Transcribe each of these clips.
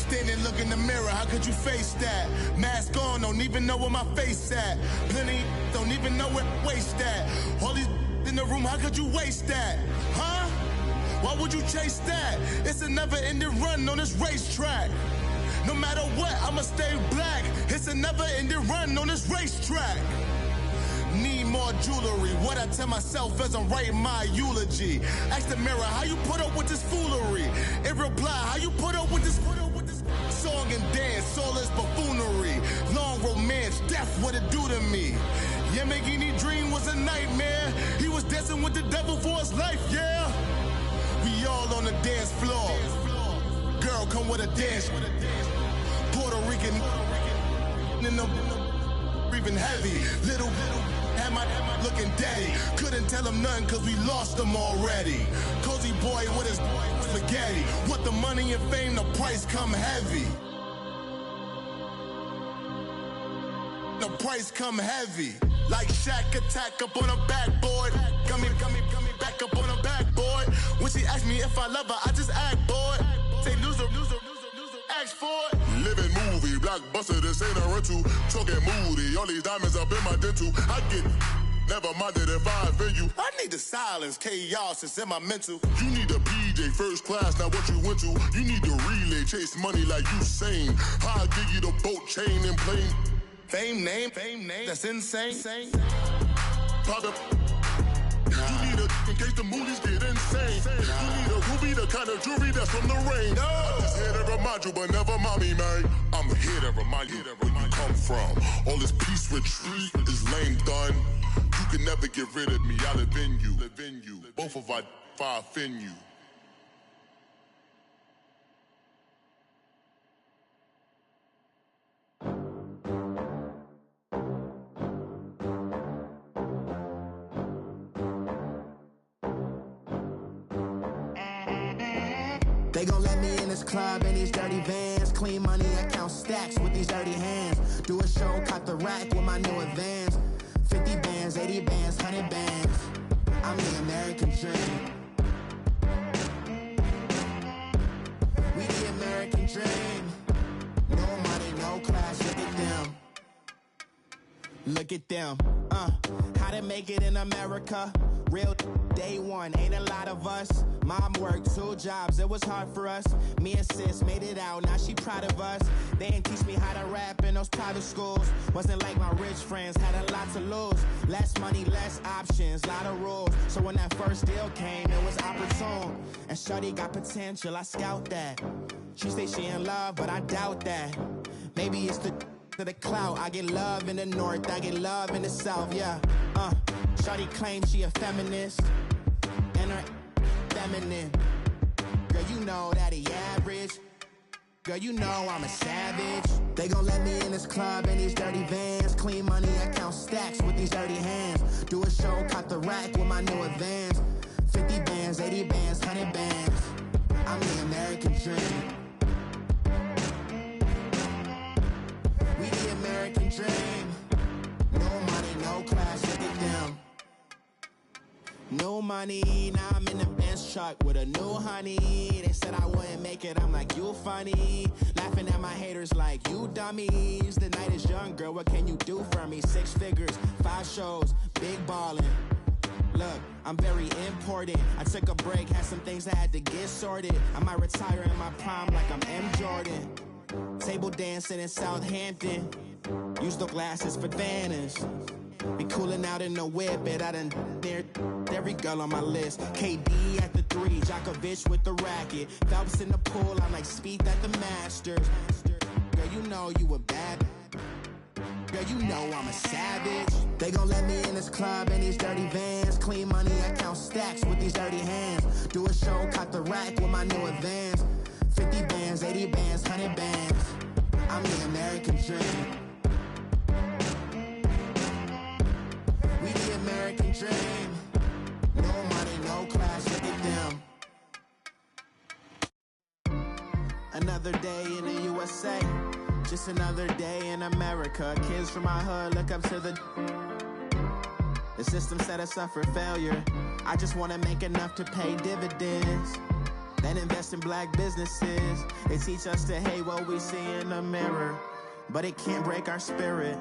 Standing, look in the mirror, how could you face that? Mask on, don't even know where my face at. Plenty, don't even know where waist at. All these in the room, how could you waste that? Huh? Why would you chase that? It's a never-ending run on this racetrack. No matter what, I'ma stay black. It's a never-ending run on this racetrack. Need more jewelry. What I tell myself as I'm writing my eulogy. Ask the mirror, how you put up with this foolery? It reply, how you put up with this song and dance, all this buffoonery. Long romance, death, what it do to me? Yamagini dream was a nightmare. He was dancing with the devil for his life, yeah. We all on the dance floor. Girl, come with a dance. Puerto Rican in the breathing heavy. Little had my looking daddy. Couldn't tell him nothing cause we lost him already. Cozy boy with his spaghetti. What the money and fame, the price come heavy. The price come heavy. Like Shaq attack up on a backboard. Gummy, back up on a backboard. When she asked me if I love her, I just act bored. Say loser, ask for it. Living movie, blockbuster, this ain't a rental. Talking moody, all these diamonds up in my dental. I get never minded if I offend you. I need the silence, chaos is in my mental. You need a PJ, first class, not what you went to. You need the relay, chase money like you sane. I'll give you the boat, chain, and plane. Fame name, that's insane. Pop up. You need a in case the movies get insane. You need a ruby, the kind of jewelry that's from the rain. I'm just here to remind you, but never mommy, man. I'm here to remind you where you come from. All this peace retreat is lame done. You can never get rid of me. I live in you. Both of our offend you. They gon' let me in this club in these dirty vans. Clean money, I count stacks with these dirty hands. Do a show, cut the rack with my new advance. 50 bands, 80 bands, 100 bands. I'm the American dream. We the American dream. No money, no class, look at them. Look at them, how to make it in America. Real day one, ain't a lot of us. Mom worked 2 jobs, it was hard for us. Me and sis made it out, now she proud of us. They ain't teach me how to rap in those private schools. Wasn't like my rich friends, had a lot to lose. Less money, less options, lot of rules. So when that first deal came, it was opportune. And shorty got potential, I scout that. She say she in love, but I doubt that. Maybe it's to the clout. I get love in the north, I get love in the south, yeah. Shawty claims she a feminist, and her feminine. Girl, you know that he average. Girl, you know I'm a savage. They gon' let me in this club in these dirty vans. Clean money, I count stacks with these dirty hands. Do a show, cut the rack with my new advance. 50 bands, 80 bands, 100 bands. I'm the American dream. We the American dream. No money, no class, look at them. No money, now I'm in the Benz truck with a new honey. They said I wouldn't make it, I'm like, you funny. Laughing at my haters like, you dummies. The night is young, girl, what can you do for me? 6 figures, 5 shows, big ballin'. Look, I'm very important. I took a break, had some things I had to get sorted. I might retire in my prime like I'm M. Jordan. Table dancing in Southampton. Use the glasses for banners. Be cooling out in the whip, but I done dared every girl on my list. KD at the 3, Djokovic with the racket. Phelps in the pool, I'm like Speed at the Masters. Girl, you know you a bad. Girl, you know I'm a savage. They gon' let me in this club in these dirty vans. Clean money, I count stacks with these dirty hands. Do a show, cut the rack with my new advance. 50 bands, 80 bands, 100 bands. I'm the American dream. We the American dream. No money, no class, look at them. Another day in the USA. Just another day in America. Kids from my hood look up to the system set us up for failure. I just wanna make enough to pay dividends. that invest in black businesses. They teach us to hate what we see in the mirror, but it can't break our spirit.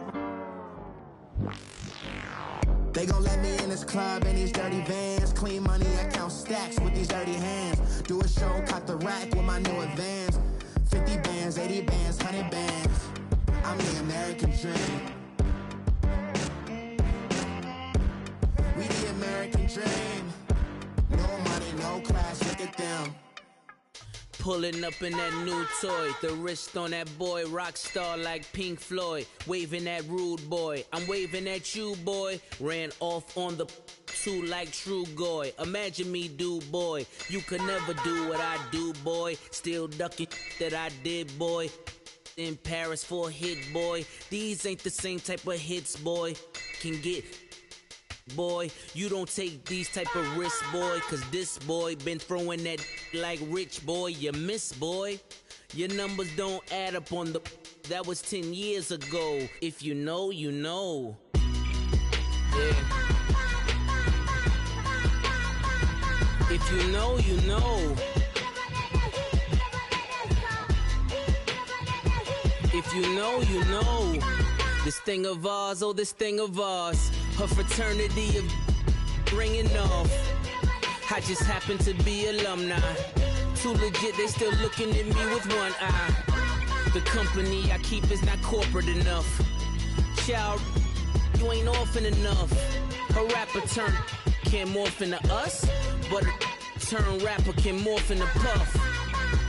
They gon' let me in this club in these dirty vans. Clean money, I count stacks with these dirty hands. Do a show, cut the rack with my new advance. 50 bands, 80 bands, 100 bands. I'm the American dream. We the American dream. No money, no class, look at them. Pulling up in that new toy, the wrist on that boy, rock star like Pink Floyd, waving at rude boy, I'm waving at you boy, ran off on the two like True Goy, imagine me do boy, you could never do what I do boy, still ducking that I did boy, in Paris for a hit boy, these ain't the same type of hits boy, can get boy, you don't take these type of risks, boy, cause this boy been throwing that like rich boy, you miss, boy. Your numbers don't add up on the, that was 10 years ago. If you know, you know. Yeah. If you know, you know. If you know, you know. This thing of ours, oh, this thing of ours. Her fraternity of ringing off. I just happen to be alumni. Too legit, they still looking at me with one eye. The company I keep is not corporate enough. Child, you ain't orphan enough. A rapper turn can't morph into us, but a turn rapper can morph into Puff.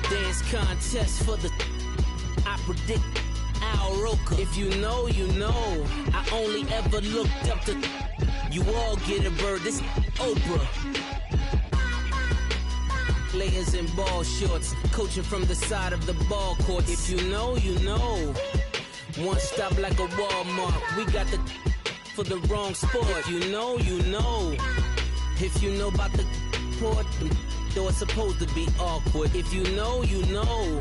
Dance contest for the, I predict Al Roker. If you know, you know. I only ever looked up to, you all get a bird, this Oprah. Layers in ball shorts, coaching from the side of the ball court. If you know, you know. One stop like a Walmart. We got the for the wrong sport. If you know, you know. If you know about the port, though it's supposed to be awkward. If you know, you know.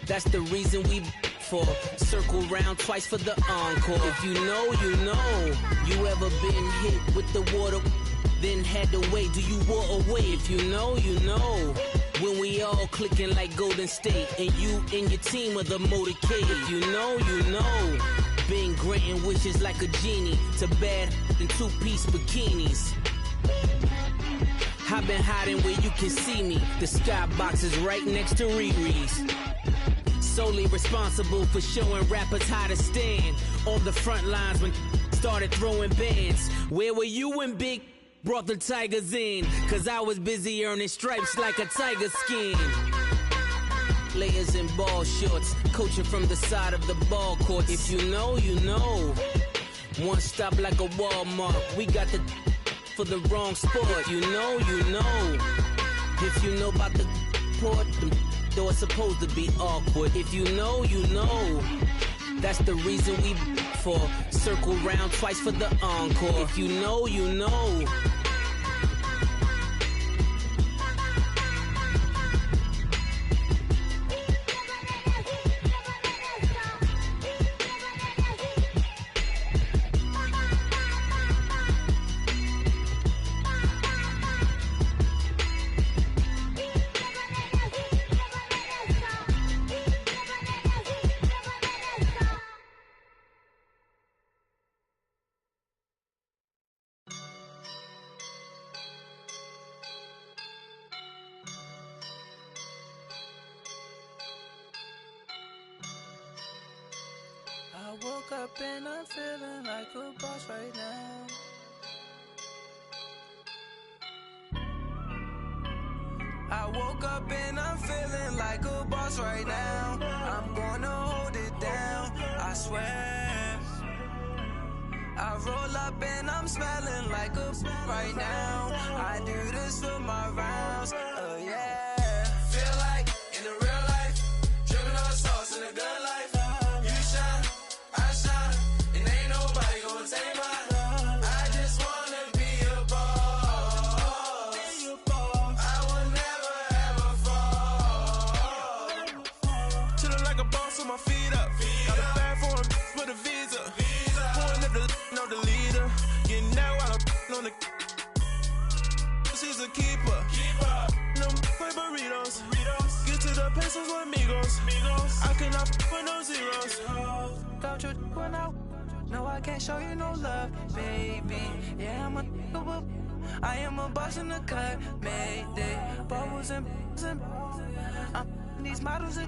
That's the reason we for circle round twice for the encore. If you know, you know. You ever been hit with the water, then had to wait, do you walk away? If you know, you know. When we all clicking like Golden State, and you and your team are the motorcade. If you know, you know. Been granting wishes like a genie to bad in two-piece bikinis. I've been hiding where you can see me. The skybox is right next to Riri's. Solely responsible for showing rappers how to stand on the front lines when started throwing bands. Where were you when Big brought the Tigers in? Cause I was busy earning stripes like a tiger skin. Layers in ball shorts, coaching from the side of the ball court. If you know, you know. One stop like a Walmart. We got the for the wrong sport. If you know, you know. If you know about the port, though it's supposed to be awkward. If you know, you know. That's the reason we for circle round twice for the encore. If you know, you know. I woke up and I'm feeling like a boss right now. I woke up and I'm feeling like a boss right now. I'm gonna hold it down, I swear. I roll up and I'm smelling like a right now. I do this for my rounds, yeah. Feel like in the real life, dripping on sauce in a good life. You shine, I shine, and ain't nobody gonna take mine. I just wanna be a boss. I will never ever fall. Chillin' like a boss with my feet up. Got a bag for him with a visa. Pulling up the know the leader. Getting that while I'm on the. She's a keeper. No play burritos. Besos with amigos. I cannot put no zeros. Don't you when no, I can't show you no love, baby. Yeah, I am a boss in the cut, mayday. Bubbles and these models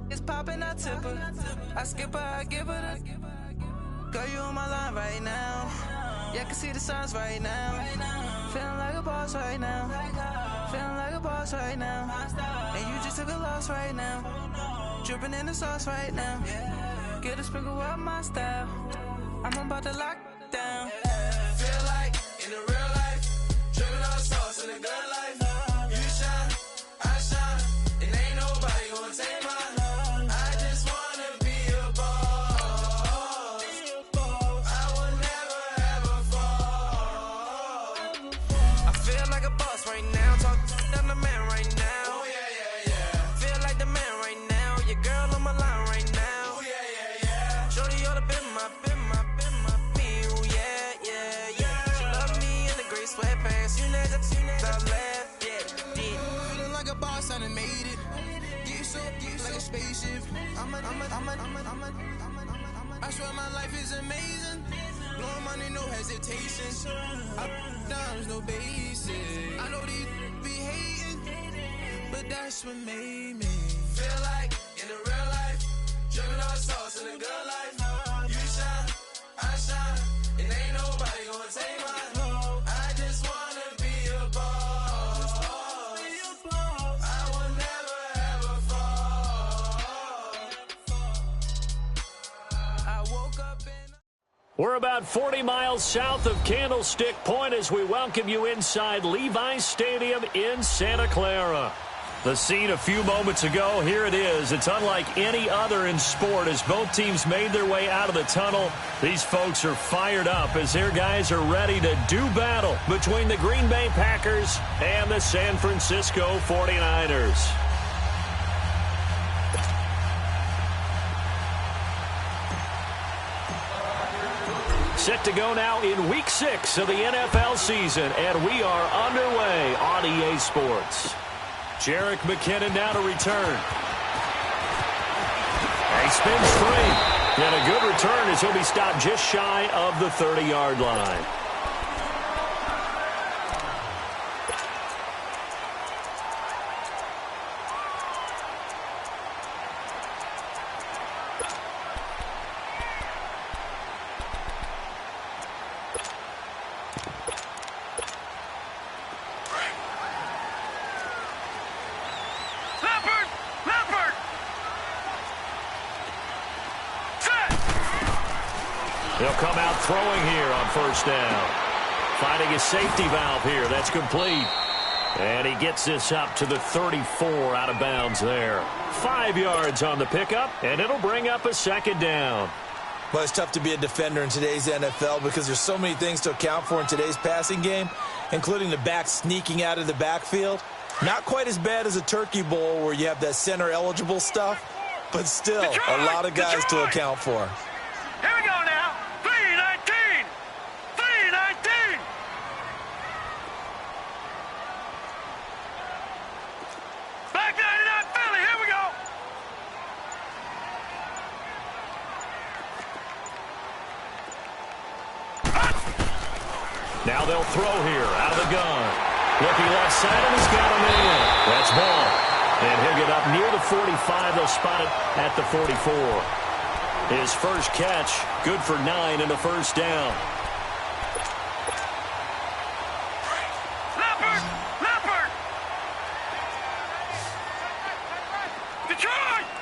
it's popping, I tip her. I skip her, I give her the. Girl, you on my line right now. Yeah, I can see the signs right now. Feeling like a boss right now. Feeling like a boss right now. And you just took a loss right now. Dripping in the sauce right now. Get a sprinkle up my style. I'm about to lock down. Feel like in the real life, dripping on sauce in the good life. You shine, I shine, and ain't nobody gonna take mine. I just wanna be a boss. I will never ever fall. I feel like a boss right now. Talk to the man right now. Oh yeah. Feel like the man right now. Your girl on my line right now. Oh yeah. Shorty oughta been my me. Ooh, yeah. She love me in the gray sweatpants. You never stop left. Yeah. Feeling like a boss, I done made it. Get so like a spaceship. I swear my life is amazing. Blowing money, no hesitation. Up, downs, no basic. I know these be hating, but that's what made me. Feel like in the real life, dripping on sauce in the good life. You shine, I shine, and ain't nobody gonna take mine. I just wanna be a boss. I will never ever fall. I woke up in. We're about 40 miles south of Candlestick Point as we welcome you inside Levi's Stadium in Santa Clara. The scene a few moments ago, here it is. It's unlike any other in sport as both teams made their way out of the tunnel. These folks are fired up as their guys are ready to do battle between the Green Bay Packers and the San Francisco 49ers. Set to go now in Week 6 of the NFL season, and we are underway on EA Sports. Jerick McKinnon now to return. He spins free. And a good return as he'll be stopped just shy of the 30-yard line. He'll come out throwing here on first down. Finding a safety valve here. That's complete. And he gets this up to the 34 out of bounds there. 5 yards on the pickup, and it'll bring up a second down. Well, it's tough to be a defender in today's NFL because there's so many things to account for in today's passing game, including the back sneaking out of the backfield. Not quite as bad as a Turkey Bowl where you have that center-eligible stuff, but still a lot of guys to account for. Here we go now. 3-19. 3-19. Back 99 Philly. Here we go. Now they'll throw here out of the gun. Looking left side, and he's got him in. That's ball. And he'll get up near the 45. They'll spot it at the 44. His first catch, good for 9 and a first down. Leopard.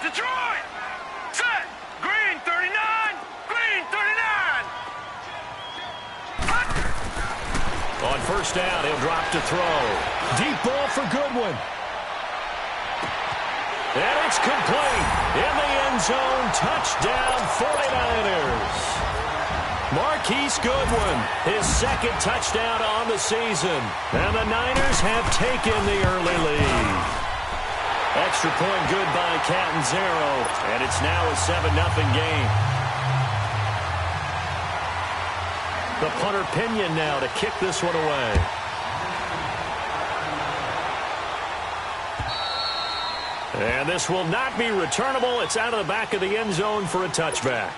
Detroit. Set. Green 39. Green 39. On first down, he'll drop to throw. Deep ball for Goodwin. And it's complete. In the end zone, touchdown 49ers. Marquise Goodwin, his second touchdown on the season. And the Niners have taken the early lead. Extra point good by Catanzaro. And it's now a 7-0 game. The punter Pinion now to kick this one away. And this will not be returnable. It's out of the back of the end zone for a touchback.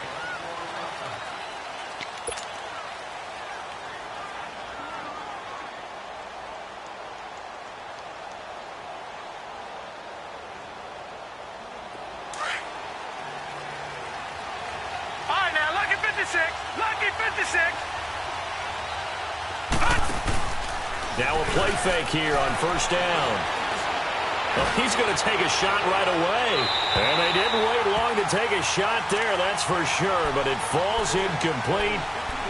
Now a play fake here on first down. Well, he's going to take a shot right away. And they didn't wait long to take a shot there, that's for sure. But it falls incomplete,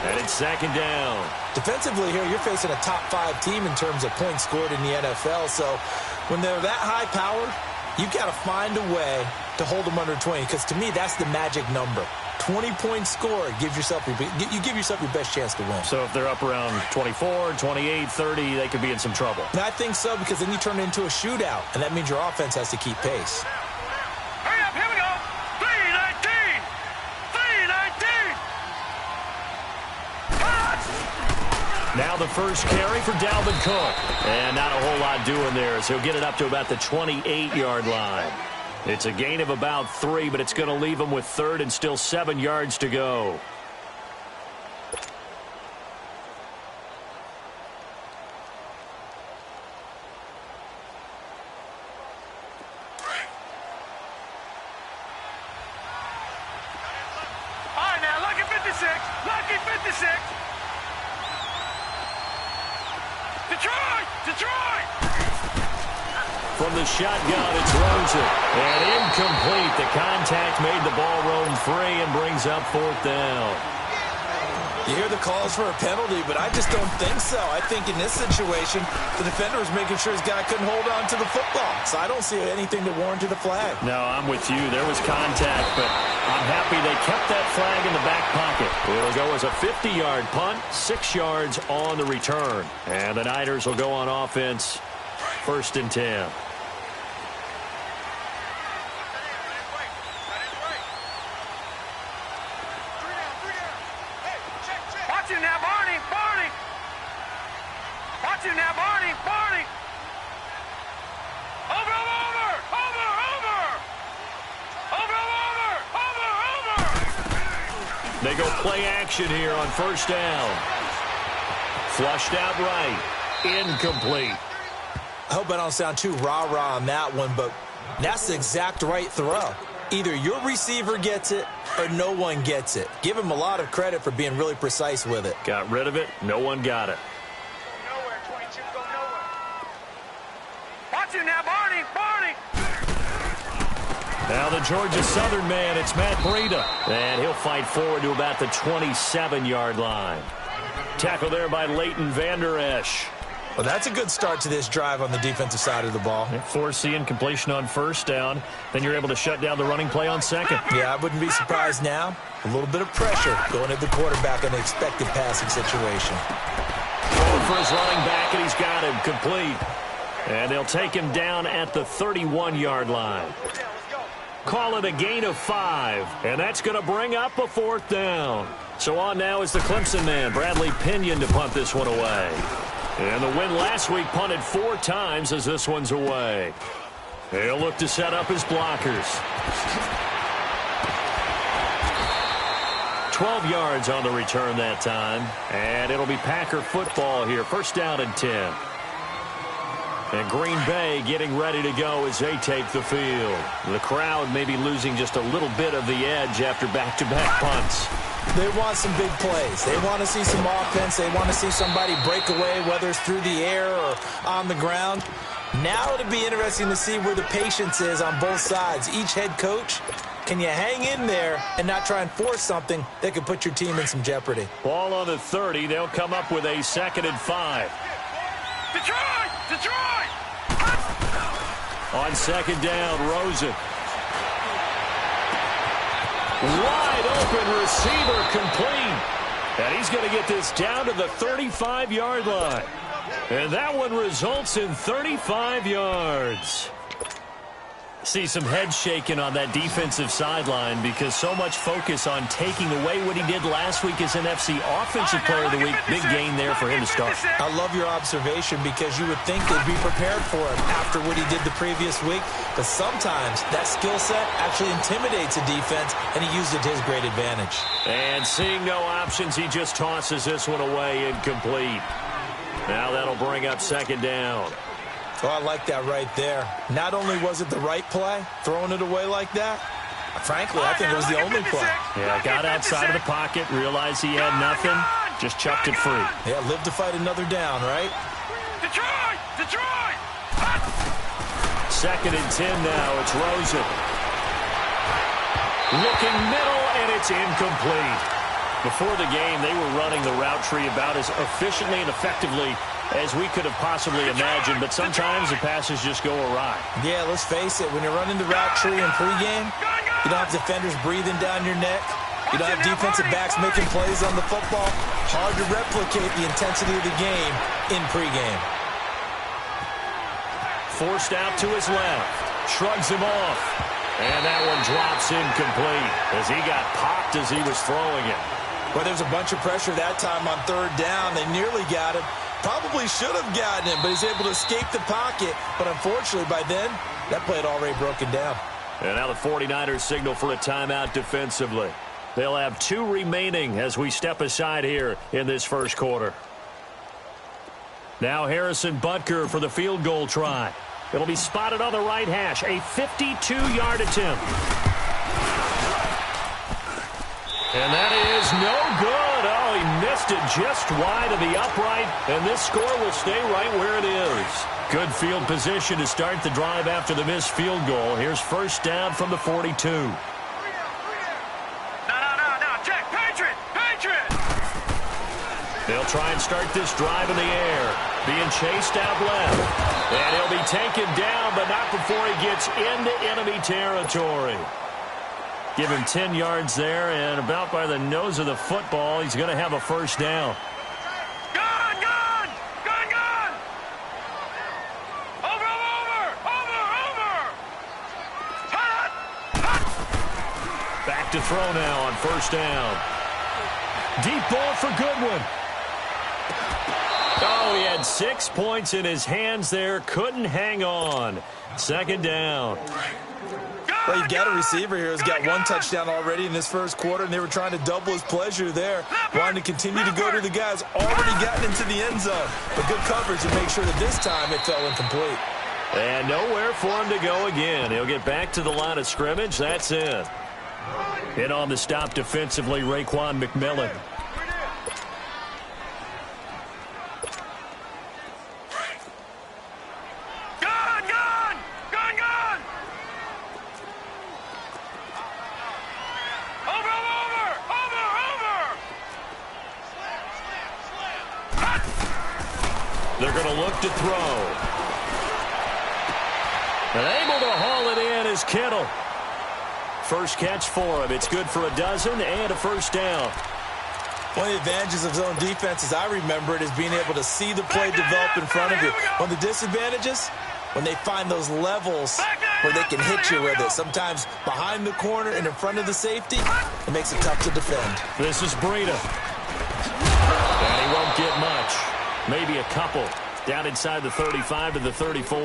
and it's second down. Defensively here, you're facing a top 5 team in terms of points scored in the NFL. So when they're that high powered, you've got to find a way to hold them under 20. Because to me, that's the magic number. 20-point score, you give yourself your best chance to win. So if they're up around 24, 28, 30, they could be in some trouble. And I think so, because then you turn it into a shootout, and that means your offense has to keep pace. Hurry up, here we go. 3-19. 3-19. Now the first carry for Dalvin Cook. And not a whole lot doing there, so he'll get it up to about the 28-yard line. It's a gain of about 3, but it's going to leave him with third and still 7 yards to go. All right, now, lucky 56. Lucky 56. Detroit! From the shotgun, it's Rosen. And incomplete. The contact made the ball roam free and brings up fourth down. You hear the calls for a penalty, but I just don't think so. I think in this situation, the defender was making sure his guy couldn't hold on to the football. So I don't see anything to warrant a flag. No, I'm with you. There was contact, but I'm happy they kept that flag in the back pocket. It'll go as a 50-yard punt, 6 yards on the return. And the Niners will go on offense, 1st and 10. They go play action here on first down. Flushed out right. Incomplete. I hope I don't sound too rah-rah on that one, but that's the exact right throw. Either your receiver gets it or no one gets it. Give him a lot of credit for being really precise with it. Got rid of it. No one got it. Nowhere, 22, go nowhere. Watch it now, Barney. Now the Georgia Southern man, it's Matt Breida. And he'll fight forward to about the 27-yard line. Tackle there by Leighton Vander Esch. Well, that's a good start to this drive on the defensive side of the ball. Forcing incompletion on first down. Then you're able to shut down the running play on second. Yeah, I wouldn't be surprised now. A little bit of pressure going at the quarterback in an expected passing situation. Going for his running back, and he's got him complete. And they'll take him down at the 31-yard line. Call it a gain of 5, and that's going to bring up a 4th down. So on now is the Clemson man, Bradley Pinion, to punt this one away. And the win last week punted 4 times as this one's away. He'll look to set up his blockers. 12 yards on the return that time. And it'll be Packer football here. 1st down and 10. And Green Bay getting ready to go as they take the field. The crowd maybe losing just a little bit of the edge after back-to-back punts. They want some big plays. They want to see some offense. They want to see somebody break away, whether it's through the air or on the ground. Now it'll be interesting to see where the patience is on both sides. Each head coach, can you hang in there and not try and force something that could put your team in some jeopardy? Ball on the 30. They'll come up with a 2nd and 5. Detroit! On 2nd down, Rosen. Wide open receiver complete. And he's going to get this down to the 35-yard line. And that one results in 35 yards. See some head shaking on that defensive sideline because so much focus on taking away what he did last week as NFC Offensive Player of the Week. Big gain there for him to start. I love your observation because you would think they'd be prepared for him after what he did the previous week. But sometimes that skill set actually intimidates a defense, and he used it to his great advantage. And seeing no options, he just tosses this one away incomplete. Now that'll bring up second down. Oh, I like that right there. Not only was it the right play, throwing it away like that, frankly, I think it was the only play. Yeah, got outside of the pocket, realized he had nothing, just chucked it free. Yeah, live to fight another down, right? Detroit! Detroit! Second and 10 now. It's Rosen. Looking middle, and it's incomplete. Before the game, they were running the route tree about as efficiently and effectively as we could have possibly imagined, but sometimes the passes just go awry. Yeah, let's face it. When you're running the route tree in pregame, you don't have defenders breathing down your neck. You don't have defensive backs making plays on the football. Hard to replicate the intensity of the game in pregame. Forced out to his left. Shrugs him off. And that one drops incomplete as he got popped as he was throwing it. Well, there's a bunch of pressure that time on third down. They nearly got him. Probably should have gotten him, but he's able to escape the pocket. But unfortunately, by then, that play had already broken down. And now the 49ers signal for a timeout defensively. They'll have 2 remaining as we step aside here in this first quarter. Now Harrison Butker for the field goal try. It'll be spotted on the right hash. A 52-yard attempt. And that is no good. Oh, he missed it just wide of the upright, and this score will stay right where it is. Good field position to start the drive after the missed field goal. Here's first down from the 42. No, check, Patriot! They'll try and start this drive in the air. Being chased out left. And he'll be taken down, but not before he gets into enemy territory. Give him 10 yards there, and about by the nose of the football, he's going to have a first down. Gone! Over! Hot! Back to throw now on first down. Deep ball for Goodwin. Oh, he had 6 points in his hands there. Couldn't hang on. Second down. Well, you've got a receiver here who's got 1 touchdown already in this first quarter, and they were trying to double his pleasure there, wanting to continue to go to the guys already gotten into the end zone. But good coverage to make sure that this time it fell incomplete. And nowhere for him to go again. He'll get back to the line of scrimmage. That's it. In on the stop defensively, Raekwon McMillan. They're going to look to throw. And able to haul it in is Kittle. First catch for him. It's good for a dozen and a first down. One of the advantages of zone defense, as I remember it, is being able to see the play develop in front of you. One of the disadvantages, when they find those levels where they can hit you with it. Sometimes behind the corner and in front of the safety, it makes it tough to defend. This is Breida. And he won't get much. Maybe a couple. Down inside the 35 to the 34.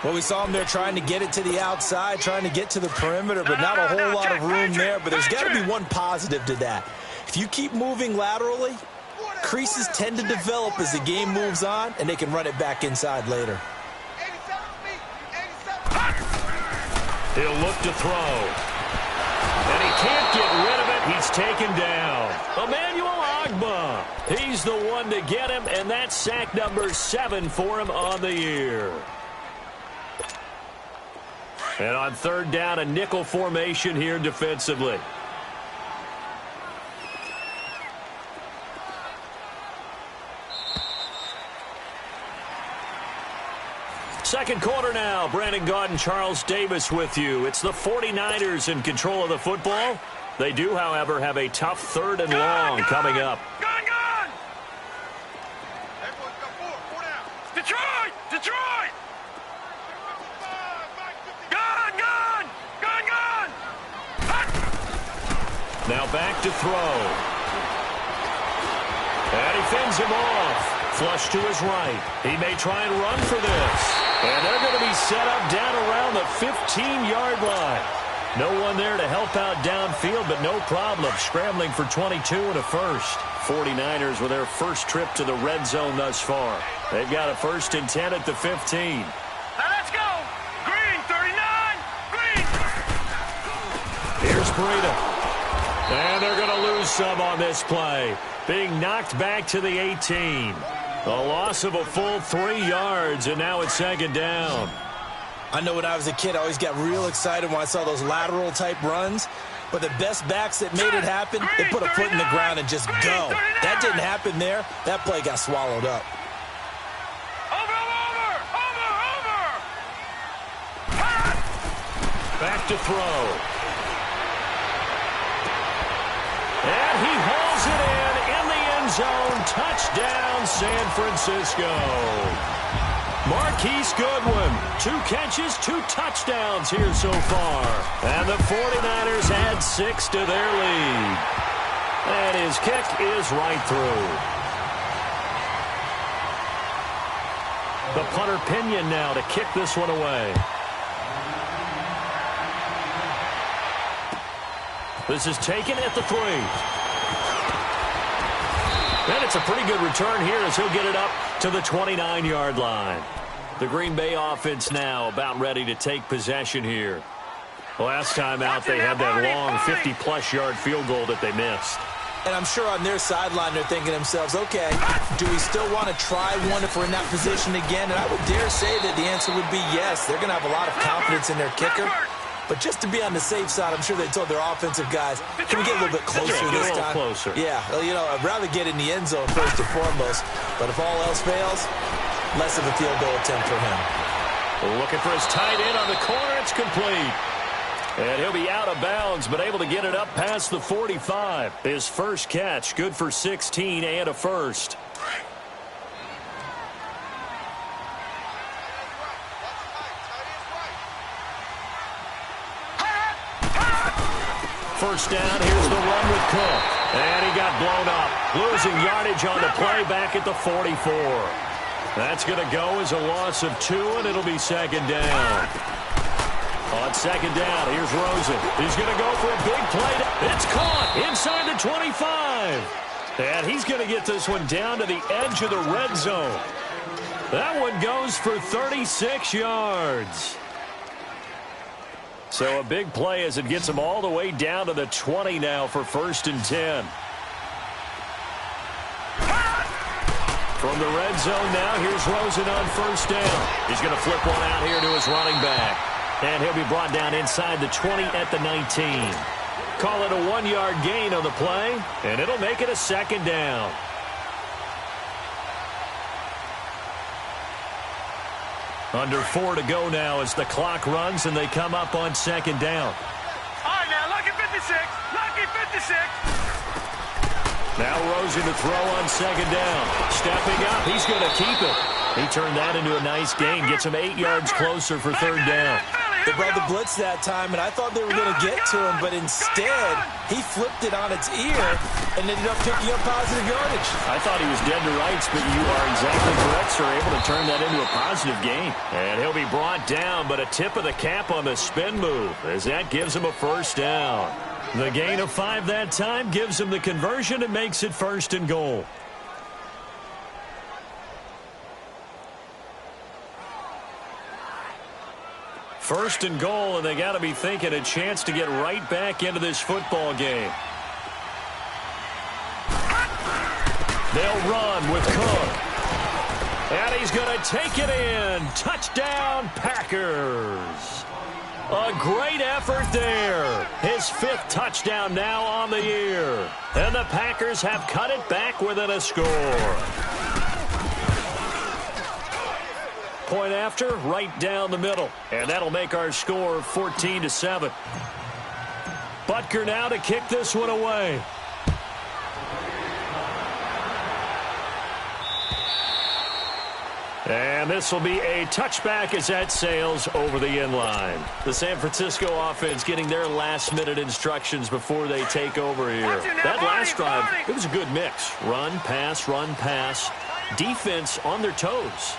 Well, we saw him there trying to get it to the outside, trying to get to the perimeter, but not a whole lot of room there. But there's got to be one positive to that. If you keep moving laterally, creases tend to develop as the game moves on, and they can run it back inside later. He'll look to throw. And he can't get rid of it. He's taken down. Emmanuel Ogbah. He's the one to get him, and that's sack number 7 for him on the year. And on third down, a nickel formation here defensively. Second quarter now. Brandon Gaudin, Charles Davis with you. It's the 49ers in control of the football. They do, however, have a tough third and long coming up. Gone! Detroit! Now back to throw. And he fends him off. Flush to his right. He may try and run for this. And they're going to be set up down around the 15-yard line. No one there to help out downfield, but no problem. Scrambling for 22 and a first. 49ers with their first trip to the red zone thus far. They've got a 1st and 10 at the 15. Now let's go. Green, 39. Green. Here's Breida. And they're going to lose some on this play. Being knocked back to the 18. A loss of a full 3 yards, and now it's 2nd down. I know when I was a kid, I always got real excited when I saw those lateral-type runs. But the best backs that made it happen, they put a foot in the ground and just go. That didn't happen there. That play got swallowed up. Over. Back to throw. And he hauls it in the end zone. Touchdown, San Francisco. Marquise Goodwin, 2 catches, 2 touchdowns here so far. And the 49ers add 6 to their lead. And his kick is right through. The punter Pinion now to kick this one away. This is taken at the 3. And it's a pretty good return here as he'll get it up to the 29-yard line. The Green Bay offense now about ready to take possession here. Last time out, they had that long 50-plus yard field goal that they missed. And I'm sure on their sideline they're thinking to themselves, okay, do we still want to try one if we're in that position again? And I would dare say that the answer would be yes. They're going to have a lot of confidence in their kicker. But just to be on the safe side, I'm sure they told their offensive guys, can we get a little bit closer this time? Closer. Yeah, well, you know, I'd rather get in the end zone first and foremost. But if all else fails, less of a field goal attempt for him. Looking for his tight end on the corner. It's complete. And he'll be out of bounds, but able to get it up past the 45. His first catch, good for 16 and a first. First down, here's the run with Cook. And he got blown up. Losing yardage on the play back at the 44. That's going to go as a loss of 2, and it'll be 2nd down. On 2nd down, here's Rosen. He's going to go for a big play. It's caught inside the 25. And he's going to get this one down to the edge of the red zone. That one goes for 36 yards. So a big play as it gets him all the way down to the 20 now for 1st and 10. From the red zone now, here's Rosen on 1st down. He's going to flip one out here to his running back. And he'll be brought down inside the 20 at the 19. Call it a 1-yard gain on the play, and it'll make it a 2nd down. Under 4 to go now as the clock runs and they come up on 2nd down. All right, now, lucky 56. Lucky 56. Now Rosen to throw on 2nd down. Stepping up, he's going to keep it. He turned that into a nice gain. Gets him 8 yards closer for 3rd down. They brought the blitz that time, and I thought they were going to get to him, but instead, he flipped it on its ear and ended up picking up positive yardage. I thought he was dead to rights, but you are exactly correct, sir. Able to turn that into a positive gain. And he'll be brought down, but a tip of the cap on the spin move as that gives him a 1st down. The gain of 5 that time gives him the conversion and makes it 1st and goal. First and goal, and they got to be thinking a chance to get right back into this football game. They'll run with Cook. And he's going to take it in. Touchdown, Packers. A great effort there. His 5th touchdown now on the year. And the Packers have cut it back within a score. Point after, right down the middle. And that'll make our score 14-7. Butker now to kick this one away. And this will be a touchback as that sails over the end line. The San Francisco offense getting their last-minute instructions before they take over here. That last drive, it was a good mix. Run, pass, defense on their toes.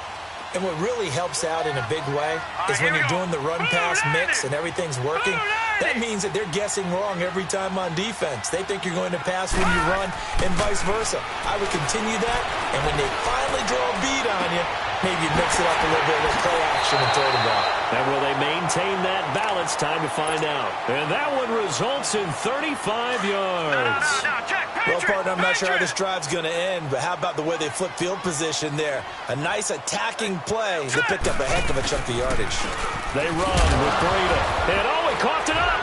And what really helps out in a big way is when you're doing the run-pass mix and everything's working, that means that they're guessing wrong every time on defense. They think you're going to pass when you run and vice versa. I would continue that, and when they finally draw a beat on you, maybe mix it up a little bit with play action and throw the ball. And will they maintain that balance? Time to find out. And that one results in 35 yards. Well, partner, I'm not sure how this drive's going to end, but how about the way they flip field position there? A nice attacking play. They picked up a heck of a chunk of yardage. They run with Breda. And he coughed it up.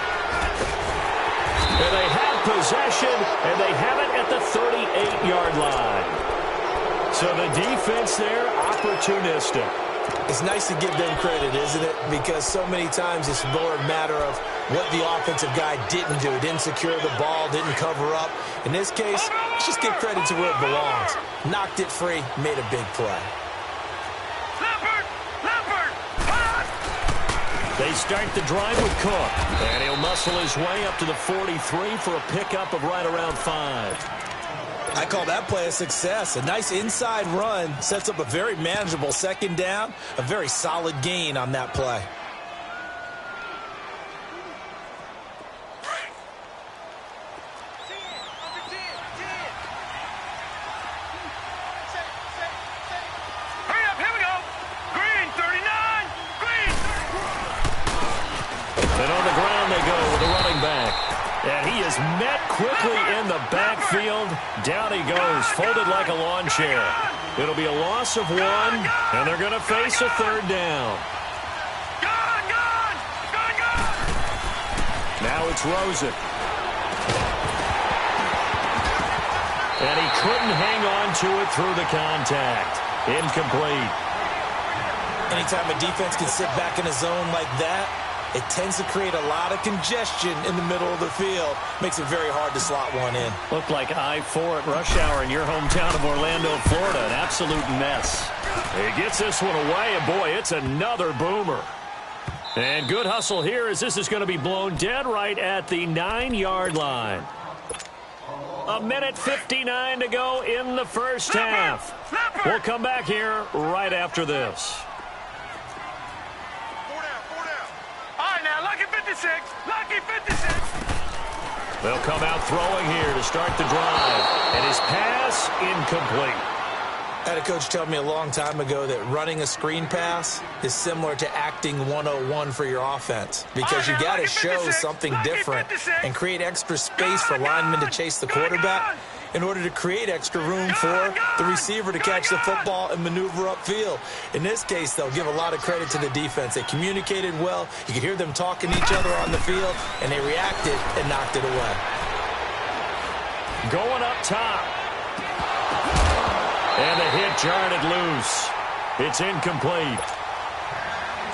And they have possession, and they have it at the 38-yard line. So the defense there, opportunistic. It's nice to give them credit, isn't it? Because so many times it's more a matter of what the offensive guy didn't do. Didn't secure the ball, didn't cover up. In this case, let's just give credit to where it belongs. Knocked it free, made a big play. They start the drive with Cook. And he'll muscle his way up to the 43 for a pickup of right around 5. I call that play a success. A nice inside run sets up a very manageable second down, a very solid gain on that play. Hurry up, here we go. Green, 39. Green. And on the ground they go with the running back. And he is met quickly in the backfield. Down he goes, folded like a lawn chair. It'll be a loss of 1, and they're going to face a third down. Now it's Rosen. And he couldn't hang on to it through the contact. Incomplete. Anytime a defense can sit back in a zone like that, it tends to create a lot of congestion in the middle of the field. Makes it very hard to slot one in. Looked like I-4 at rush hour in your hometown of Orlando, Florida. An absolute mess. He gets this one away, and boy, it's another boomer. And good hustle here as this is going to be blown dead right at the 9-yard line. 1:59 to go in the first half. We'll come back here right after this. Lucky 56. They'll come out throwing here to start the drive. And his pass incomplete. I had a coach tell me a long time ago that running a screen pass is similar to acting 101 for your offense. Because you got to show something different and create extra space for linemen to chase the quarterback in order to create extra room for the receiver to catch the football and maneuver upfield. In this case, they'll give a lot of credit to the defense. They communicated well. You could hear them talking to each other on the field, and they reacted and knocked it away. Going up top. And the hit jarred it loose. It's incomplete.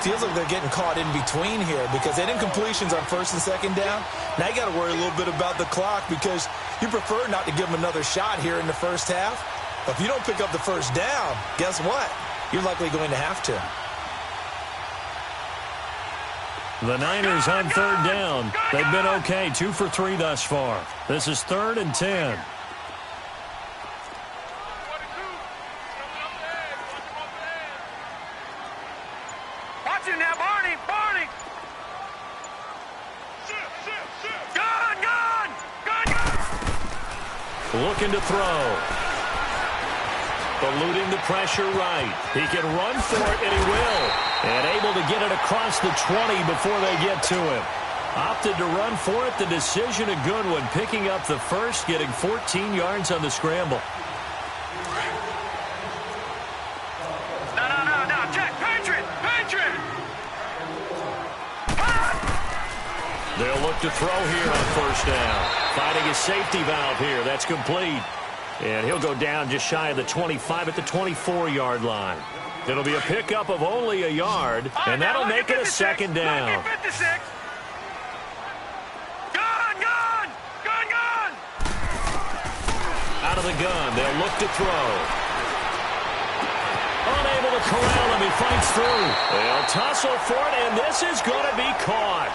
Feels like they're getting caught in between here because they didn't completions on first and second down. Now you got to worry a little bit about the clock because you prefer not to give them another shot here in the first half. But if you don't pick up the first down, guess what? You're likely going to have to. The Niners on third down. They've been okay, 2 for 3 thus far. This is 3rd and 10. Looking to throw. Eluding the pressure right. He can run for it, and he will. And able to get it across the 20 before they get to him. Opted to run for it. The decision a good one. Picking up the first, getting 14 yards on the scramble. No, Jack, Patriot! They'll look to throw here on first down. Finding a safety valve here. That's complete. And he'll go down just shy of the 25 at the 24-yard line. It'll be a pickup of only a yard, and that'll make it a second down. Gun! Out of the gun, they'll look to throw. On unable to corral him. He fights through. They'll tussle for it, and this is going to be caught.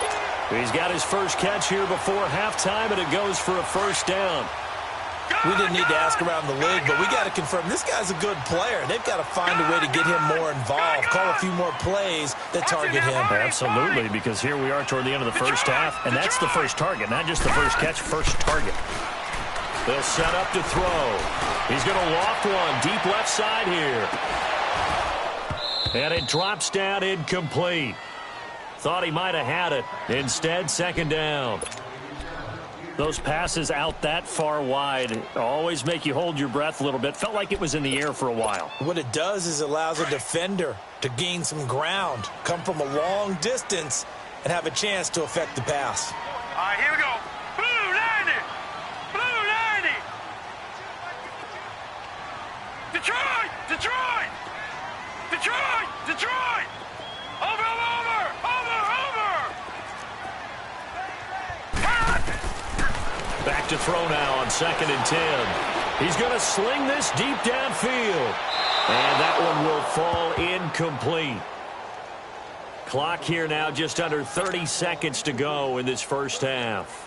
He's got his first catch here before halftime, and it goes for a first down. We didn't need to ask around the league, but we got to confirm this guy's a good player. They've got to find a way to get him more involved, call a few more plays that target him. Absolutely, because here we are toward the end of the first half, and that's the first target, not just the first catch, first target. They'll set up to throw. He's going to loft one deep left side here. And it drops down incomplete. Thought he might have had it. Instead, second down. Those passes out that far wide always make you hold your breath a little bit. Felt like it was in the air for a while. What it does is it allows a defender to gain some ground, come from a long distance, and have a chance to affect the pass. All right, here we go. Blue 90! Blue 90! Detroit! Detroit! Detroit! Detroit! Over, over, over, over! Back to throw now on 2nd and 10. He's going to sling this deep downfield. And that one will fall incomplete. Clock here now, just under 30 seconds to go in this first half.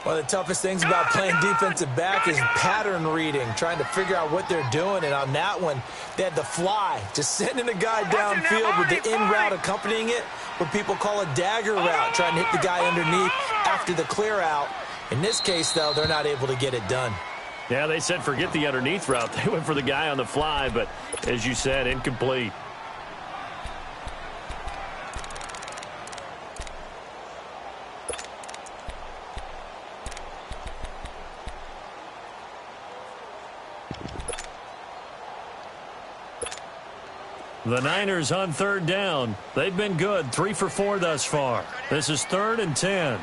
One of the toughest things about playing defensive back is pattern reading, trying to figure out what they're doing. And on that one, they had the fly, just sending a guy downfield with the in route accompanying it, what people call a dagger route, trying to hit the guy underneath after the clear out. In this case, though, they're not able to get it done. Yeah, they said forget the underneath route. They went for the guy on the fly, but as you said, incomplete. The Niners on 3rd down. They've been good, 3 for 4 thus far. This is 3rd and 10.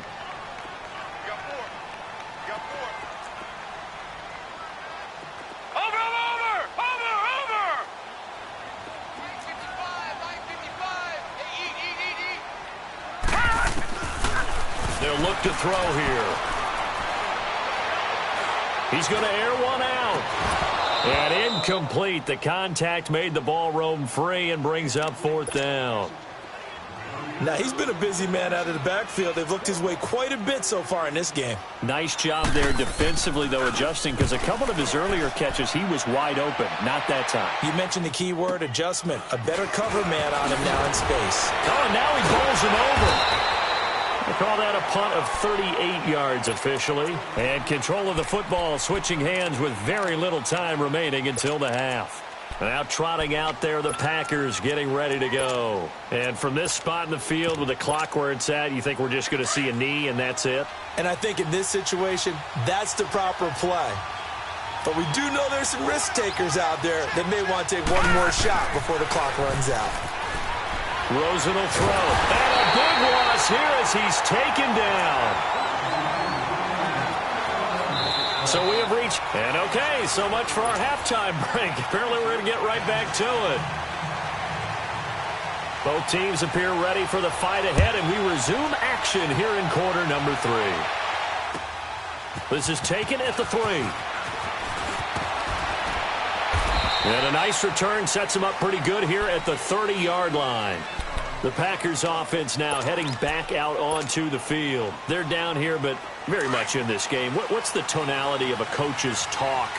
They'll look to throw here. He's going to air one out. And incomplete. The contact made the ball roam free and brings up 4th down. Now, he's been a busy man out of the backfield. They've looked his way quite a bit so far in this game. Nice job there defensively, though, adjusting, because a couple of his earlier catches, he was wide open. Not that time. You mentioned the key word, adjustment. A better cover man on him now in space. Oh, and now he bowls him over. They call that a punt of 38 yards officially. And control of the football switching hands with very little time remaining until the half. Now trotting out there, the Packers getting ready to go. And from this spot in the field with the clock where it's at, you think we're just going to see a knee and that's it? And I think in this situation, that's the proper play. But we do know there's some risk takers out there that may want to take one more shot before the clock runs out. Rosen will throw. And a big loss here as he's taken down. So we have reached, and okay, so much for our halftime break. Apparently we're going to get right back to it. Both teams appear ready for the fight ahead, and we resume action here in quarter number 3. This is taken at the 3. And a nice return sets him up pretty good here at the 30-yard line. The Packers offense now heading back out onto the field. They're down here, but very much in this game. What's the tonality of a coach's talk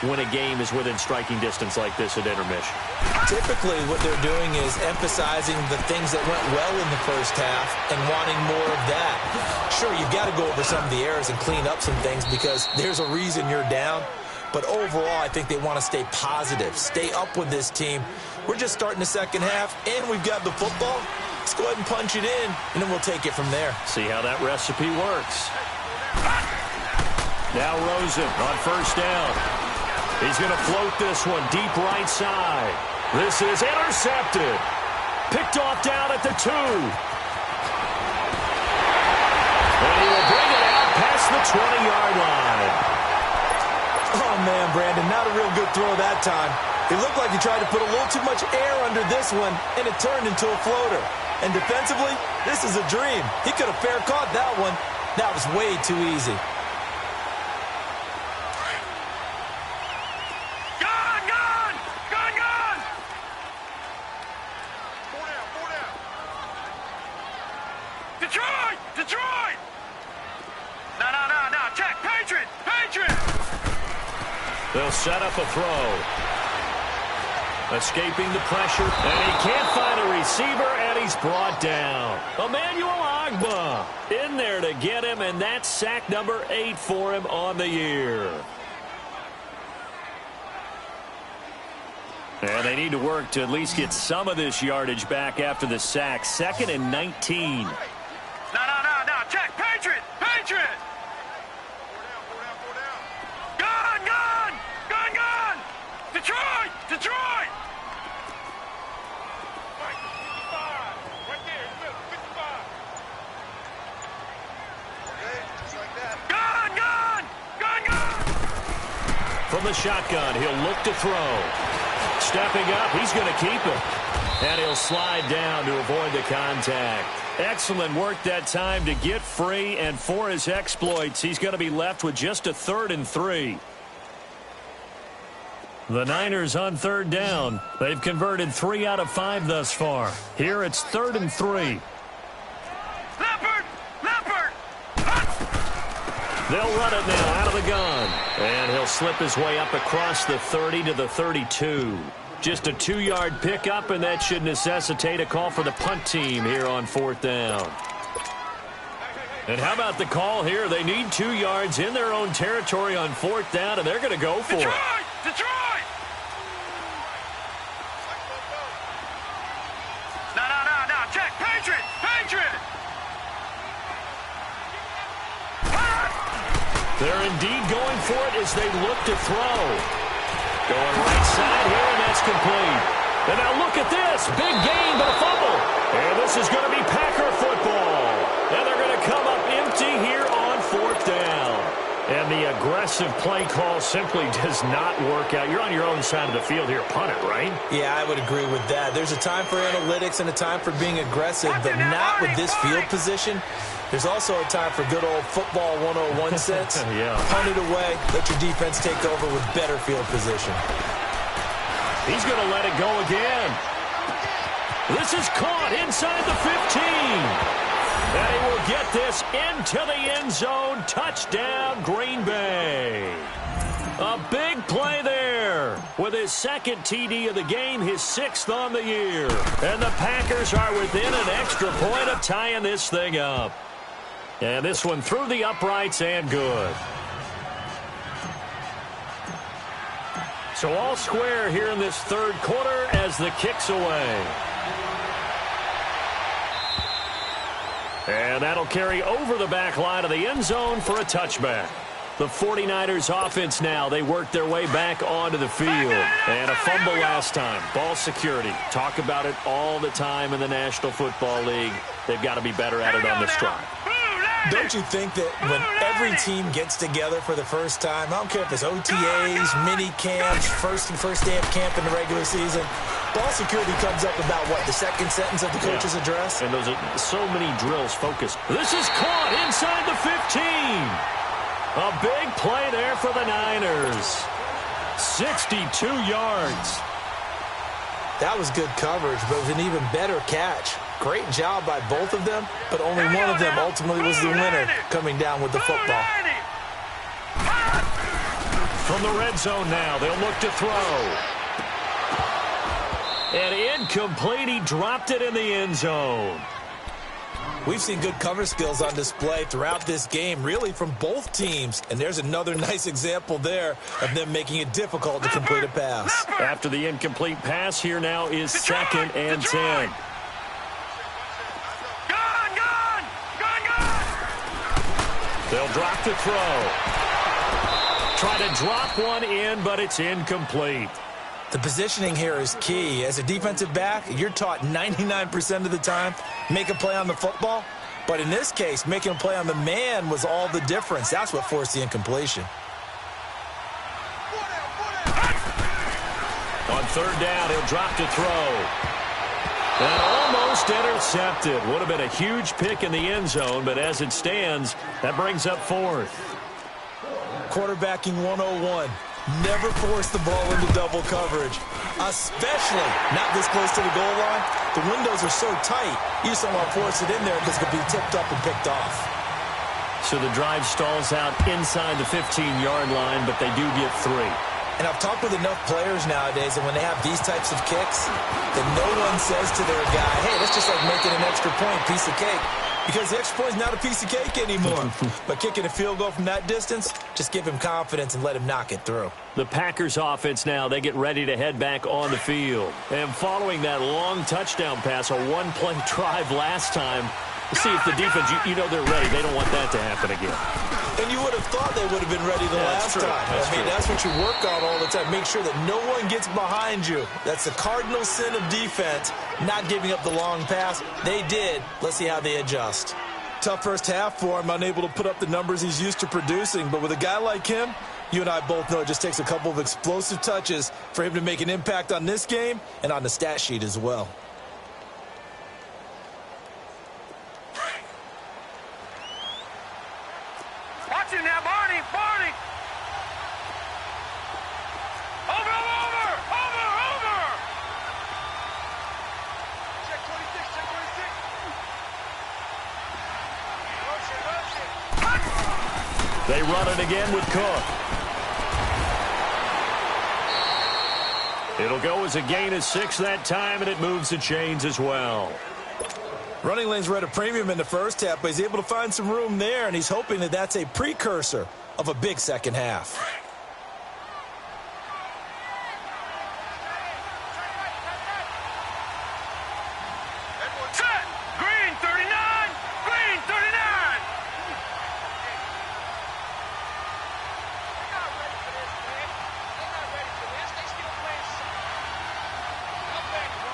when a game is within striking distance like this at intermission? Typically what they're doing is emphasizing the things that went well in the first half and wanting more of that. Sure, you've got to go over some of the errors and clean up some things because there's a reason you're down. But overall, I think they want to stay positive, stay up with this team. We're just starting the second half, and we've got the football. Let's go ahead and punch it in, and then we'll take it from there. See how that recipe works. Now Rosen on first down. He's going to float this one deep right side. This is intercepted. Picked off down at the 2. And he will bring it out past the 20-yard line. Oh, man, Brandon, not a real good throw that time. It looked like he tried to put a little too much air under this one, and it turned into a floater. And defensively, this is a dream. He could have fair caught that one. That was way too easy. Gone! Gone! Gone! Gone! Detroit! No. Check. Patriot! They'll set up a throw. Escaping the pressure, and he can't find a receiver, and he's brought down. Emmanuel Ogbah in there to get him, and that's sack number 8 for him on the year. And they need to work to at least get some of this yardage back after the sack. 2nd and 19. No. Check. Patriot! Gun! Detroit! Right there, 55. Okay, just like that. Gun! From the shotgun, he'll look to throw. Stepping up, he's going to keep it. And he'll slide down to avoid the contact. Excellent work that time to get free, and for his exploits, he's going to be left with just a 3rd and 3. The Niners on 3rd down. They've converted 3 out of 5 thus far. Here it's 3rd and 3. Leopard! They'll run it now out of the gun. And he'll slip his way up across the 30 to the 32. Just a 2-yard pickup, and that should necessitate a call for the punt team here on 4th down. And how about the call here? They need 2 yards in their own territory on 4th down, and they're going to go for it. Detroit! No. Check. Patriot! They're indeed going for it as they look to throw. Going right side here, and that's complete. And now look at this. Big gain, but a fumble. And this is going to be Packer football. And they're going to come up empty here on 4th down. And the aggressive play call simply does not work out. You're on your own side of the field here. Punt it, right? Yeah, I would agree with that. There's a time for analytics and a time for being aggressive, but not with this field position. There's also a time for good old football 101 sense. Yeah. Punt it away. Let your defense take over with better field position. He's going to let it go again. This is caught inside the 15. And he will get this into the end zone. Touchdown, Green Bay. A big play there with his 2nd TD of the game, his 6th on the year. And the Packers are within an extra point of tying this thing up. And this one through the uprights and good. So all square here in this 3rd quarter as the kick's away. And that'll carry over the back line of the end zone for a touchback. The 49ers offense now, they work their way back onto the field. And a fumble last time. Ball security. Talk about it all the time in the National Football League. They've got to be better at it on this drive. Don't you think that when every team gets together for the first time, I don't care if it's OTAs, mini camps, first day of camp in the regular season, ball security comes up about, what, the 2nd sentence of the coach's address? And those are so many drills focused. This is caught inside the 15. A big play there for the Niners. 62 yards. That was good coverage, but it was an even better catch. Great job by both of them, but only one of them ultimately was the winner coming down with the football. From the red zone now, they'll look to throw. And incomplete, he dropped it in the end zone. We've seen good cover skills on display throughout this game, really from both teams. And there's another nice example there of them making it difficult to complete a pass. After the incomplete pass, here now is 2nd and 10. They'll drop the throw. Try to drop one in, but it's incomplete. The positioning here is key. As a defensive back, you're taught 99% of the time, make a play on the football. But in this case, making a play on the man was all the difference. That's what forced the incompletion. On 3rd down, he'll drop to throw. And almost intercepted. Would have been a huge pick in the end zone, but as it stands, that brings up 4th. Quarterbacking 101. Never force the ball into double coverage, especially not this close to the goal line. The windows are so tight, you just don't want to force it in there because it could be tipped up and picked off. So the drive stalls out inside the 15-yard line, but they do get 3. And I've talked with enough players nowadays that when they have these types of kicks, that no one says to their guy, hey, that's just like making an extra point, piece of cake. Because the extra point is not a piece of cake anymore. But kicking a field goal from that distance, just give him confidence and let him knock it through. The Packers offense now, they get ready to head back on the field. And following that long touchdown pass, a one-play drive last time, to see if the defense, you know they're ready. They don't want that to happen again. And you would have thought they would have been ready the last time. That's what you work on all the time. Make sure that no one gets behind you. That's the cardinal sin of defense, not giving up the long pass. They did. Let's see how they adjust. Tough first half for him, unable to put up the numbers he's used to producing. But with a guy like him, you and I both know it just takes a couple of explosive touches for him to make an impact on this game and on the stat sheet as well. Watch it now, Barney! Barney! Over! Check 26, check 26. They run it again with Cook. It'll go as a gain of 6 that time, and it moves the chains as well. Running lanes were at a premium in the first half, but he's able to find some room there, and he's hoping that that's a precursor of a big second half. Set! Green 39! Green 39! They're not ready for this, man. They're not ready for this. They still playing soccer. Come back, bro.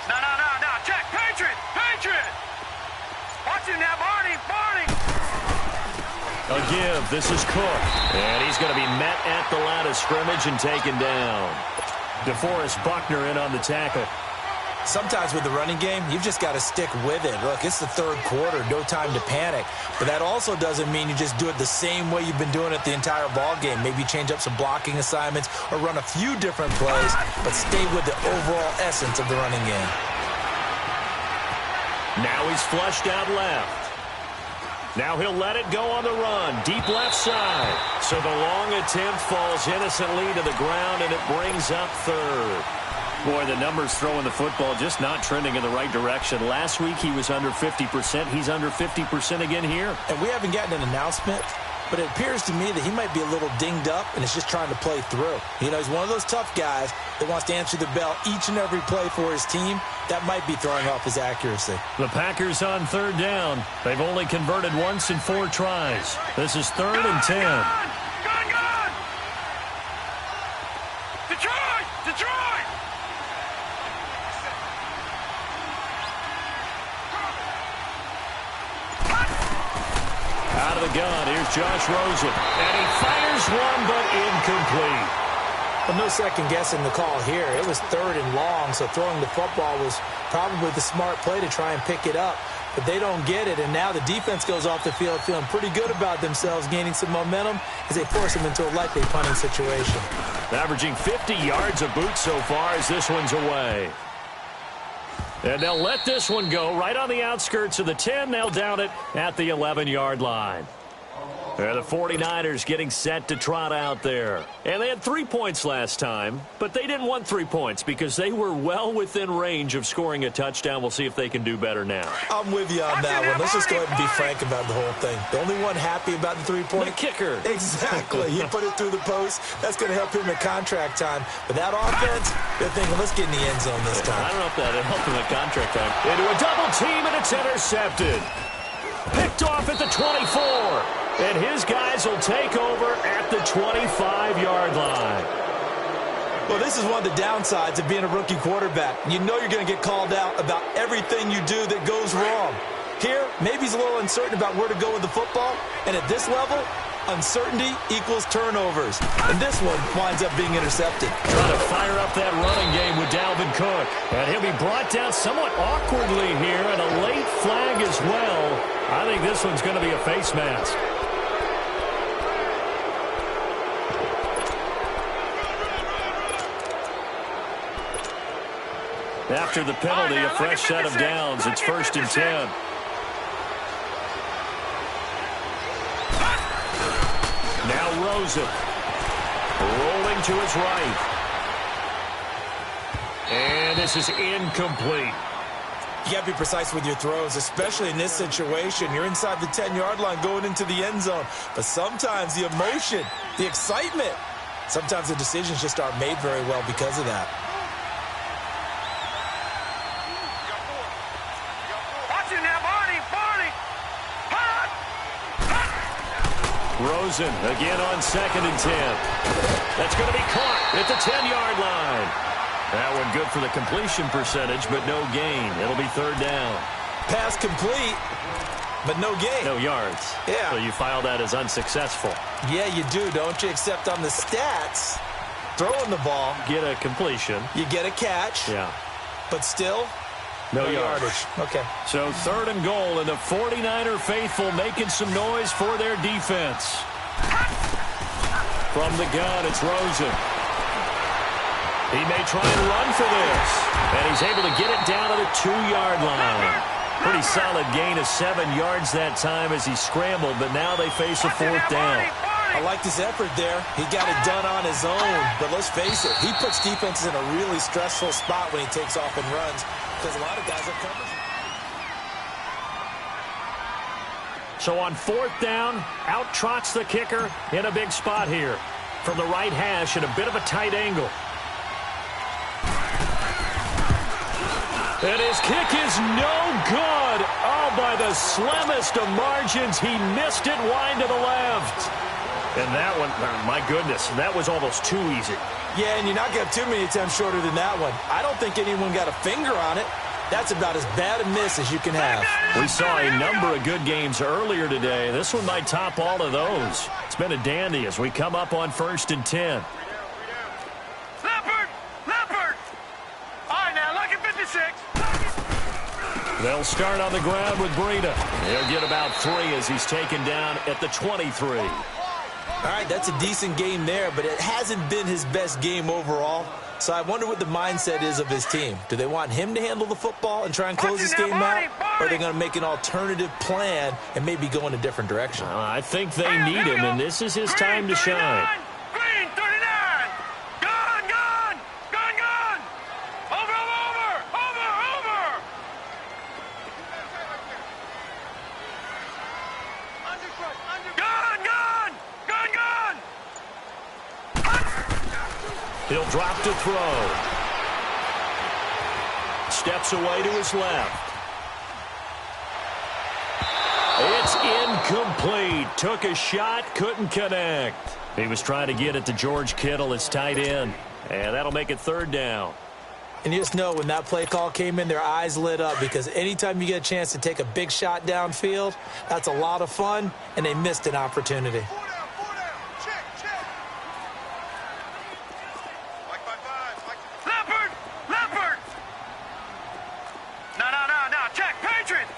No. Check. Patriot. Watch it now, Barney. A give. This is Cook. And he's going to be met at the line of scrimmage and taken down. DeForest Buckner in on the tackle. Sometimes with the running game, you've just got to stick with it. Look, it's the third quarter, no time to panic. But that also doesn't mean you just do it the same way you've been doing it the entire ball game. Maybe change up some blocking assignments or run a few different plays, but stay with the overall essence of the running game. Now he's flushed out left. Now he'll let it go on the run. Deep left side. So the long attempt falls innocently to the ground, and it brings up third. Boy, the numbers throwing the football just not trending in the right direction. Last week he was under 50%. He's under 50% again here. And we haven't gotten an announcement, but it appears to me that he might be a little dinged up and is just trying to play through. You know, he's one of those tough guys that wants to answer the bell each and every play for his team. That might be throwing off his accuracy. The Packers on third down. They've only converted once in 4 tries. This is 3rd and 10. Gun! Detroit! Out of the gun, here's Josh Rosen. And he fires one, but incomplete. Well, no second guessing the call here. It was 3rd and long, so throwing the football was probably the smart play to try and pick it up. But they don't get it, and now the defense goes off the field feeling pretty good about themselves, gaining some momentum as they force them into a likely punting situation. Averaging 50 yards a boot so far as this one's away. And they'll let this one go right on the outskirts of the 10. They'll down it at the 11-yard line. And the 49ers getting set to trot out there. And they had 3 points last time, but they didn't want 3 points because they were well within range of scoring a touchdown. We'll see if they can do better now. I'm with you on that one. Let's just go ahead and be frank about the whole thing. The only one happy about the 3-point? The kicker. Exactly. He put it through the post. That's going to help him at contract time. But that offense, they're thinking, let's get in the end zone this time. I don't know if that'll help him at contract time. Into a double team, and it's intercepted. Picked off at the 24. And his guys will take over at the 25-yard line. Well, this is one of the downsides of being a rookie quarterback. You know you're going to get called out about everything you do that goes wrong. Here, maybe he's a little uncertain about where to go with the football. And at this level, uncertainty equals turnovers. And this one winds up being intercepted. Trying to fire up that running game with Dallas Dalvin Cook. And he'll be brought down somewhat awkwardly here, and a late flag as well. I think this one's going to be a face mask. After the penalty, a fresh set of downs. It's 1st and 10. Now Rosen. Rolling to his right. And this is incomplete. You got to be precise with your throws, especially in this situation. You're inside the 10-yard line going into the end zone. But sometimes the emotion, the excitement, sometimes the decisions just aren't made very well because of that. Rosen again on 2nd and 10. That's going to be caught at the 10-yard line. That one good for the completion percentage, but no gain. It'll be 3rd down. Pass complete, but no gain. No yards. Yeah. So you file that as unsuccessful. Yeah, you do, don't you? Except on the stats, throwing the ball. Get a completion. You get a catch. Yeah. But still, no yardage. Okay. So 3rd and goal, and the 49er faithful making some noise for their defense. From the gun, it's Rosen. He may try and run for this. And he's able to get it down to the 2-yard line. Pretty solid gain of 7 yards that time as he scrambled, but now they face a 4th down. I liked his effort there. He got it done on his own. But let's face it, he puts defenses in a really stressful spot when he takes off and runs because a lot of guys are covered. So on 4th down, out trots the kicker in a big spot here. From the right hash at a bit of a tight angle. And his kick is no good. Oh, by the slimmest of margins, he missed it wide to the left. And that one, my goodness, that was almost too easy. Yeah, and you're not going to have too many attempts shorter than that one. I don't think anyone got a finger on it. That's about as bad a miss as you can have. We saw a number of good games earlier today. This one might top all of those. It's been a dandy as we come up on 1st and 10. Leopard! All right, now, look at 56. They'll start on the ground with Breida. He'll get about 3 as he's taken down at the 23. All right, that's a decent game there, but it hasn't been his best game overall. So I wonder what the mindset is of his team. Do they want him to handle the football and try and close this game out? Or are they going to make an alternative plan and maybe go in a different direction? I think they need him, and this is his time to shine. Green, 39. Gun. Over. Gun. He'll drop to throw. Steps away to his left. It's incomplete. Took a shot, couldn't connect. He was trying to get it to George Kittle, his tight end. And that'll make it 3rd down. And you just know when that play call came in, their eyes lit up because anytime you get a chance to take a big shot downfield, that's a lot of fun, and they missed an opportunity. Leopard. No. Check. Patriot.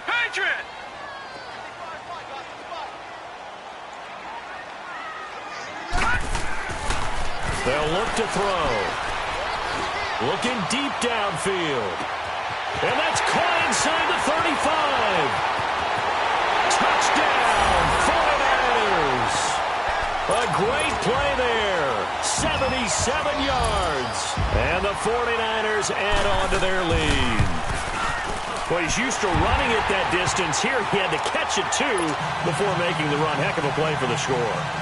They'll look to throw. Looking deep downfield. And that's caught inside the 35. Touchdown, 49ers. A great play there. 77 yards. And the 49ers add on to their lead. Well, he's used to running it that distance. Here he had to catch it, too, before making the run. Heck of a play for the score.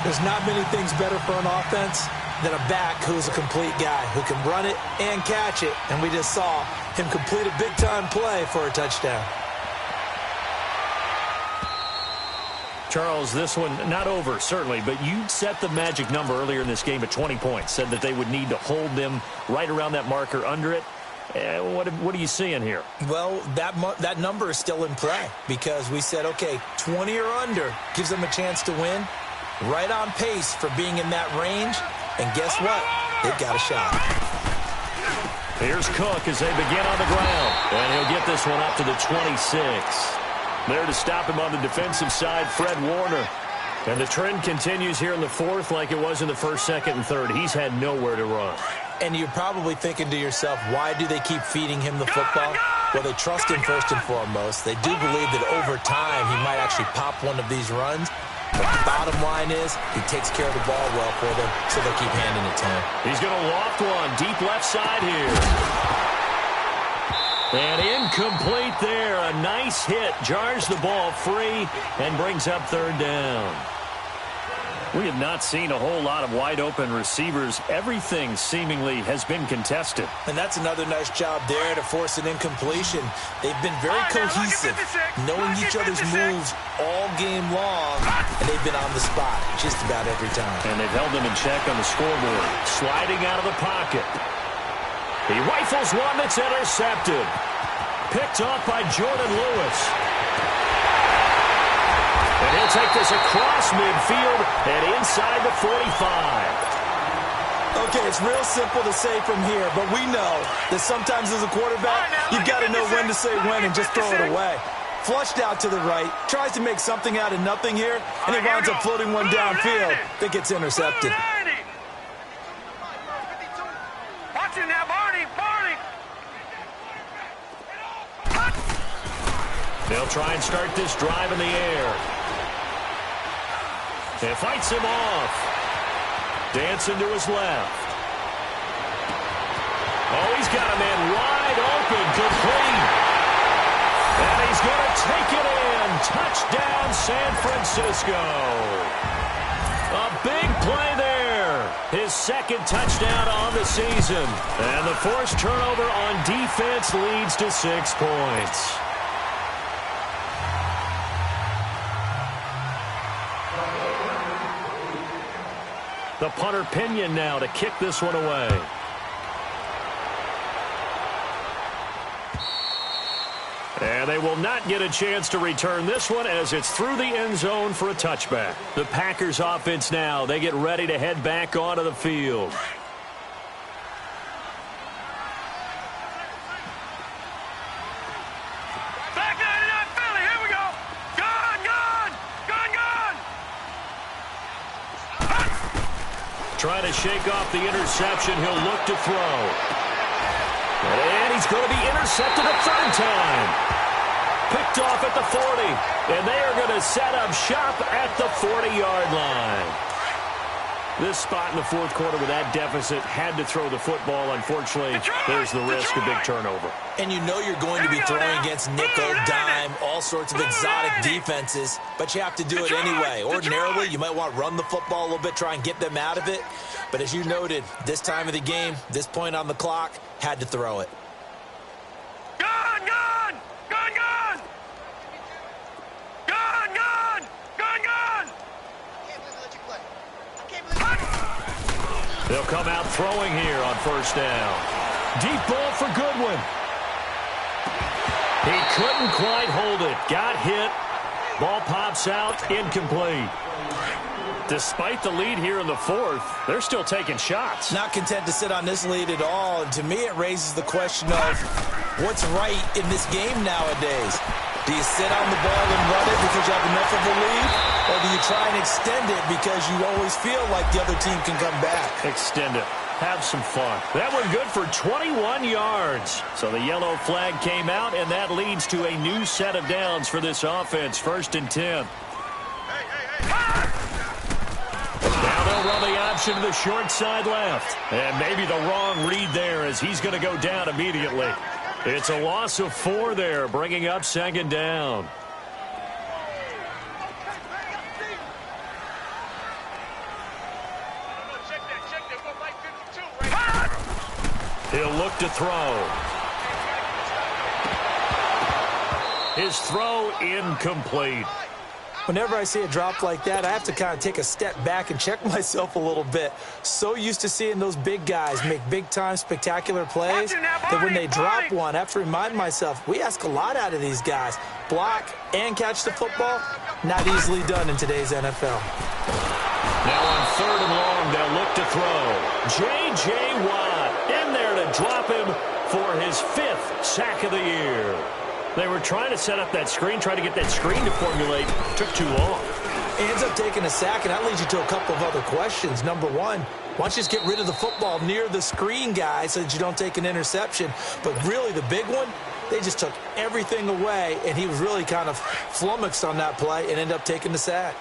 There's not many things better for an offense than a back who's a complete guy, who can run it and catch it. And we just saw him complete a big-time play for a touchdown. Charles, this one not over, certainly, but you set the magic number earlier in this game at 20 points, said that they would need to hold them right around that marker under it. What are you seeing here? Well, that number is still in play because we said, okay, 20 or under gives them a chance to win. Right on pace for being in that range. And guess what? They've got a shot. Here's Cook as they begin on the ground. And he'll get this one up to the 26. There to stop him on the defensive side, Fred Warner. And the trend continues here in the fourth like it was in the first, second, and third. He's had nowhere to run. And you're probably thinking to yourself, why do they keep feeding him the football? Well, they trust him first and foremost. They do believe that over time he might actually pop one of these runs. But the bottom line is he takes care of the ball well for them, so they'll keep handing it to him. He's going to loft one deep left side here. And incomplete there. A nice hit. Jars the ball free and brings up third down. We have not seen a whole lot of wide-open receivers. Everything seemingly has been contested. And that's another nice job there to force an incompletion. They've been very cohesive, knowing each other's moves all game long, and they've been on the spot just about every time. And they've held them in check on the scoreboard. Sliding out of the pocket. He rifles one that's intercepted. Picked off by Jordan Lewis. And he'll take this across midfield and inside the 45. Okay, it's real simple to say from here, but we know that sometimes as a quarterback, you've got to know when to say when and just throw it away. Flushed out to the right, tries to make something out of nothing here, and he winds up floating one downfield that gets intercepted. Watch it now, Barney! They'll try and start this drive in the air. It fights him off. Dancing to his left. Oh, he's got a man wide open, complete. And he's going to take it in. Touchdown, San Francisco. A big play there. His second touchdown on the season. And the forced turnover on defense leads to 6 points. The punter Pinion now to kick this one away. And they will not get a chance to return this one as it's through the end zone for a touchback. The Packers offense now, they get ready to head back onto the field. Trying to shake off the interception. He'll look to throw. And he's going to be intercepted a third time. Picked off at the 40. And they are going to set up shop at the 40-yard line. This spot in the fourth quarter with that deficit had to throw the football. Unfortunately, there's the risk of big turnover. And you know you're going to be throwing against nickel, dime, all sorts of exotic defenses, but you have to do it anyway. Ordinarily, you might want to run the football a little bit, try and get them out of it. But as you noted, this time of the game, this point on the clock, had to throw it. They'll come out throwing here on first down. Deep ball for Goodwin. He couldn't quite hold it. Got hit. Ball pops out. Incomplete. Despite the lead here in the fourth, they're still taking shots. Not content to sit on this lead at all. And to me, it raises the question of what's right in this game nowadays. Do you sit on the ball and run it because you have enough of a lead? Or do you try and extend it because you always feel like the other team can come back? Extend it. Have some fun. That one good for 21 yards. So the yellow flag came out, and that leads to a new set of downs for this offense. 1st and 10. Now they'll run the option to the short side left. And maybe the wrong read there as he's going to go down immediately. It's a loss of 4 there, bringing up 2nd down. He'll look to throw. His throw incomplete. Whenever I see a drop like that, I have to kind of take a step back and check myself a little bit. So used to seeing those big guys make big-time spectacular plays that when they drop one, I have to remind myself, we ask a lot out of these guys. Block and catch the football, not easily done in today's NFL. Now on 3rd and long, they'll look to throw. J.J. Watt in there to drop him for his 5th sack of the year. They were trying to set up that screen, trying to get that screen to formulate. Took too long. He ends up taking a sack, and that leads you to a couple of other questions. Number one, why don't you just get rid of the football near the screen guy so that you don't take an interception? But really the big one, they just took everything away, and he was really kind of flummoxed on that play and ended up taking the sack.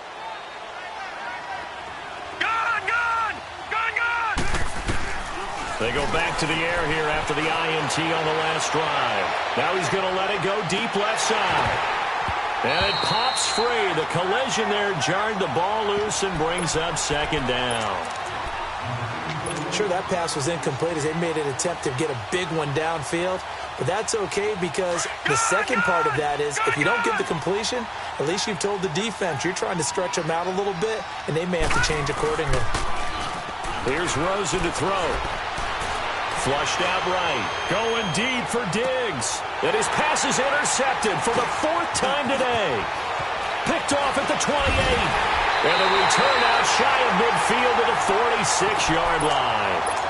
They go back to the air here after the INT on the last drive. Now he's going to let it go deep left side. And it pops free. The collision there jarred the ball loose and brings up second down. Sure, that pass was incomplete as they made an attempt to get a big one downfield. But that's okay because the second part of that is if you don't get the completion, at least you've told the defense you're trying to stretch them out a little bit, and they may have to change accordingly. Here's Rosen to throw. Flushed out right. Going deep for Diggs. And his pass is intercepted for the 4th time today. Picked off at the 28. And a return out shy of midfield to the 46-yard line.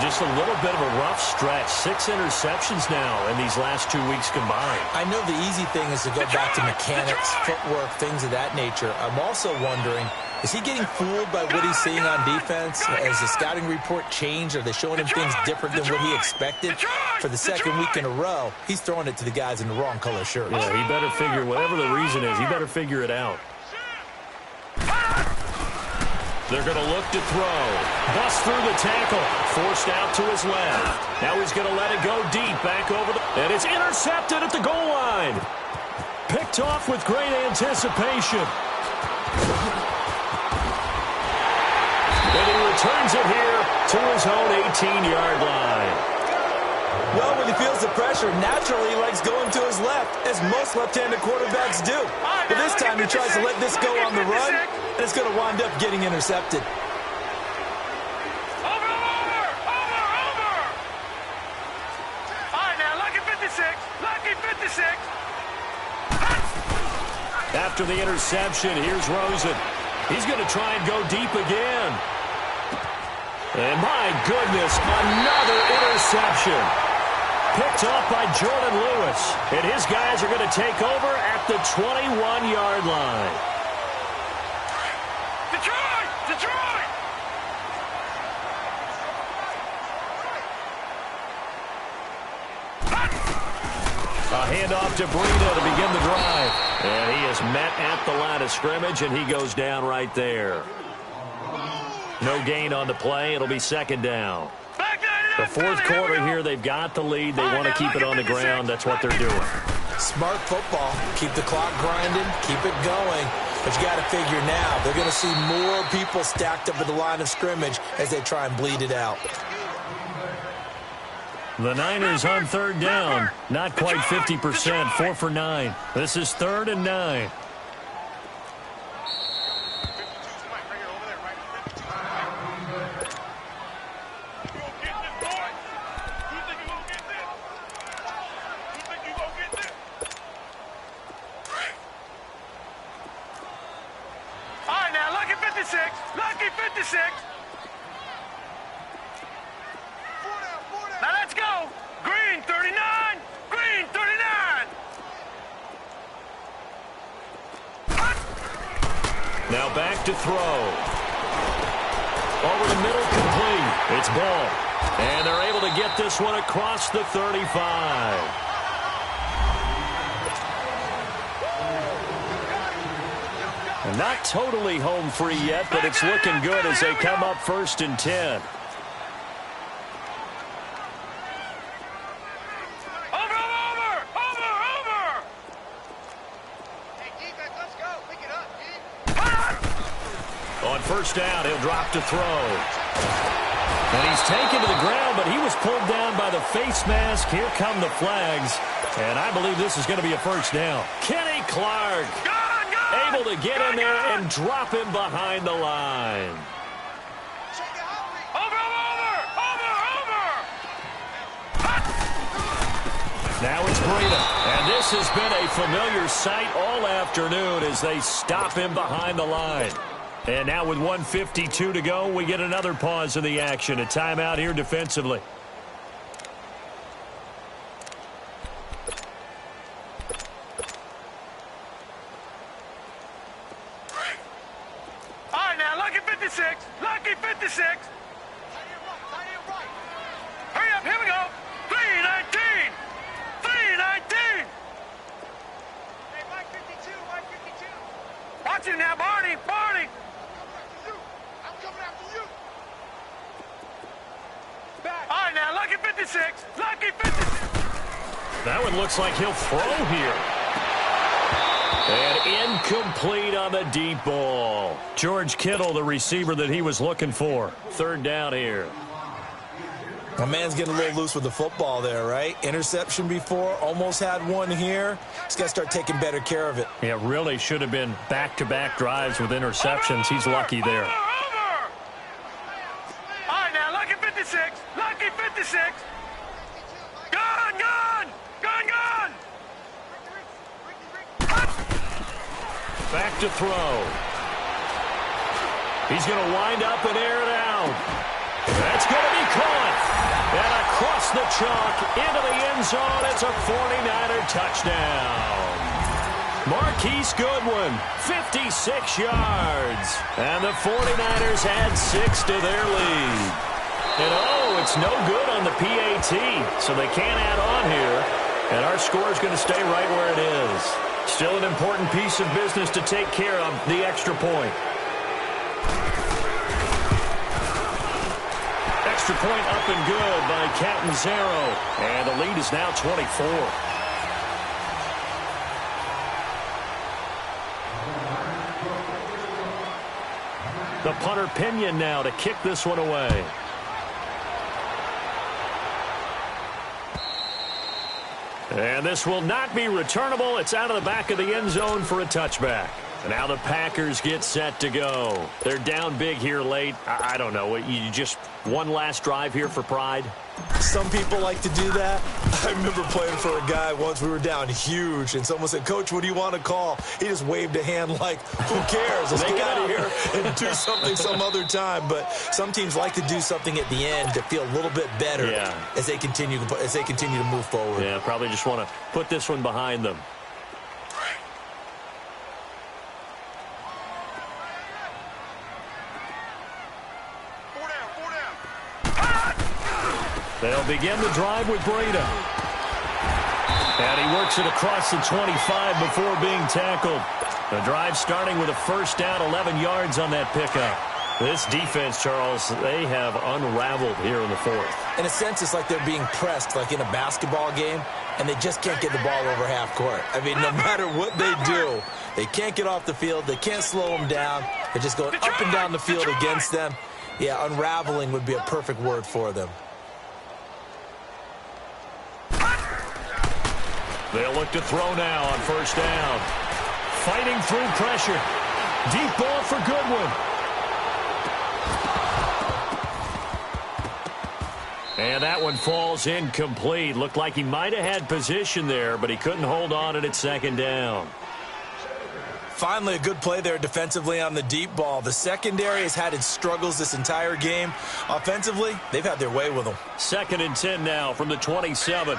Just a little bit of a rough stretch. 6 interceptions now in these last 2 weeks combined. I know the easy thing is to go back to mechanics, footwork, things of that nature. I'm also wondering, is he getting fooled by what he's seeing on defense? Has the scouting report changed? Are they showing him things different than what he expected? For the second week in a row, he's throwing it to the guys in the wrong color shirts. Yeah, he better figure, whatever the reason is, he better figure it out. They're going to look to throw. Bust through the tackle. Forced out to his left. Now he's going to let it go deep back over the... And it's intercepted at the goal line. Picked off with great anticipation. And he returns it here to his own 18-yard line. Well, when he feels the pressure, naturally he likes going to his left, as most left-handed quarterbacks do. But this time he tries to let this go on the run, and it's going to wind up getting intercepted. Over! All right, now, lucky 56. After the interception, here's Rosen. He's going to try and go deep again. And my goodness, another interception. Picked off by Jordan Lewis. And his guys are going to take over at the 21-yard line. Detroit! A handoff to Breida to begin the drive. And he is met at the line of scrimmage, and he goes down right there. No gain on the play. It'll be second down. The 4th quarter here, they've got the lead. They want to keep it on the ground. That's what they're doing. Smart football. Keep the clock grinding. Keep it going. But you got to figure now, they're going to see more people stacked up at the line of scrimmage as they try and bleed it out. The Niners on 3rd down. Not quite 50%. 4 for 9. This is 3rd and 9. Lucky 56. Now let's go. Green 39. Green 39. Now back to throw. Over the middle, complete. It's ball. And they're able to get this one across the 35. Not totally home free yet, but it's looking good as they come up 1st and 10. Over! Hey, defense, let's go. Pick it up, On 1st down, he'll drop to throw. And he's taken to the ground, but he was pulled down by the face mask. Here come the flags. And I believe this is going to be a 1st down. Kenny Clark. Able to get in there and drop him behind the line. Over! Now it's Breida. And this has been a familiar sight all afternoon as they stop him behind the line. And now with 1:52 to go, we get another pause in the action. A timeout here defensively. 56. Hurry up, here we go. 319. 319. Hey, Mike 52, Mike 52. Watch it now, Barney. Barney. I'm coming after you. Back. All right, now, Lucky 56. Lucky 56. That one looks like he'll throw here. And incomplete on the deep ball. George Kittle, the receiver that he was looking for. Third down here. My man's getting a little loose with the football there, right? Interception before, almost had one here. He's got to start taking better care of it. Yeah, really should have been back-to-back drives with interceptions. He's lucky there. Over. All right, now, Lucky 56. Lucky 56. Gone, gone. Gone, gone. Back to throw. He's going to wind up and air it out. That's going to be caught. And across the chalk into the end zone. It's a 49er touchdown. Marquise Goodwin, 56 yards. And the 49ers add 6 to their lead. And oh, it's no good on the PAT. So they can't add on here. And our score is going to stay right where it is. Still an important piece of business to take care of, the extra point. Extra point up and good by Catanzaro. And the lead is now 24. The punter Pinion now to kick this one away. And this will not be returnable. It's out of the back of the end zone for a touchback. And now the Packers get set to go. They're down big here late. I don't know. You just one last drive here for pride? Some people like to do that. I remember playing for a guy once. We were down huge, and someone said, "Coach, what do you want to call?" He just waved a hand like, "Who cares? Let's get out of here and do something some other time." But some teams like to do something at the end to feel a little bit better as they continue to move forward. Yeah, probably just want to put this one behind them. They'll begin the drive with Breida. And he works it across the 25 before being tackled. The drive starting with a first down, 11 yards on that pickup. This defense, Charles, they have unraveled here in the fourth. In a sense, it's like they're being pressed like in a basketball game, and they just can't get the ball over half court. I mean, no matter what they do, they can't get off the field. They can't slow them down. They're just going up and down the field against them. Yeah, unraveling would be a perfect word for them. They'll look to throw now on first down. Fighting through pressure. Deep ball for Goodwin. And that one falls incomplete. Looked like he might have had position there, but he couldn't hold on at second down. Finally, a good play there defensively on the deep ball. The secondary has had its struggles this entire game. Offensively, they've had their way with them. 2nd and 10 now from the 27.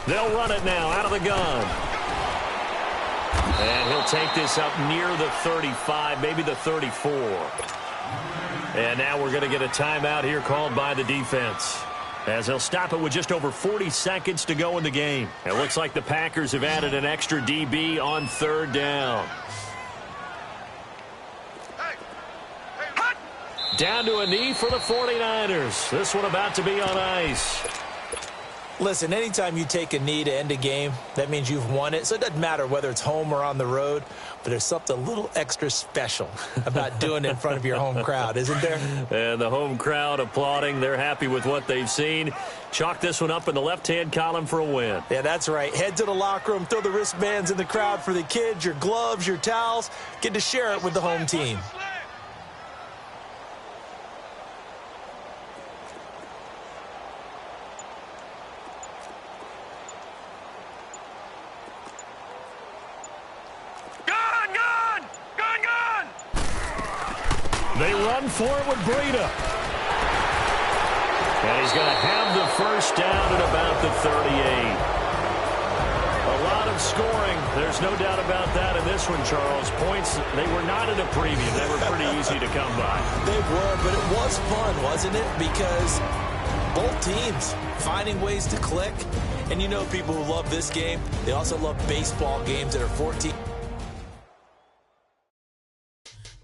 They'll run it now out of the gun. And he'll take this up near the 35, maybe the 34. And now we're going to get a timeout here called by the defense, as they'll stop it with just over 40 seconds to go in the game. It looks like the Packers have added an extra DB on third down. Down to a knee for the 49ers. This one about to be on ice. Listen, anytime you take a knee to end a game, that means you've won it. So it doesn't matter whether it's home or on the road, but there's something a little extra special about doing it in front of your home crowd, isn't there? And the home crowd applauding. They're happy with what they've seen. Chalk this one up in the left-hand column for a win. Yeah, that's right. Head to the locker room, throw the wristbands in the crowd for the kids, your gloves, your towels. Get to share it with the home team. They run for it with Breida. And he's going to have the first down at about the 38. A lot of scoring. There's no doubt about that in this one, Charles. Points, they were not at a premium. They were pretty easy to come by. They were, but it was fun, wasn't it? Because both teams finding ways to click. And you know people who love this game, they also love baseball games that are 14.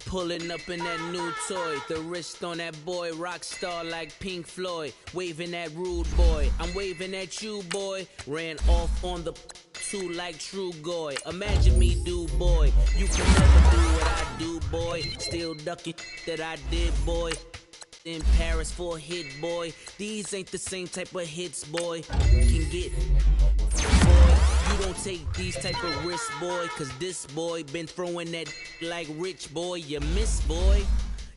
Pulling up in that new toy, the wrist on that boy, rock star like Pink Floyd, waving at rude boy, I'm waving at you boy, ran off on the two like True Goy, imagine me do boy, you can never do what I do boy, still ducking that I did boy, in Paris for a hit boy, these ain't the same type of hits boy, can get boy. You don't take these type of risks, boy, cause this boy been throwing that like rich boy, you miss, boy.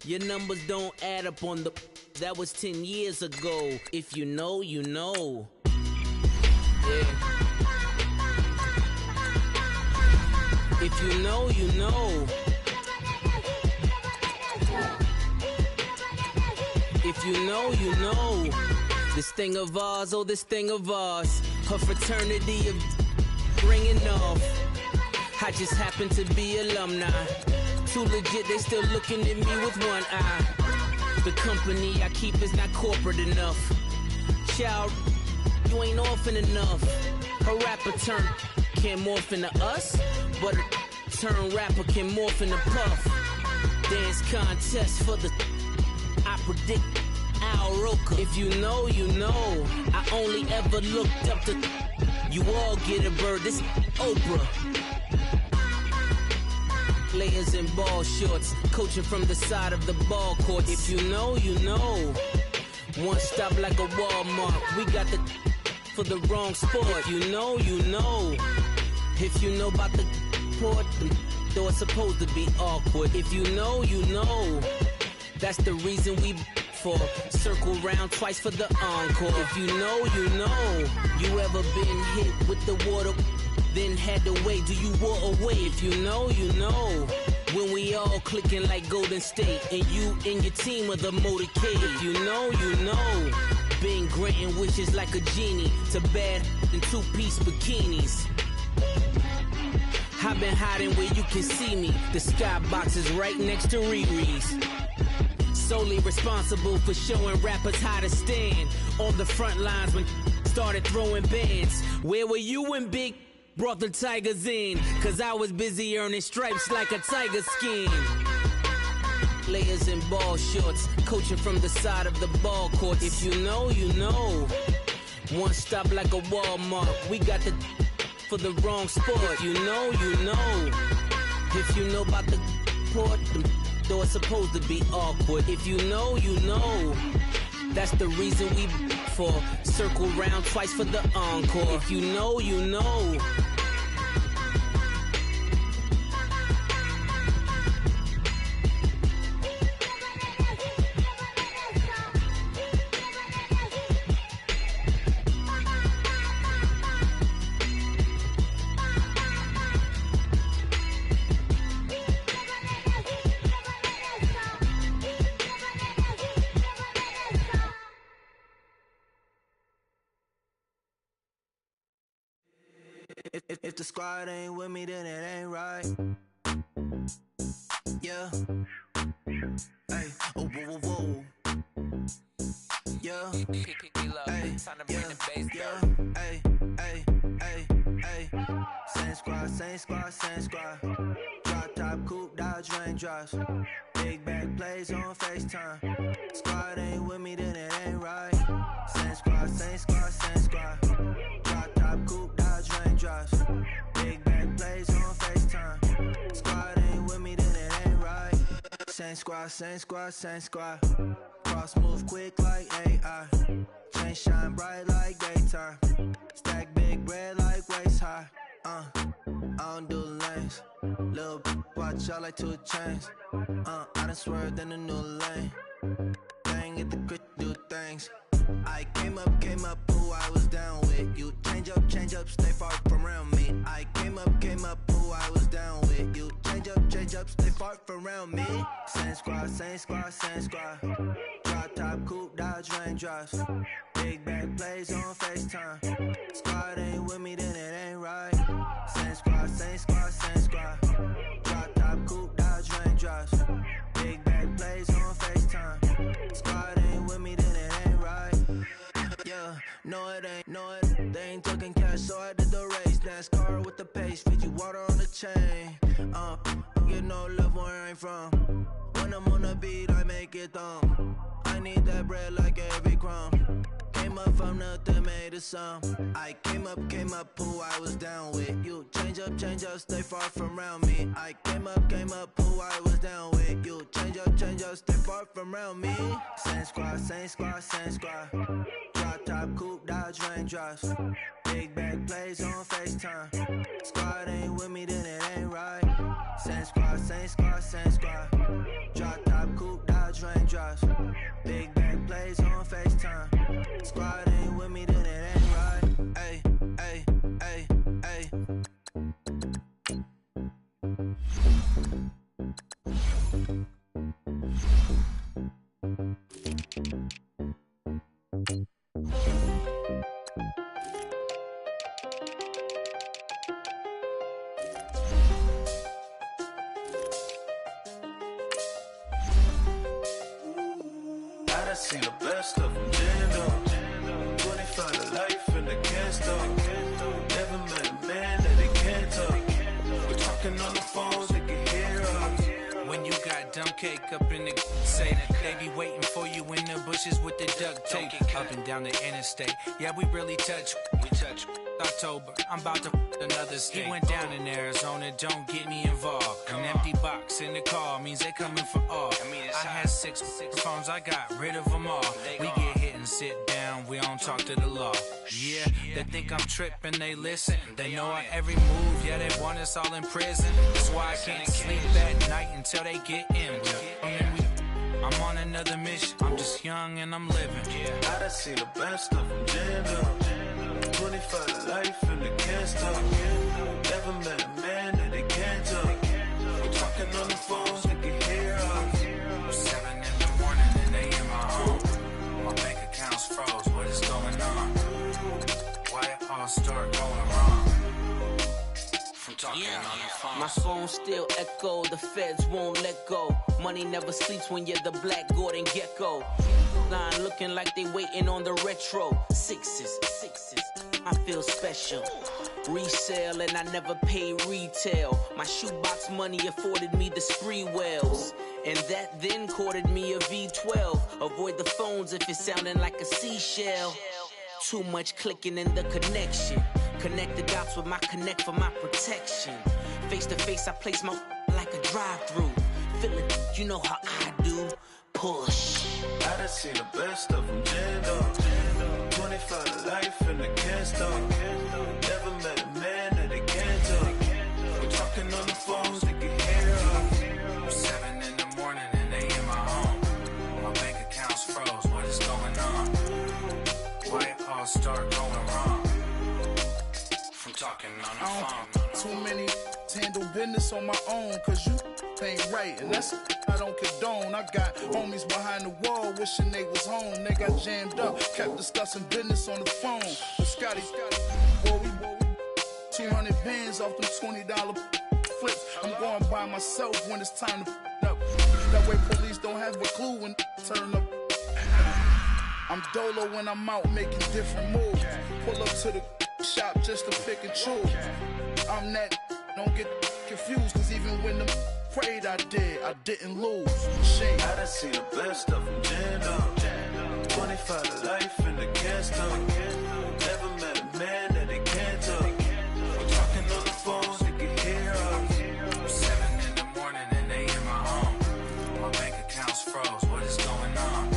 Your numbers don't add up on the... That was 10 years ago. If you know, you know. Yeah. If you know, you know. If you know, you know. This thing of ours, oh, this thing of ours. Her fraternity of... ringing off. I just happen to be alumni. Too legit, they still looking at me with one eye. The company I keep is not corporate enough. Child, you ain't orphan enough. A rapper turn can't morph into us, but a turn rapper can morph into Puff. Dance contest for the... I predict Al Roker. If you know, you know. I only ever looked up to... You all get a bird, this Oprah. Layers in ball shorts, coaching from the side of the ball court. If you know, you know. One stop like a Walmart. We got the for the wrong sport. If you know, you know. If you know about the port, though it's supposed to be awkward. If you know, you know. That's the reason we for circle round twice for the encore. If you know, you know. You ever been hit with the water, then had to wait? Do you walk away? If you know, you know. When we all clicking like Golden State, and you and your team are the motorcade. If you know, you know. Been granting wishes like a genie to bad in two-piece bikinis. I've been hiding where you can see me. The skybox is right next to Riri's. Solely responsible for showing rappers how to stand on the front lines when started throwing bands. Where were you when Big brought the Tigers in? Cause I was busy earning stripes like a tiger skin. Layers in ball shorts, coaching from the side of the ball court. If you know, you know. One stop like a Walmart. We got the for the wrong sport. You know, you know. If you know about the port, though it's supposed to be awkward. If you know, you know. That's the reason we for circle round twice for the encore. If you know, you know. If the squad ain't with me, then it ain't right. Yeah. Hey. Oh, whoa, whoa, whoa. Yeah. Hey. Yeah. Hey. Hey. Hey. Hey. Same squad, same squad, same squad. Drop top, coupe, Dodge raindrops. Big back plays on FaceTime. Squad ain't with me, then it ain't right. Same squad, same squad, same squad. Drop top, coupe, Dodge raindrops. Big back plays on FaceTime. Squad ain't with me, then it ain't right. Same squad, same squad, same squad. Cross move quick like AI. Chain shine bright like daytime. Stack big bread like waist high. I don't do lanes. Lil' watch out like 2 chains. I done swerved in a new lane. Bang at the crit, do things. I came up, who I was down with. You change up, stay far from around me. I came up, who I was down with. You change up, stay far from around me. Same squad, same squad, same squad. Drop top, coupe, Dodge raindrops. Big back plays on FaceTime. Squad ain't with me, then it ain't right. Same squad, same squad, same squad. Drop top, coupe, Dodge raindrops. Big back plays on FaceTime. Squad ain't with me, then it ain't right. Yeah, no it ain't, they ain't talking cash, so I did the race. NASCAR with the pace, feed you water on the chain. Get no love where I ain't from. When I'm on the beat, I make it thumb. I need that bread like every crumb. Came up from nothing, made a sum. I came up, who I was down with. You change up, stay far from around me. I came up, who I was down with. You change up, stay far from around me. Same squad, same squad, same squad. Drop top, coupe, Dodge raindrops. Big back plays on FaceTime. Squad ain't with me, then it ain't right. Same squad, same squad, same squad. Drop top, coupe, Dodge raindrops. Big back plays on FaceTime. Squad ain't with me, then it ain't right. Ay, ay, ay, ay. I done seen the best of them, jammed up. 25 to life and they can't stop. Never met a man that they can't talk. We're talking on the phones, they can hear us. When you got dumb cake up in the say they be waiting for you in the bushes with the duct tape. Up and down the interstate. Yeah, we really touch. We touch. October, I'm about to another state. He went down in Arizona, don't get me involved. An empty box in the car means they coming for all. I had six phones, I got rid of them all. We get hit and sit down, we don't talk to the law. Yeah, they think I'm tripping, they listen. They know our every move, yeah, they want us all in prison. That's why I can't sleep at night until they get in. I'm on another mission, I'm just young and I'm living. I done seen the best of them, jammed up. 25 to life and they can't stop. Never met a man that they can't talk. We're talking on the phones, they can hear us. 7 in the morning and they in my home. My bank account's froze, what is going on? Why it all start going wrong? From talking on the phone. My phone still echo, the feds won't let go. Money never sleeps when you're the black Gordon Gecko. Line looking like they waiting on the retro. Sixes, I feel special. Resale and I never pay retail. My shoebox money afforded me the spree wells. And that then courted me a V12. Avoid the phones if it's sounding like a seashell. Too much clicking in the connection. Connect the dots with my connect for my protection. Face to face, I place my like a drive-through. Feeling, you know how I do. Push. I done seen the best of them, jammed up. 25 to life and they can't stop. Never met a man that they can't talk. We're talking on the phones, they can hear us. 7 in the morning and they in my home. My bank account's froze, what is going on? Why it all start going wrong? From talking on the phone. Too many handle business on my own, cause you ain't right, and that's I don't condone. I got homies behind the wall wishing they was home. They got jammed up, kept discussing business on the phone. But Scotty, boy, we 200 bands off them $20 flips. I'm going by myself when it's time to up. That way police don't have a clue when turn up. I'm dolo when I'm out making different moves. Pull up to the shop just to pick and choose. I'm that, don't get confused, cause even when the prayed I didn't lose. Shame. I done seen the best of them, jammed up. 25 to life and they can't stop. Never met a man that they can't talk. We're talking on the phones, they can hear us. 7 in the morning and they in my home. My bank account's froze, what is going on?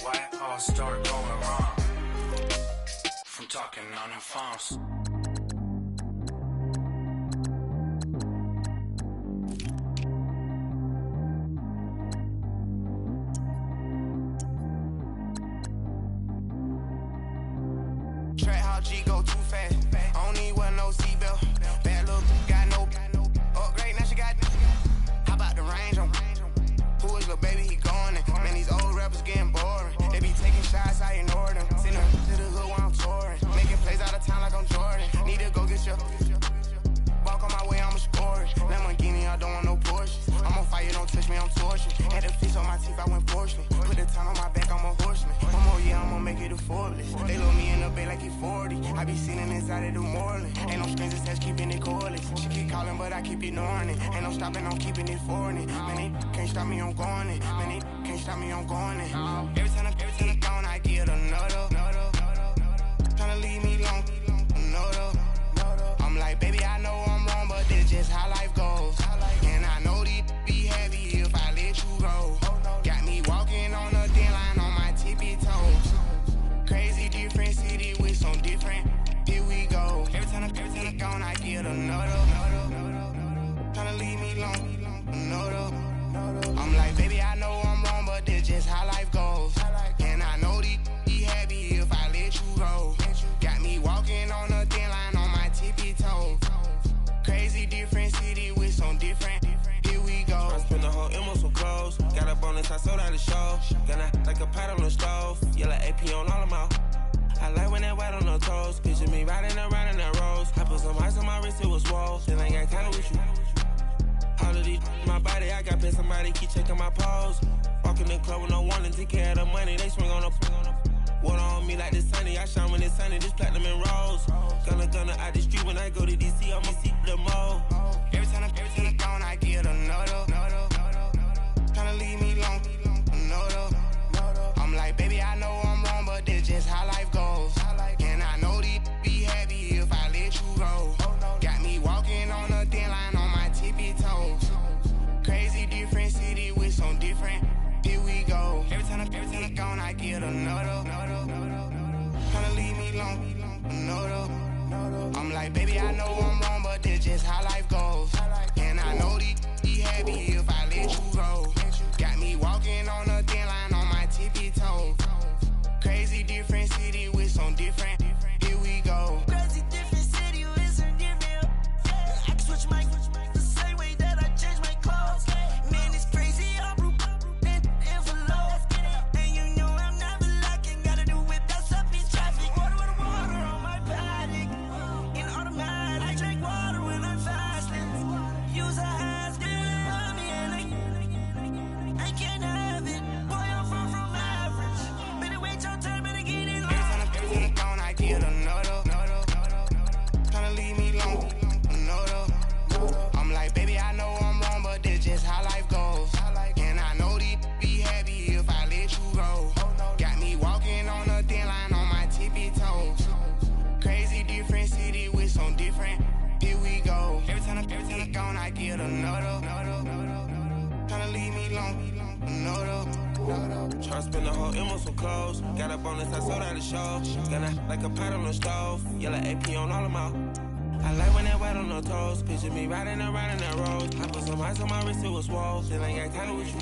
Why it all start going wrong? From talking on the phones. G go too fast. I don't need wear no seatbelt. Bad little got no upgrade. Now she got. How about the range on? Who is little baby? He going in. Man, these old rappers getting. Forbes. They load me in the bay like he 40. I be sitting inside of New Orleans. Ain't no strings attached, keeping it cordless. She keep calling, but I keep ignoring it. Ain't no stopping, I'm keeping it foreign it. Man, they can't stop me, I'm going it. Man, they can't stop me, I'm going it. Every time I'm gone, I get another. Tryna leave me alone, another. I'm like, baby, I know I'm wrong, but this just how life goes. And I know these be heavy if I let you go. Got me walking on a thin line on my tippy toes. Crazy different city with some different. Here we go. Every time I'm gone, I get another. Tryna leave me alone, another. I'm like, baby, I know I'm wrong, but this just how life goes. And I know these be happy if I let you go. Got me walking on a thin line on my tippy toes. Crazy different city with some different. Here we go. I spent the whole M on some clothes. Got a bonus, I sold out the show. Gonna like a pot on the stove. Yellow AP on all of my. I like when that white on the toes. Picture me riding around in that rose. I put some ice on my wrist, it was swole. Then I got kinda with you. All of these, my body, I got pay somebody keep checking my pose. Walking in the club with no warning, take care of the money. They swing on the water on me like the sunny. I shine when it's sunny, this platinum and rose. Gonna out the street when I go to DC, I'ma see the mo. Every time I'm gone, I get another. Tryna leave me alone, another. I'm like, baby, I know I'm wrong, but this just how life goes. And I know these be happy if I let you go. Got me walking on a thin line on my tippy toes. Crazy different city with some different. Here we go. Every time I'm gone, I get another. Tryna leave me alone, another. I'm like, baby, I know I'm wrong, but this just how life goes. And I know these be happy if I let you go. Got me walking on a thin line on my tippy toes. Crazy different city with some different. Here we go. Crazy different city with some different. I can switch my the same way that I change my clothes. Man, it's crazy. I'm envelope. And you know I'm never lacking. Gotta do it, that's up in traffic. Water on my paddock. In automatic. I drink water when I'm fasting. Use a hands, get it on me, and I can't have it. Boy, I'm from average. Better wait your turn, better get it on. Every time I'm gone, I get another. Tryna leave me alone, another. I'm like, baby, I know I'm wrong, but this just how life goes. And I know these be happy if I let you go. Got me walking on a thin line on my tippy toes. Crazy different city with some different. Here we go. Every time I'm gone, I get another. Tryna leave me alone, another. Tryna spend the whole M on some clothes. Got a bonus, I sold out the show. Gonna like a pot on the stove. Yellow AP on all of my. I like when that white on the toes. Picture me riding around in that rose. I put some ice on my wrist, it was swole. Then I got kinda with you.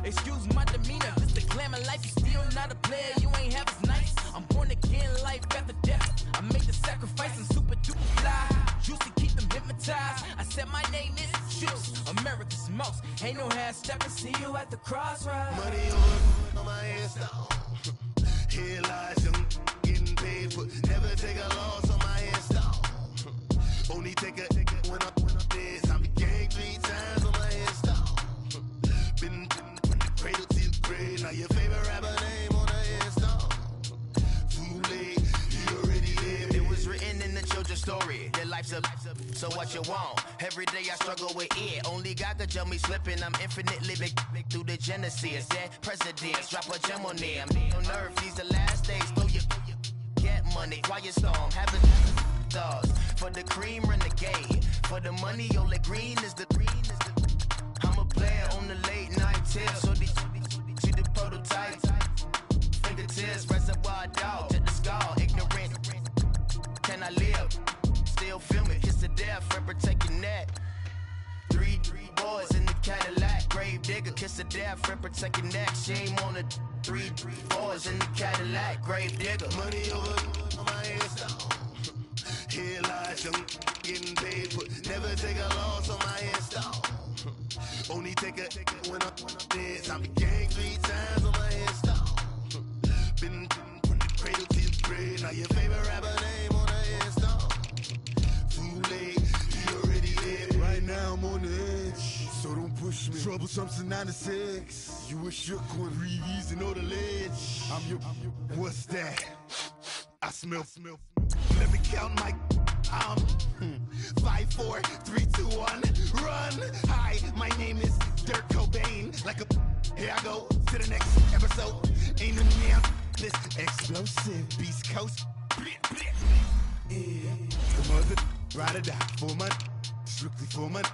Excuse my demeanor, this the glamour life, you still not a player, you ain't half as nice. I'm born again, life Ain't no half stepping, see you at the crossroads. Money on my headstone. Here lies young getting paid for. Never take a loss on my headstone. Only take a when I'm dead. I be gang 3 times on my headstone. Been cradle to the grave. Now your favorite rapper name on the headstone. Too late, you already lived. It was written in the children's story. Their life's a so what you want. Every day I struggle with it. Only God could tell me slipping. I'm infinitely big through the genesis. Dead presidents, drop a gem on them. On earth, these the last days. Throw your get money, quiet storm, having thoughts. For the cream, renegade. For the money, Ole Green is the I'm a player on the late night tip. So these see the prototype. Fingertips, reservoir dog, to the skull. Ignorant, can I live? Still film it, kiss to death, friend, protect your neck. 3 boys in the Cadillac, grave digger, kiss to death, friend, protect your neck. Shame on the 3 boys in the Cadillac, grave digger. Money over on my headstone. Here lies young getting paid for. Never take a loss on my headstone. Only take a when I'm dead. I be gang 3 times on my headstone. Been from the cradle to the grave. Now your favorite rapper name on the headstone. Too late, you already lived. Right now I'm on the edge, so don't push me. Troublesome to 96. You a shook one, Reeves and know the ledge. I'm your, what's that? I smell. Let me count my 5, 4, 3, 2, 1, run. Hi, my name is Dirk Cobain. Like a here I go to the next episode. Ain't no damn this explosive Beast Coast. Yeah. The mother ride or die for money, strictly for money.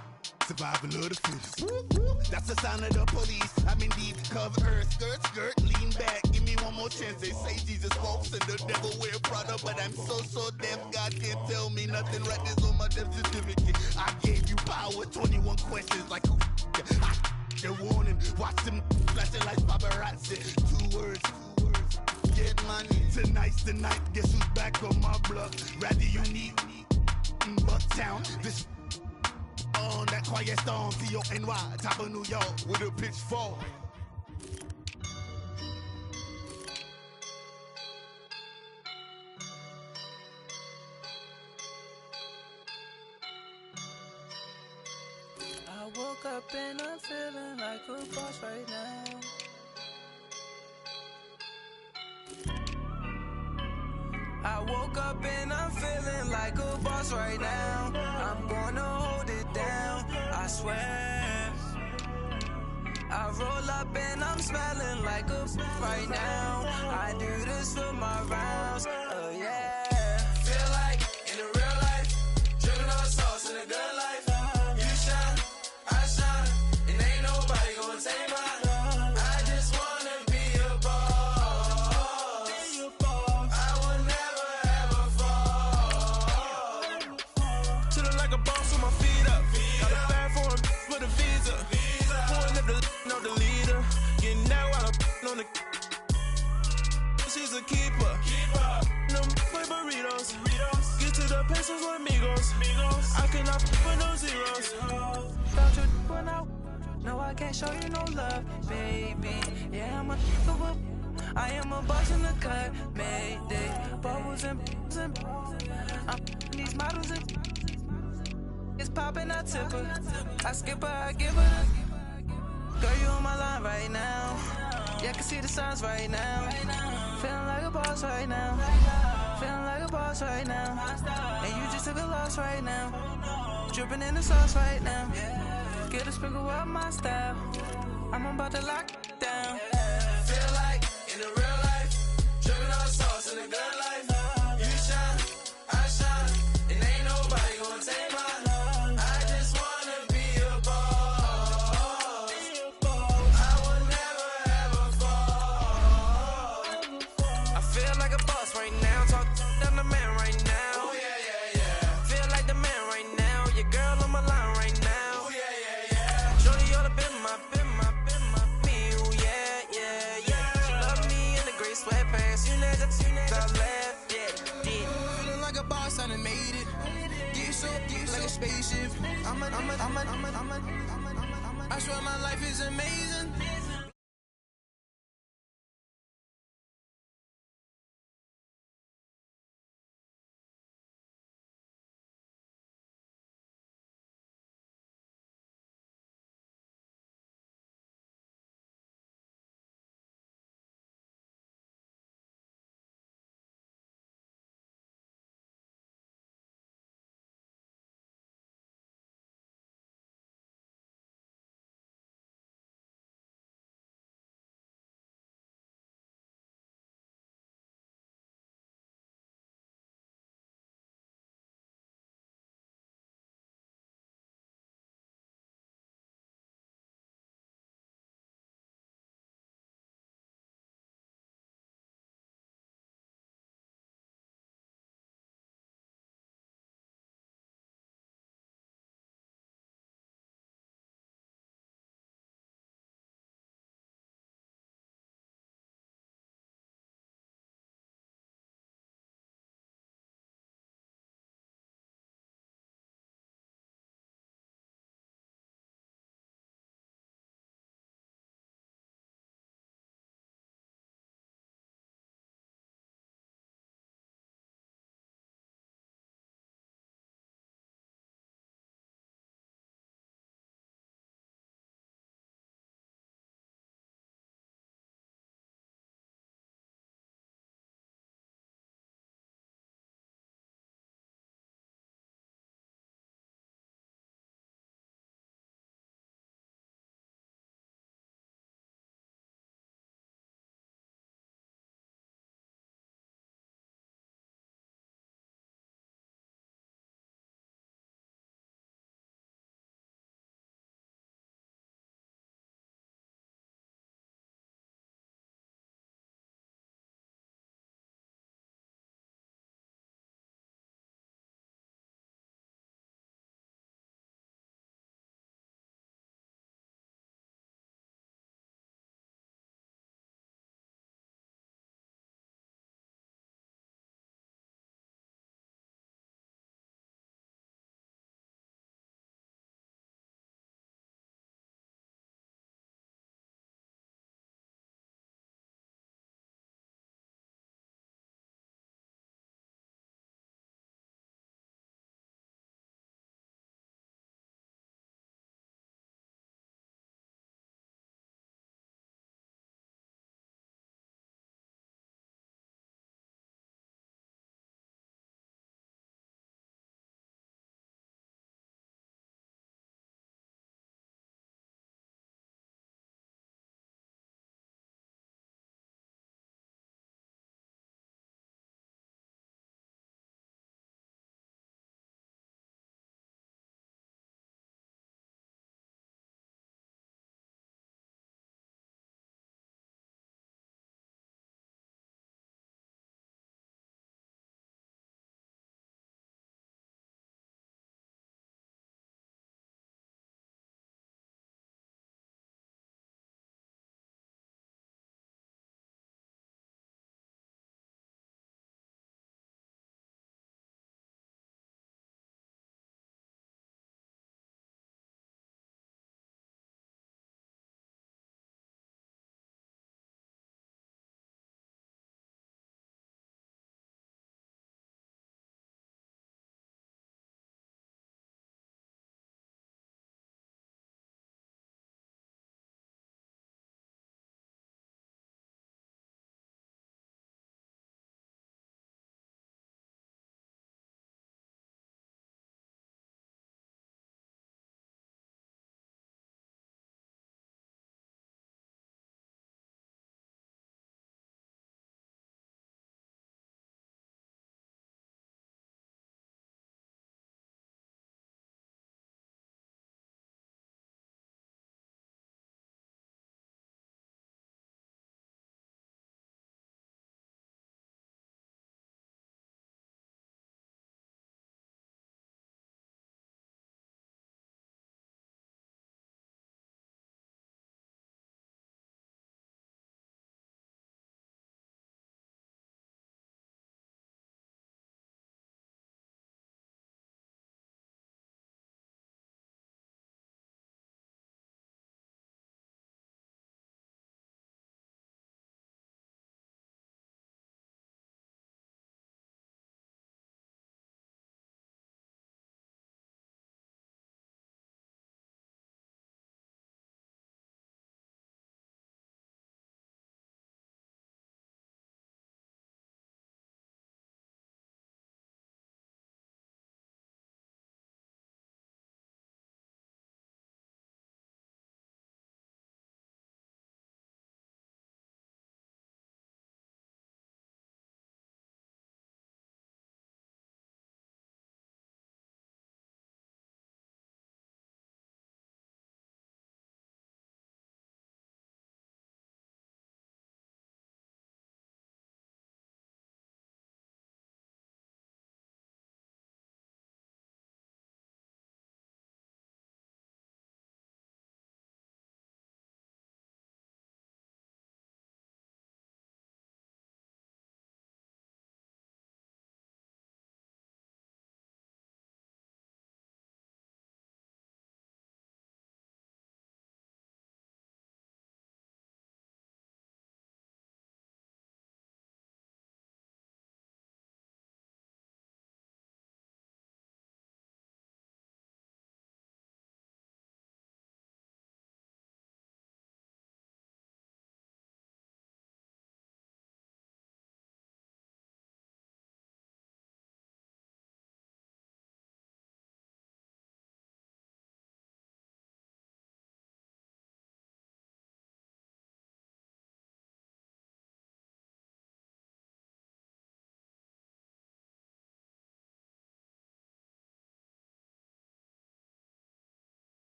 Survival of the fittest. That's the sign of the police. I'm indeed cover earth, skirt, lean back. Give me one more chance. They say Jesus walks and the devil wear Prada, but I'm so deaf. God can't tell me nothing. Right this on my death certificate. I gave you power. 21 questions like who? The warning. Watch them flashing like paparazzi. 2 words. Get money. Tonight's the night. Guess who's back on my block? Rather unique. Bucktown. This. On that quiet storm, T-O-N-Y, top of New York, with a pitchfork. I woke up and I'm feeling like a boss right now. I woke up and I'm feeling like a boss right now. I'm gonna hold it down, I swear. I roll up and I'm smelling like a right now. I do this for my rounds, oh yeah. Feel like in the real life, dripping on sauce in the good life. You shine, I shine, and ain't nobody gonna take mine. I just wanna be a boss. I will never ever fall. Chillin' like a boss with my feet up. Got a bag for him with a visa. Pulling up the know the leader. Getting that while I'm on the. She's a keeper. No play burritos. Get to the pesos with amigos. I cannot with no zeros. Found your when I no, I can't show you no love, baby. Yeah, I am a boss in the cut, Mayday. Bubbles and I'm these models and it's popping, I tip her. I skip her, I give her the girl, you on my line right now. Yeah, I can see the signs right now. Feeling like a boss right now. Feeling like a boss right now. And you just took a loss right now. Dripping in the sauce right now. Get a sprinkle up my style. I'm about to lock it down. Feel like in the real life, dripping on sauce in the good life. You shine, I shine, and ain't nobody gonna take mine. I just wanna be a boss. I will never ever fall. I feel like a boss right now. Talk down the man right now. Oh yeah. Feel like the man right now. Your girl on my line right now. Oh yeah. Shorty all up in my me. Ooh yeah. She love me in the gray sweatpants. You never top left, yeah. Feeling like a boss, I done made it. Get so like a spaceship. I'm a I swear my life is amazing.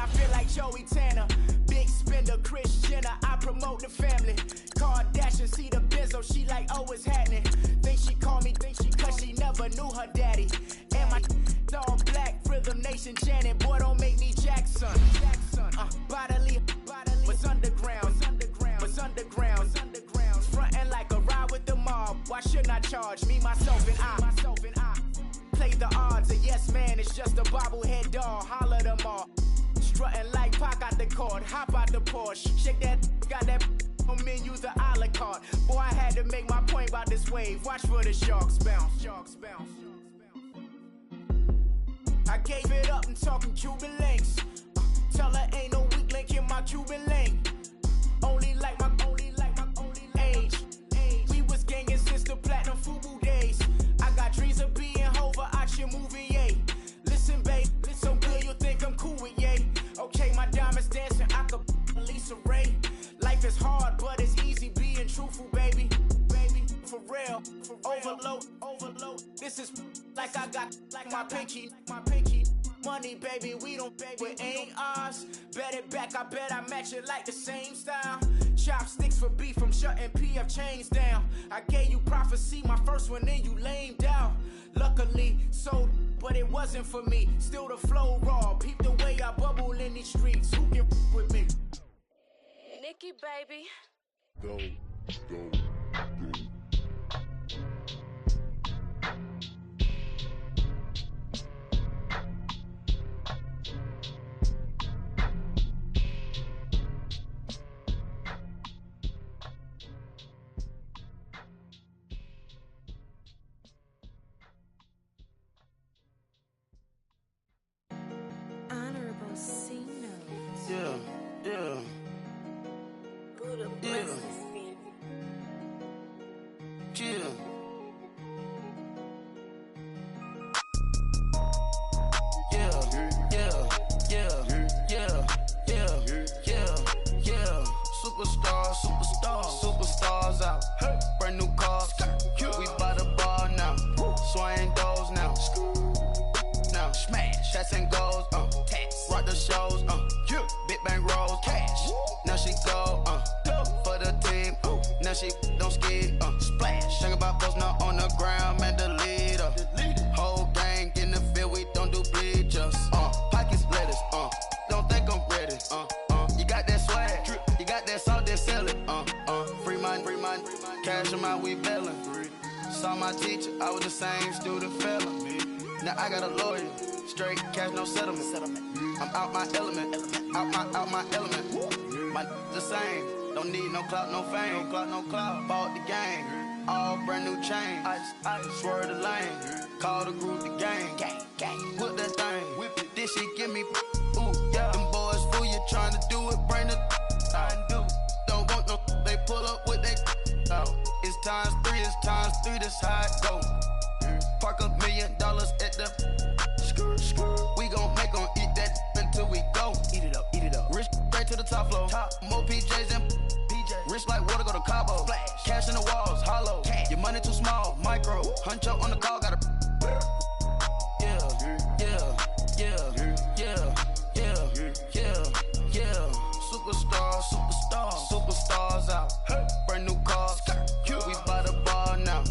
I feel like Joey Tanner. Big spender, Kris Jenner, I promote the family. Kardashian, see the Benzo, she like, oh, it's happening. Think she call me, cause she never knew her daddy. And my all black, Rhythm Nation Janet, boy, don't make me Jackson. Bodily, was underground. Frontin' like a ride with the mob. Why shouldn't I charge me, myself, and I? Play the odds, a yes man is just a bobblehead doll. Holler them all. Strutting like Pac out the court, hop out the Porsche. Shake that, got that on menu, the a la carte. Boy, I had to make my point about this wave. Watch for the sharks bounce. I gave it up and talking Cuban links. Tell her ain't no weak link in my Cuban link. Only like my age. We was gangin' since the platinum FUBU days. I got dreams of being Hova out your movie, yay. Listen, babe, so good you think I'm cool with yay. Okay, my diamonds dancing, I could Lisa Ray. Life is hard, but it's easy being truthful, baby. For real, overload. This is like I got like my pinky. Money, baby, we don't pay, it ain't ours. Bet it back, I bet I match it like the same style. Chopsticks for beef from shutting PF chains down. I gave you prophecy, my first one, then you lamed out. Luckily, sold, but it wasn't for me. Still the flow raw, peep the way I bubble in these streets. Who can with me? Nikki, baby. Go. Honorable C notes. Yeah. Buddha blesses me. Yeah. Superstars out. Brand new cars. We by the bar now. Swaying doors now. Smash. Shots and goals. Tax. Rock the shows. Big bang rolls. Cash. Now she go. For the team. Now she don't skid. Splash. Think about post now on the ground. Man, the leader. Whole gang in the field. We don't do bleachers. Pockets lettuce. Don't think I'm ready. You got that swag. You got that salt, then sell it. Free mind. Cash them out, we bailin'. Saw my teacher, I was the same student fella. Now I got a lawyer, straight cash, no settlement. I'm out my element, out my element. My the same, don't need no clout, no fame. No clout. Bought the game, all brand new chain. Ice, swerve the lane, call the group the gang. Whip that thing, whip it. This shit give me, ooh yeah. Them boys fool you trying to do it, bring the don't want no, they pull up with they It's times three, this how it go. Park $1 million at the we gon' make 'em eat that until we go. Eat it up. Rich straight to the top floor. More PJs and PJs. Rich like water, go to Cabo. Splash. Cash in the walls, hollow. Cash. Your money too small, micro. Hunch up on the call, gotta. Superstars out. Brand new cars. We by the bar now.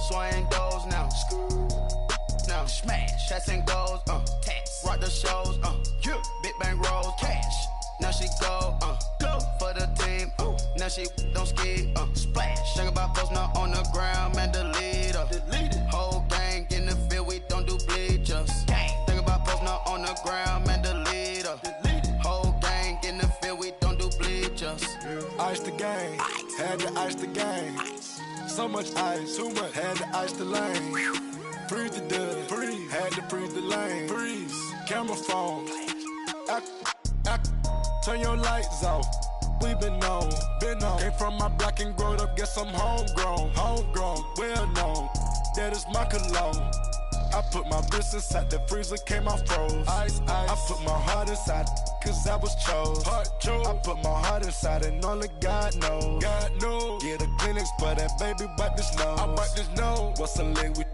Swaying doors now. Smash. Shots and goals. Tax. Rock the shows. Big bang rolls. Cash. Now she go. For the team. Now she don't skid. Splash. Think about post now on the ground. Man, the leader. Whole gang in the field. We don't do bleachers. Think about post now on the ground. Man, the leader. Whole gang in the field. We don't do bleachers. Ice the game. Had to ice the game. So much ice. Too much. Had to ice the lane. Freeze the dud. Freeze. Had to freeze the lane. Freeze. Camera phone. Turn your lights off. We been on. Came from my block and growed up. Guess I'm homegrown. Well known. That is my cologne. I put my wrist inside the freezer, came out froze. Ice. I put my heart inside, cause I was chose. I put my heart inside and only God knows. Yeah, the clinics, but that baby wipe this nose. I wipe this nose. What's a leg with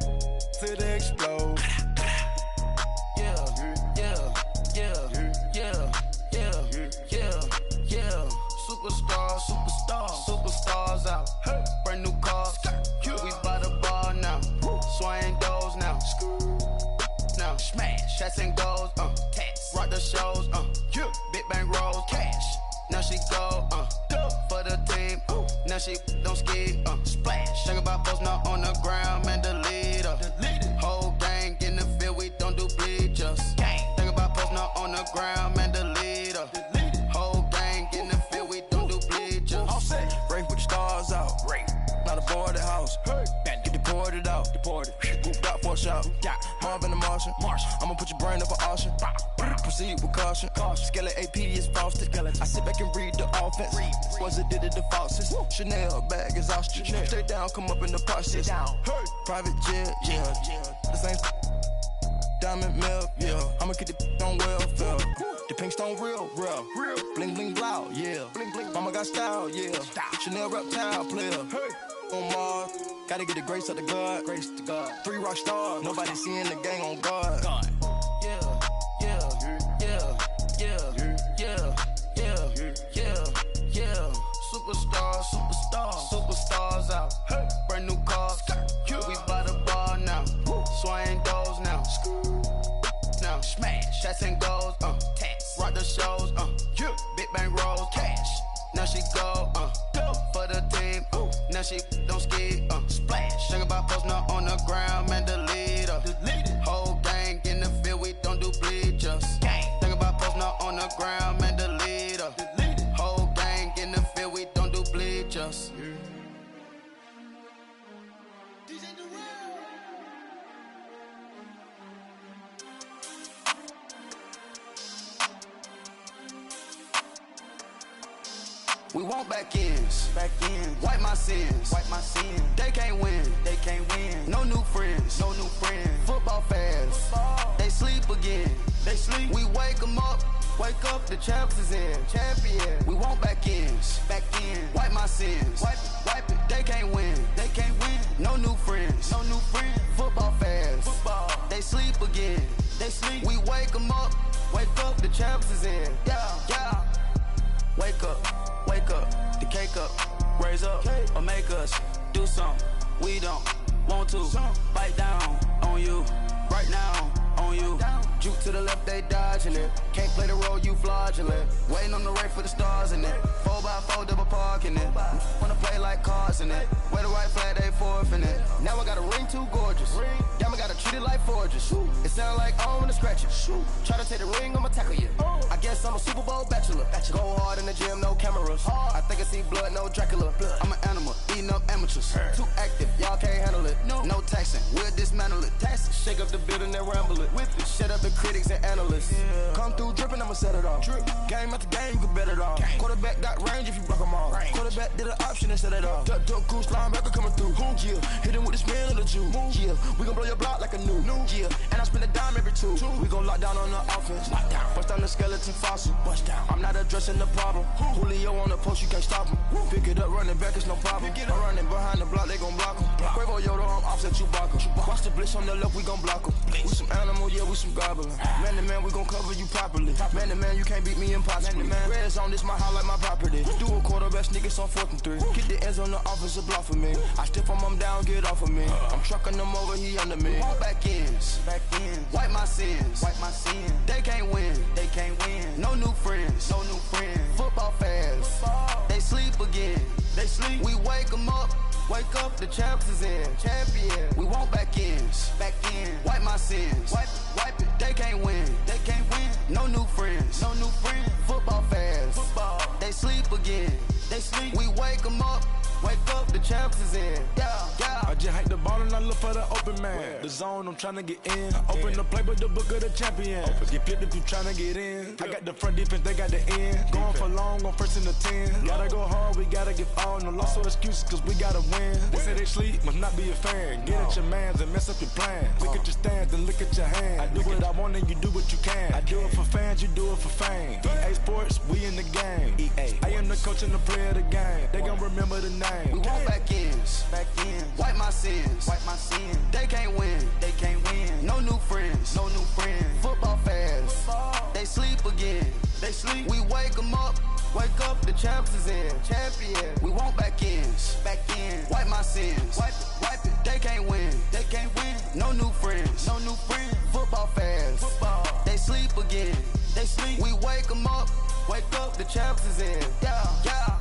till they explode? Superstars out. Hey. Brand new cars. We by the bar now. Swaying doors now. Now smash. Shots and goals. Tax. Rock the shows. Big bang rolls. Cash. Now she go. For the team. Now she don't ski. Splash. Think about post now on the ground. Man, delete her. Whole gang in the field. We don't do bleachers. Think about post now on the ground. Man, delete her. Whole gang in the field. We don't do bleachers. Race with the stars out. Not a boarded house. Get deported out. Group got for a shot. Marvin the Martian. I'ma put your brain up for auction. Proceed with caution. Skeleton AP is frosted. I sit back and read the offense. Was it did it the faucets? Chanel bag is ostrich. Stay down, come up in the process. Private jet, yeah. The same diamond milk, yeah. I'ma keep the on welfare. The pink stone real. Bling bling blow, yeah. Mama got style, yeah. Chanel reptile player. On Mars, gotta get the grace of the God. 3 rock stars, nobody seeing the gang on guard. Superstars out. Brand new cars. We by the bar now. Swaying doors now. Now smash. Shots and goals. Tax. Rock the shows. Big bang rolls. Cash. Now she go. For the team. Now she don't ski. Splash. Think about post now on the ground. Man, delete her. Whole gang in the field. We don't do bleachers. Think about post now on the ground. Man, delete her. Whole gang in the field. We don't do bleachers. We want back ends. Wipe my sins. They can't win. No new friends. Football fans. They sleep again. We wake them up. Wake up, the champs is in. Champion. We want back ends. Wipe my sins. Wipe it. They can't win. No new friends. Football fans. They sleep again. We wake them up. Wake up, the champs is in. Yeah. Wake up, the cake up, raise up, or make us do something we don't want to. Bite down on you, right now on you. Juke to the left, they dodging it. Can't play the role, you fraudulent. Waiting on the race for the stars in it. 4x4 double parking it. Wanna play like cars in it. Wear the white flag, they forfeit it. Now I got a ring too gorgeous. Damn, I gotta treat it like forges. It sound like I wanna scratch it. Try to take the ring, I'ma tackle you. I guess I'm a Super Bowl bachelor. Go hard in the gym, no cameras. I think I see blood, no Dracula. I'm an animal, eating up amateurs. Too active, y'all can't handle it. No taxing, we'll dismantle it. Shake up the building and ramble it. Shut up the critics and analysts. Come through dripping, I'ma set it off. Game after game, you can bet it off. Quarterback got range if you block them all. Quarterback did an option and set it off. Duck goose linebacker coming through. Yeah, hit him with the spin of the Jew. Yeah, we gon' blow your block like a new. Yeah, and I spend a dime every two. We gon' lock down on the offense. Bust down the skeleton fossil. I'm not addressing the problem. Julio on the post, you can't stop him. Pick it up, running back, it's no problem. I'm running behind the block, they gon' block him. Quavo Yoda, I'm offset Chewbacca. Watch the blitz on the left, we gon' block him. We some animal, yeah, we some goblin. Man to man, we gon' cover you properly. Man to man, you can't beat me impossibly. Red zone, this my house like my property. Do a quarterback sneakers on 4th and 3. Get the ends on the offensive block for me. I step on him down, get off of me. I'm trucking them over, he under me. Back ends. Wipe my sins. They can't win. No new friends. Football fans. They sleep again. We wake them up. Wake up, the champs is in. Champion. We want back ends. Wipe my sins. Wipe it. They can't win. No new friends. Football fans. They sleep again. We wake them up. Wake up, the champs is in. Yeah. I just hike the ball and I look for the open man. The zone, I'm tryna get in. Open the playbook, the book of the champion. Get flipped if you tryna get in. I got the front defense, they got the end. Going for long, on 1st and the 10. Gotta go hard, we gotta give all. No loss or excuses, cause we gotta win. They say they sleep, must not be a fan. Get at your mans and mess up your plan. Look at your stands and look at your hands. I do what I want and you do what you can. I do it for fans, you do it for fame. EA Sports, we in the game. I am the coach and the player of the game. They gon' remember the name. We want back ends. Wipe my sins. They can't win. No new friends. Football fans. They sleep again. We wake them up. Wake up, the champs is in. Champion. We want back ends. Back in. Wipe my sins. Wipe it. They can't win. They can't win. No new friends. No new friends. Football fans. Football. They sleep again. They sleep. We wake them up. Wake up, the champs is in. Yeah, yeah.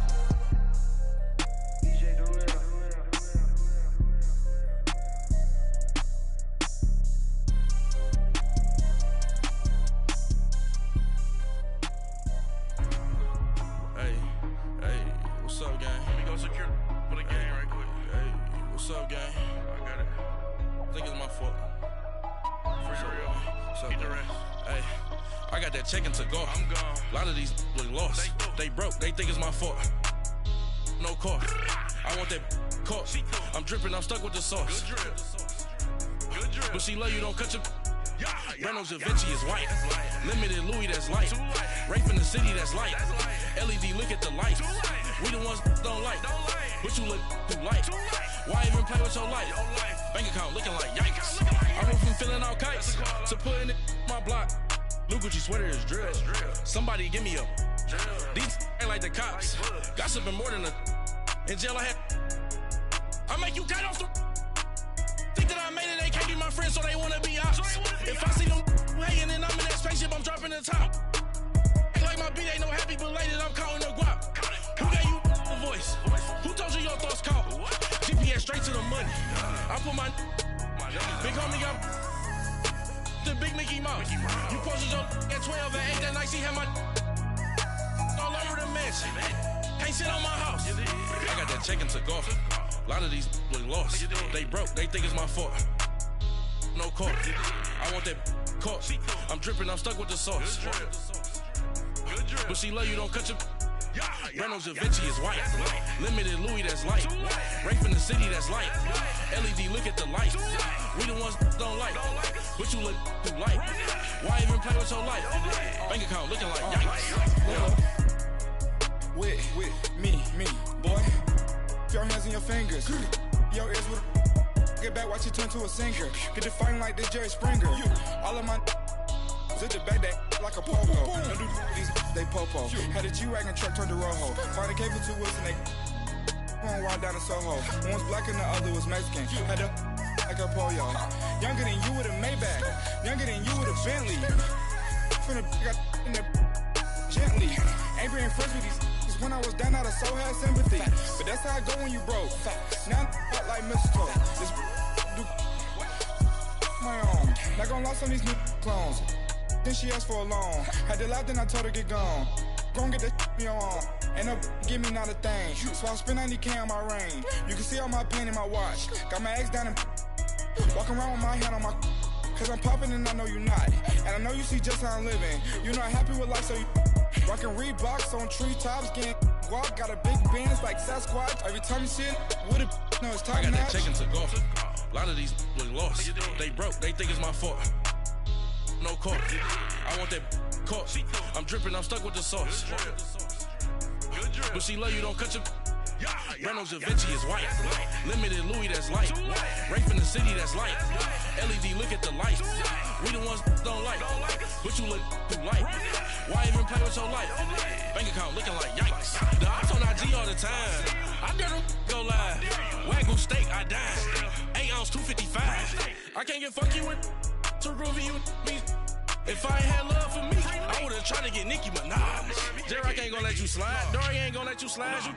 What's up, gang? Let me go secure for the game right quick. Hey, what's up, gang? I got it. I think it's my fault. For real. What's up, the rest. Hey, I got that check-in to go. I'm gone. A lot of these look lost. They broke. They think it's my fault. No car. I want that car. I'm dripping. I'm stuck with the sauce. Good drip. Good drip. But she love you. Don't cut your... Reynolds Da Vinci is white. Limited Louis, that's light. Rape in the city, that's light. LED, look at the light. We the ones don't like. But you look too light. Why even play with your life? Bank account looking like yikes. I went from filling out kites to putting it in my block. Blue Gucci sweater is drill. Somebody give me a. These ain't like the cops. Gossiping more than a. In jail I had. I make you cut off the. Think that I made it, they can't be my friends, so they wanna be ops. If I see them hating and I'm in that spaceship, I'm dropping the top. Ain't like my beat, ain't no happy belated, I'm counting the guap. Who gave you a voice? Who told you your thoughts count? GPS straight to the money. I put my big homie got the big Mickey Mouse. You posted your at 12 and 8 that night, she had my all over the mansion. Can't sit on my house. I got that check-in to go. A lot of these look lost. They broke, they think it's my fault. No car. I want that car. I'm dripping, I'm stuck with the sauce. But she love you, don't cut your. Reynolds Da Vinci is white. Limited Louis, that's light. Rape in the city, that's light. LED, look at the light. We the ones don't like. But you look too light. Why even play with your life? Bank account looking like yikes. With me, boy. Your hands and your fingers. Your ears with get back, watch it turn to a singer. Get the fighting like this Jerry Springer. All of my zip the back that like a popo. Don't do these, they popo. Had a G-Wagon truck turned to Rojo. Find a cable 2 wheels and they going wild down in Soho. One was black and the other was Mexican. Had a like a pollo. Younger than you with a Maybach. Younger than you with a Bentley. From the got in the gently. Ain't being friends with these. When I was down, I so had sympathy. But that's how I go when you broke. Now I'm like mistletoe. This do my own. Not gonna lost on these new clones. Then she asked for a loan. Had to laugh, then I told her get gone. Gon' get that me on. And up, give me not a thing. So I spend 90K on my range. You can see all my pain in my watch. Got my ex down and walking around with my hand on my. Cause I'm popping and I know you not. And I know you see just how I'm living. You're not happy with life, so you. Rockin' Reeboks on treetops, getting walk, got a big Benz like Sasquatch. Every time you see it, with it, no, it's time. I got that check-in to go. A lot of these look lost. They broke, they think it's my fault. No car. I want that car. I'm dripping, I'm stuck with the sauce. But she love you, don't cut your. Reynolds Da Vinci is white. Limited Louis, that's light. Rape in the city, that's light. LED, look at the light. We the ones don't like. But you look too light. Why even play with your life? Bank account looking like yikes. The ops on IG all the time. I dare them go live. Wagyu steak, I dine. 8 ounce, 255. I can't get funky with too groovy you me. If I ain't had love for me, I would've tried to get Nicki Minaj. J-Rock ain't gonna let you slide. Dory ain't gonna let you slide. You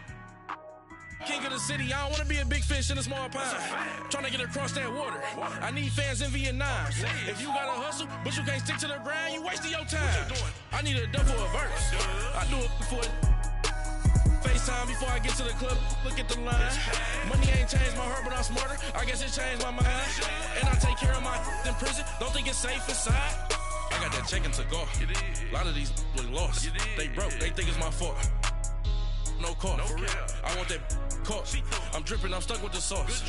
king of the city, I don't wanna be a big fish in a small pond. Trying to get across that water. I need fans in Vietnam. If you gotta hustle, but you can't stick to the grind, you wasting your time. I need a dub for a verse. I do it for FaceTime before I get to the club. Look at the line. Money ain't changed my heart, but I'm smarter. I guess it changed my mind. And I take care of my in prison. Don't think it's safe inside. I got that check-in to go. A lot of these look lost. They broke, they think it's my fault. No car. For real. I want that car. I'm dripping, I'm stuck with the sauce.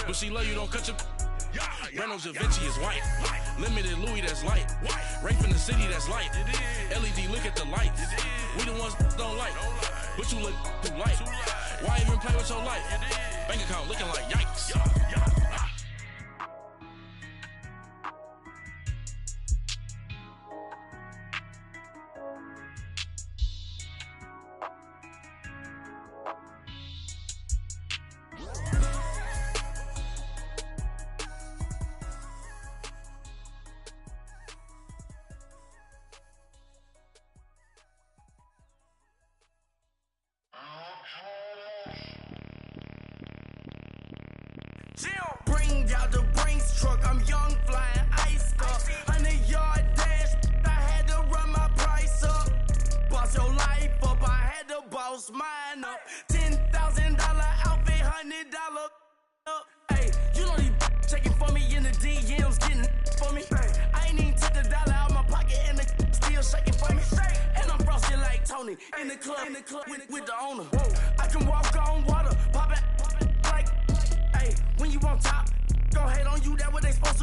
But she love you, don't cut your. Reynolds Da Vinci is white. Limited Louis, that's light. Rape in the city, that's light. LED, look at the light. We the ones don't like. But you look too light. Why even play with your life? Bank account looking like yikes.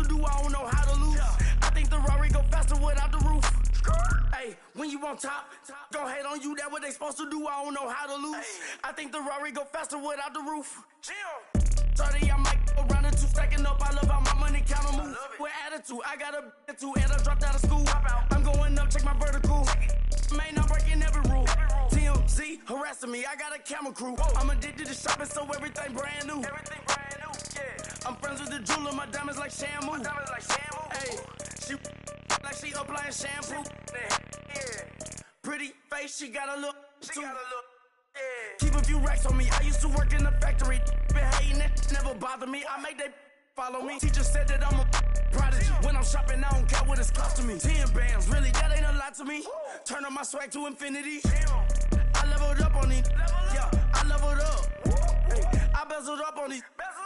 to do, I don't know how to lose. I think the Rari go faster without the roof. Hey, when you on top, gon' hate on you, that what they supposed to do, I don't know how to lose. I think the Rari go faster without the roof. 30, I might go around the two, stacking up, I love how my money counter move. With attitude, I got a attitude, and I dropped out of school. I'm going up, check my vertical. Man, I'm breaking every rule. TMZ harassing me, I got a camera crew. I'm addicted to shopping, so everything brand new. I'm friends with the jeweler, my diamonds like Shamu. Hey, she like she applying shampoo. Pretty face, she got a look. Keep a few racks on me. I used to work in the factory. Been hating it, never bother me. I make they follow me. Teacher said that I'm a prodigy. When I'm shopping, I don't care what it's cost to me. 10 bands, really, that ain't a lot to me. Turn on my swag to infinity. I leveled up on these. Yeah, I leveled up. Hey, I bezeled up on these.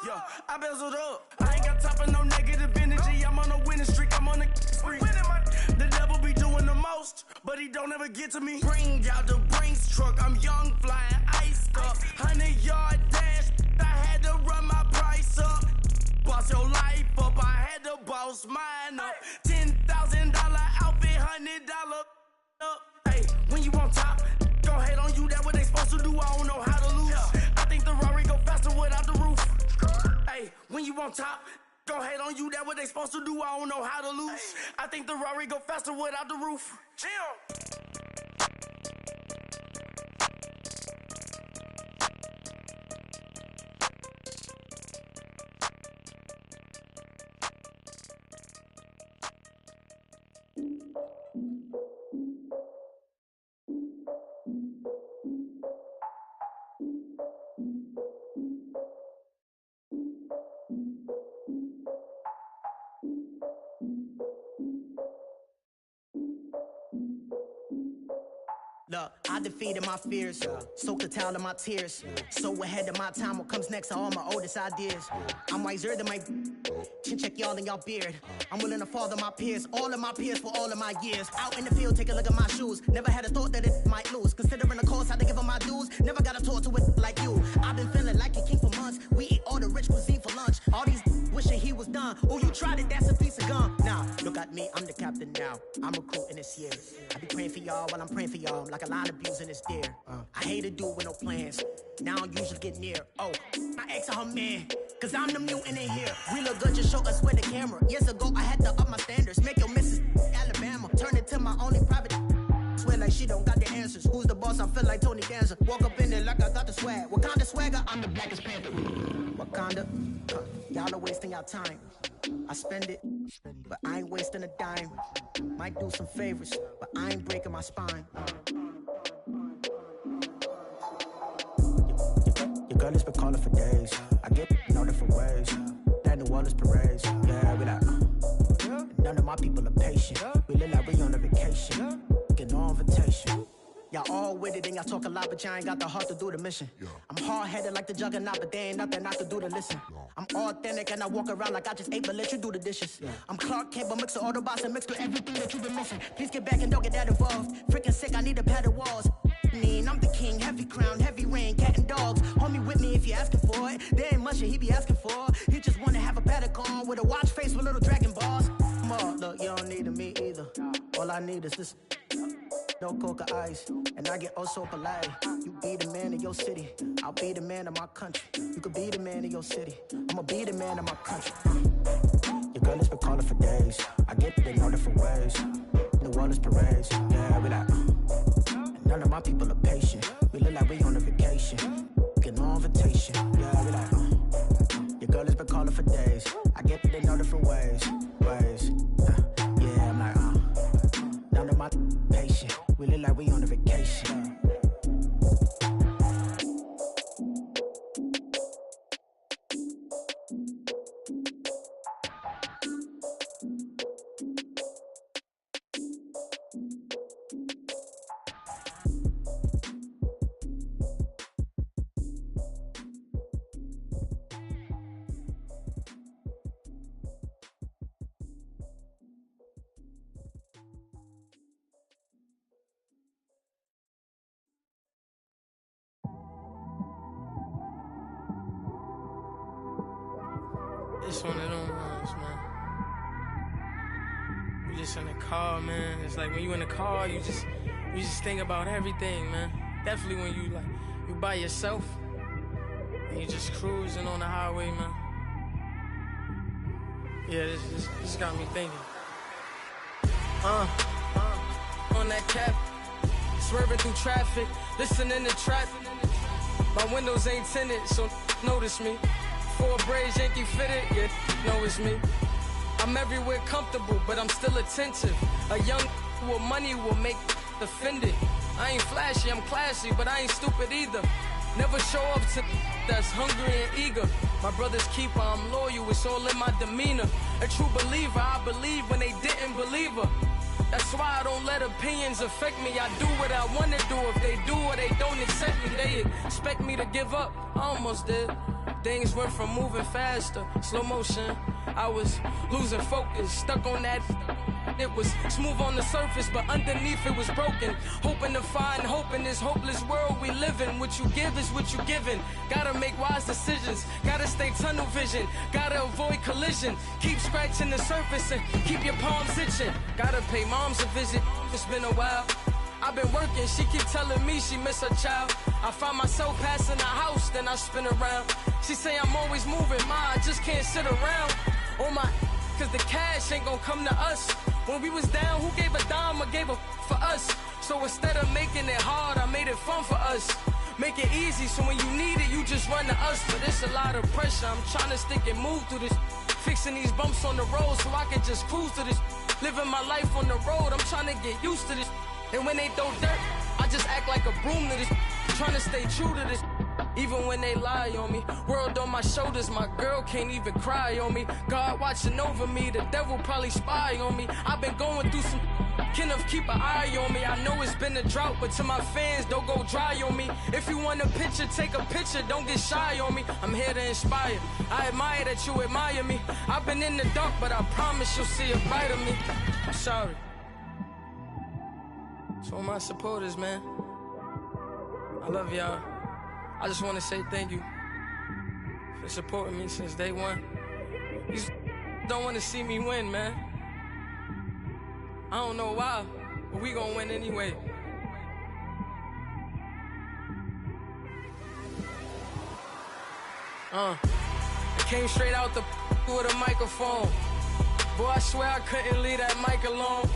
Yeah, I bezeled up. I ain't got time for no negative energy. I'm on a winning streak. I'm on a spree. The devil be doing the most, but he don't ever get to me. Bring out the Brinks truck. I'm young, flying, iced up. 100-yard dash. I had to run my price up. Boss your life up. I had to boss mine up. $10,000 outfit, $100 up. Hey, when you on top, gon' hate on you. That what they supposed to do. I don't know how to lose. I think the Rari go faster without the roof. Hey, when you on top, gon' hate on you. That what they supposed to do. I don't know how to lose. I think the Rari go faster without the roof. Look, I defeated my fears, soaked the towel of my tears. So ahead of my time, what comes next are all my oldest ideas. I'm wiser than my chin check y'all in y'all beard. I'm willing to father my peers, all of my peers for all of my years. Out in the field, take a look at my shoes. Never had a thought that it might lose. Considering the cost, I had to give them my dues. Never got a talk to it like you. I've been feeling like a king for months. We eat all the rich cuisine for lunch. All these wishing he was done. Oh, you tried it, that's a piece of gum. Now, look at me, I'm the captain now. I'm recruiting this year. I be praying for y'all while I'm praying for y'all. Like a lot of abusing is there. I hate to do with no plans. Now I usually get near. Oh, my ex and her man. Cause I'm the mutant in here. We look good, just show us where the camera. Years ago, I had to up my standards. Make your missus Alabama. Turn it to my only private. Swear like she don't got the answers. Who's the boss? I feel like Tony Danza. Walk up in there like I got the swag. What kind of swagger? I'm the blackest panther. Wakanda. Y'all are wasting your time. I spend it, but I ain't wasting a dime. Might do some favors, but I ain't breaking my spine. Your girl has been calling for days. I get in all different ways. That New Orleans parades. Yeah, we like, none of my people are patient. We live like we on a vacation. Get no invitation. Y'all all with it and y'all talk a lot, but y'all ain't got the heart to do the mission. I'm hard-headed like the juggernaut, but there ain't nothing I can do to listen. I'm authentic and I walk around like I just ate, but let you do the dishes. I'm Clark Kent, but mix the Autobots and mix with everything that you've been missing. Please get back and don't get that involved. Freaking sick, I need a pad of walls. I'm the king, heavy crown, heavy rain, cat and dogs. Homie with me if you asking for it. There ain't much that he be asking for. He just wanna have a paddock on with a watch face with little dragon balls. More, look, you don't need me either. All I need is this. No coca ice, and I get oh so polite. You be the man of your city, I'll be the man of my country. You could be the man of your city, I'ma be the man of my country. Your girl has been calling for days. I get it in all different ways. New Orleans parades, yeah, we like. None of my people are patient. We look like we on a vacation. Get no invitation, yeah, we like. Your girl has been calling for days. I get it in all different ways. Yeah, I'm like, none of my patient. We look like we on a vacation. It's one of them ones, man. You just in the car, man. It's like when you in the car, you just think about everything, man. Definitely when you by yourself and you just cruising on the highway, man. Yeah, this got me thinking. On that cap, swerving through traffic, listening to trap. My windows ain't tinted, so notice me. 4 braids, Yankee fitted, yeah, know it's me. I'm everywhere comfortable, but I'm still attentive. A young with money will make offended. I ain't flashy, I'm classy, but I ain't stupid either. Never show up to that's hungry and eager. My brother's keeper, I'm loyal, it's all in my demeanor. A true believer, I believe when they didn't believe her. That's why I don't let opinions affect me. I do what I want to do. If they do or they don't accept me, they expect me to give up. I almost did. Things went from moving faster, slow motion. I was losing focus, stuck on that. It was smooth on the surface, but underneath it was broken. Hoping to find hope in this hopeless world we live in. What you give is what you given. Gotta make wise decisions. Gotta stay tunnel vision. Gotta avoid collision. Keep scratching the surface and keep your palms itching. Gotta pay moms a visit. It's been a while. I've been working, she keep telling me she miss her child. I find myself passing the house, then I spin around. She say I'm always moving, I just can't sit around. On my, cause the cash ain't gonna come to us. When we was down, who gave a dime or gave a for us? So instead of making it hard, I made it fun for us. Make it easy, so when you need it, you just run to us. But it's a lot of pressure, I'm trying to stick and move through this. Fixing these bumps on the road so I can just cruise to this. Living my life on the road, I'm trying to get used to this. And when they throw dirt, I just act like a broom to this. Trying to stay true to this. Even when they lie on me. World on my shoulders, my girl can't even cry on me. God watching over me, the devil probably spy on me. I've been going through some. Kenneth, keep an eye on me. I know it's been a drought, but to my fans, don't go dry on me. If you want a picture, take a picture, don't get shy on me. I'm here to inspire. I admire that you admire me. I've been in the dark, but I promise you'll see a bright of me. I'm sorry. To all my supporters, man, I love y'all. I just want to say thank you for supporting me since day one. You don't want to see me win, man. I don't know why, but we gonna win anyway. I came straight out the with a microphone. Boy, I swear I couldn't leave that mic alone.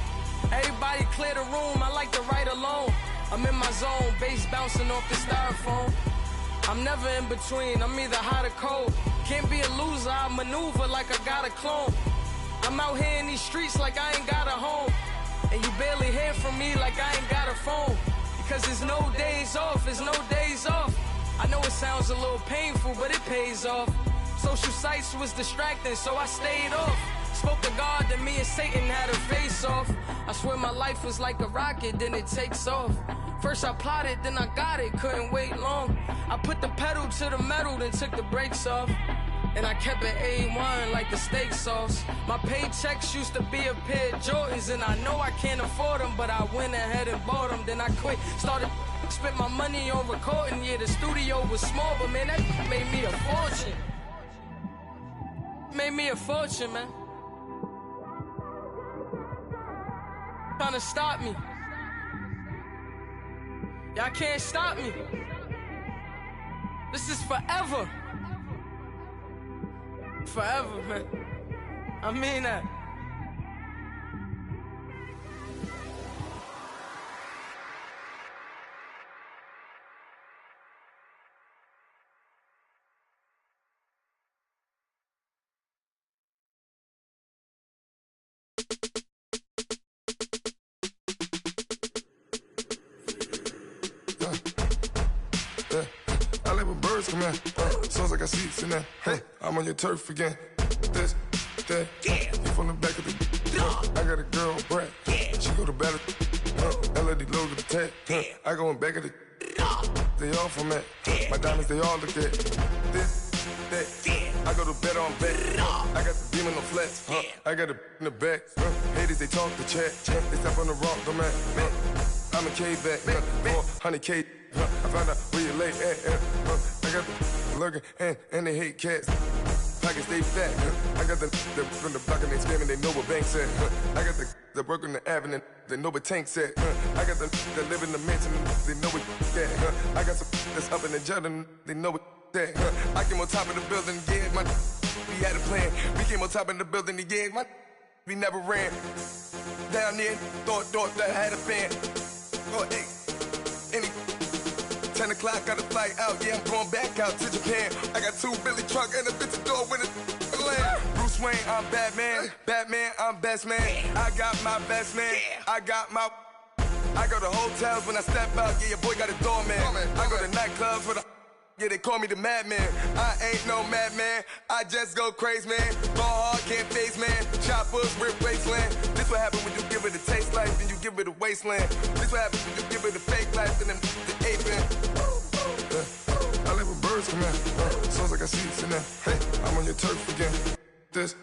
Everybody clear the room, I like to write alone. I'm in my zone, bass bouncing off the styrofoam. I'm never in between, I'm either hot or cold. Can't be a loser, I maneuver like I got a clone. I'm out here in these streets like I ain't got a home. And you barely hear from me like I ain't got a phone. Because there's no days off, there's no days off. I know it sounds a little painful, but it pays off. Social sites was distracting, so I stayed off. Spoke to God that me and Satan had a face off. I swear my life was like a rocket, then it takes off. First I plotted, then I got it, couldn't wait long. I put the pedal to the metal, then took the brakes off. And I kept it A1 like the steak sauce. My paychecks used to be a pair of Jordans, and I know I can't afford them, but I went ahead and bought them. Then I quit, started spent my money on recording. Yeah, the studio was small, but man, that made me a fortune. Made me a fortune, man. Trying to stop me. Y'all can't stop me. This is forever. Forever, man. I mean that. I like when birds come in. Sounds like I got seats in there. Hey, I'm on your turf again. This, that, you from the back of the. I got a girl, Brad. She go to battle. LED logo the tag. I go in back of the. They all from that. My diamonds, they all look at. This, that. I go to bed on back. I got the demon on flats. I got it in the back. Haters, they talk the chat. They step on the rock, the man. I'm a K-back. 400K. I found out where you lay at. I got the lurking and they hate cats. pockets stay fat. I got the from the block and they scamming, they know what banks at. I got the work on the avenue, they know what tanks at. I got the that live in the mansion, they know what that. I got some that's up in the jungle, they know what that. I came on top of the building, yeah, we had a plan. We came on top of the building, yeah, we never ran. Down there, thought that I had a fan. Oh, hey, 10 o'clock, got a flight out, yeah, I'm going back out to Japan. I got 2 Billy truck and a bitch door with a land. Bruce Wayne, I'm Batman. Batman, I'm best man. I got my best man. I go to hotels when I step out, yeah, your boy got a doorman. I go to nightclubs with yeah, they call me the madman. I ain't no madman, I just go crazy, man. Ball hard, can't face, man. Choppers, rip wasteland. This what happen when you give it a taste life, then you give it a wasteland. This what happens when you give it a fake life, and then the ape in. I live with birds come in. Sounds like I see it in there. Hey, I'm on your turf again. This,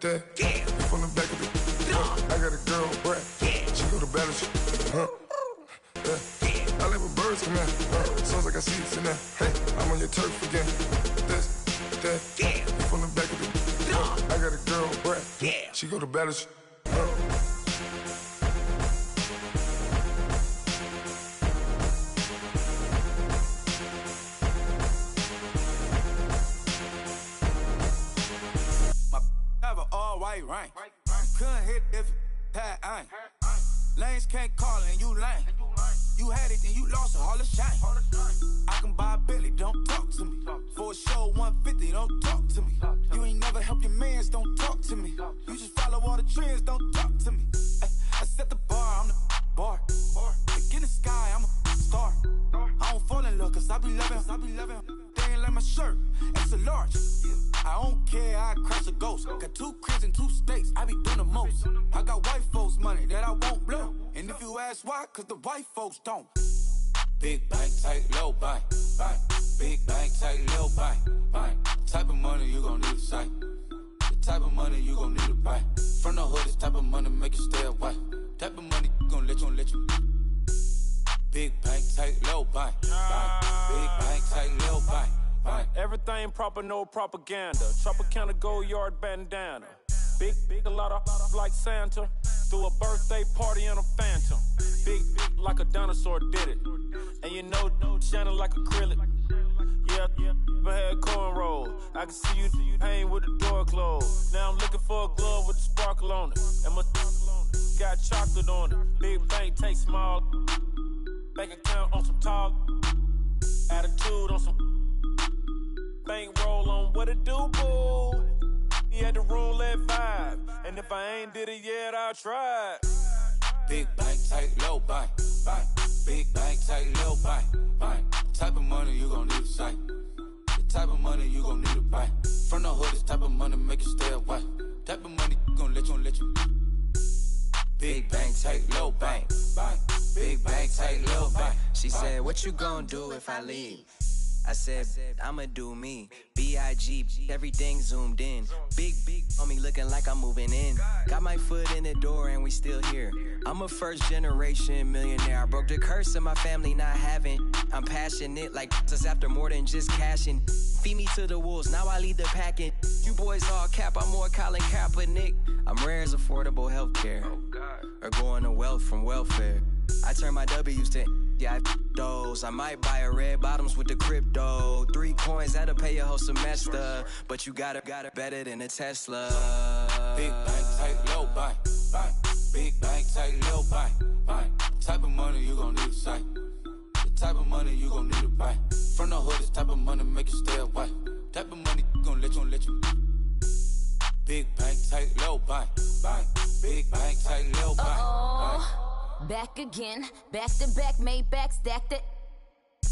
that, yeah. From the back of the I got a girl, Brad. Yeah. She go to battle shit. I live with birds come in. Sounds like I see it in there. Hey, I'm on your turf again. This, that, yeah. From the back of the I got a girl, Brad. Yeah. She go to battle shit. White rank. Couldn't hit if it had ain't. Lanes can't call it and you lame. You had it and you lost it, all the shame. I can buy a Billy, don't talk to me. For a show 150, don't talk to me. You ain't never help your mans, don't talk to me. You just follow all the trends, don't talk to me. I set the bar, I'm the bar. Look in the sky, I'm a star. I don't fall in love cause I be loving. They ain't like my shirt, it's a large. I don't care, I crash a ghost. Got 2 cribs in 2 states, I be doing the most. I got white folks money that I won't blow. And if you ask why, cause the white folks don't. Big bank, tight, low bank. Big bank, tight, low bank. Type of money you gon' need to sight. The type of money you gon' need to buy. From the hood, this type of money make you stay away. Type of money gon' let you. Big bank, tight, low bank. Big bank, tight, low bank. Everything proper, no propaganda. Tropicana gold yard bandana. Big, a lot of like Santa. Threw a birthday party in a phantom. Big like a dinosaur did it. And you know, shining like acrylic. Yeah, I had cornrow. I can see you hang with the door closed. Now I'm looking for a glove with a sparkle on it. And my got chocolate on it. Big bank, take small. Bank account on some talk. Attitude on some. Bankroll on what it do, boo. He had the roulette vibe. And if I ain't did it yet, I'll try. Big bank, tight, low bank. Big bank, tight, low bank. Type of money you gon' need to sight. The type of money you gon' need to buy. From the hood, this type of money make you stay away. Type of money gon' let you. Big bank, tight, low bank. Big bank, tight, low bank. She said, what you gon' do if I leave? I said, I'ma do me. B.I.G. Everything zoomed in. Big on me looking like I'm moving in. Got my foot in the door and we still here. I'm a first generation millionaire. I broke the curse of my family not having. I'm passionate like us after more than just cashing. Feed me to the wolves, now I lead the packing. You boys all cap, I'm more Colin Kaepernick. I'm rare as affordable healthcare. Or going to wealth from welfare. I turn my W's to I those. I might buy a red bottoms with the crypto. 3 coins, that'll pay your whole semester. But you got it better than a Tesla. Big bank, tight, low bank. Big bank, tight, low bank. Type of money you gon' need to sight. The type of money you gon' need to buy. From the hood, this type of money make you stay away. Type of money gon' let you. Big bank, tight, low bank. Big bank, tight, low bank. Back again, back to back, made back, stacked it.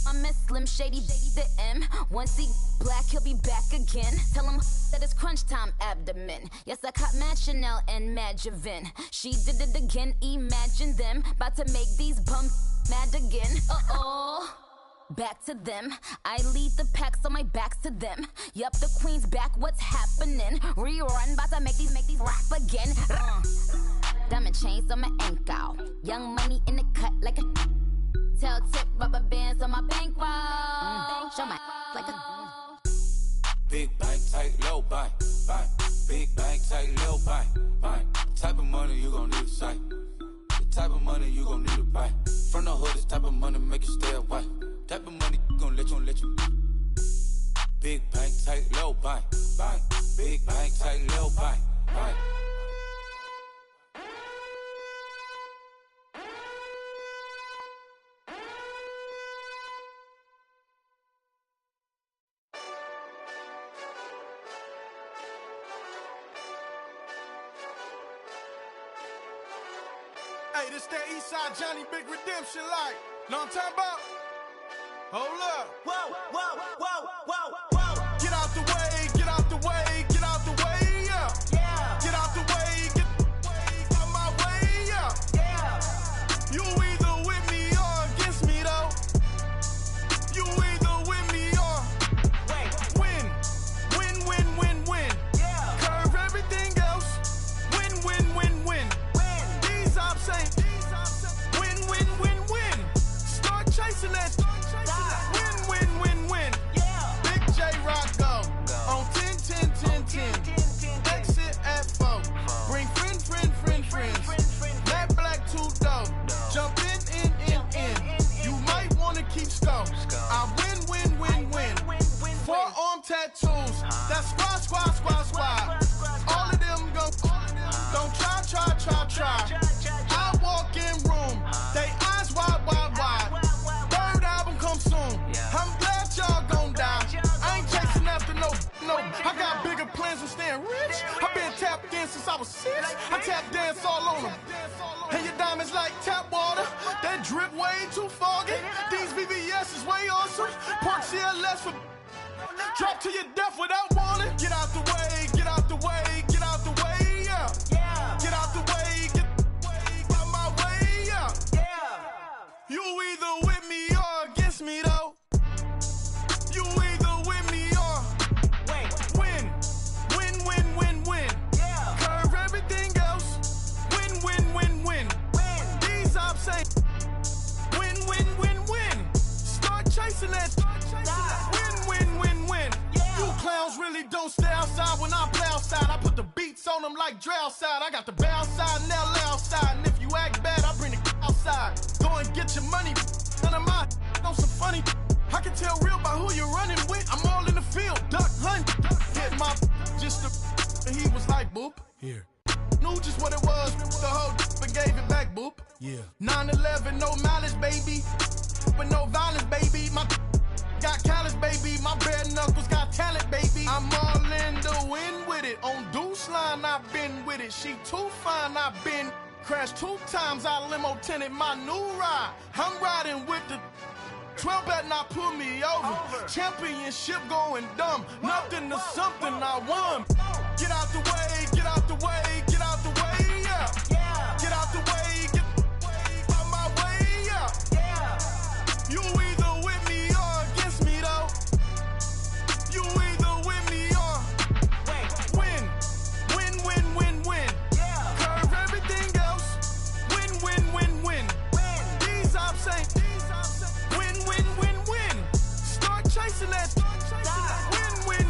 I miss Slim Shady, the M. Once he black, he'll be back again. Tell him that it's crunch time abdomen. Yes, I caught Mad Chanel and Mad Javin. She did it again, imagine them. About to make these bums mad again. Back to them. I lead the pack, so my back's to them. Yup, the queen's back, what's happening? Rerun, about to make these rap again. Diamond chains on my ankle. Young money in the cut like a tail tip, rubber bands on my bankroll. Show my like a Big bank, tight, low bank, bank. Big bank, tight, low bank, bank. Type of money you gon' need a sight. The type of money you gon' need to buy. From the hood, this type of money make you stay away. Type of money gon' let you. Big bank, tight, low bank, bank. Big bank, tight, low bank, bank. Hey, this that Eastside Johnny Big Redemption like. Know what I'm talking about? Hold up. Whoa, whoa, whoa, whoa, whoa. Get out the way, get out the way, get out the way, yeah. Yeah. Get out the way, get out my way, yeah. Yeah. You either with me or against me, though. You either with me or win. Win, win, win, win. Yeah. Curve everything else. Win, win, win, win. These ops ain't win, win, win, win. Start chasing that. Win, win, win, win. Yeah. Big J Rock go on 10, 10, 10, 10. Exit at 4. Bring friends. Matt Black 2 dope. Jump in. You might wanna keep scope. I win. Forearm tattoos. That's squad. All of them go. Don't try. I walk in room. They eyes wide. Third album come soon. I'm glad y'all gon' die. I ain't chasing after no. I got bigger plans than staying rich. I been tapped in since I was 6. I tap dance all on them. And your diamonds like tap water. That drip way too foggy. These VVS is way awesome. Park CLS for drop to your death without warning. Get out the way, yeah. Get out the way, get out my way, yeah. You either with me or against me, though. You either with me or win. Yeah. Curve everything else. Win. These ops ain't win. Start chasing that. Win. Yeah. You clowns really don't stay outside when I play outside. I put the beats on them like Dre outside. I got the bow side and LA outside. And if you act bad, I bring the outside. Go and get your money. None of my know some funny. I can tell real by who you're running with. I'm all in the field. Duck, hunt. Hit my just and he was like, boop. Here. Knew just what it was. The whole and gave it back, boop. Yeah. 9/11, no malice, baby. But no violence, baby. My got callous, baby. My bare knuckles got talent, baby. I'm all in the wind with it. On Deuce Line, I've been with it. She too fine, I've been crashed 2 times. I limo tinted my new ride. I'm riding with the 12 better not pull me over. Championship going dumb. Nothing to something I won. Get out the way, yeah. Get out the way, get out my way, yeah. You either with me or against me, though. You either with me or win. Curve everything else. Win. These ops ain't win. Start chasing that. Win.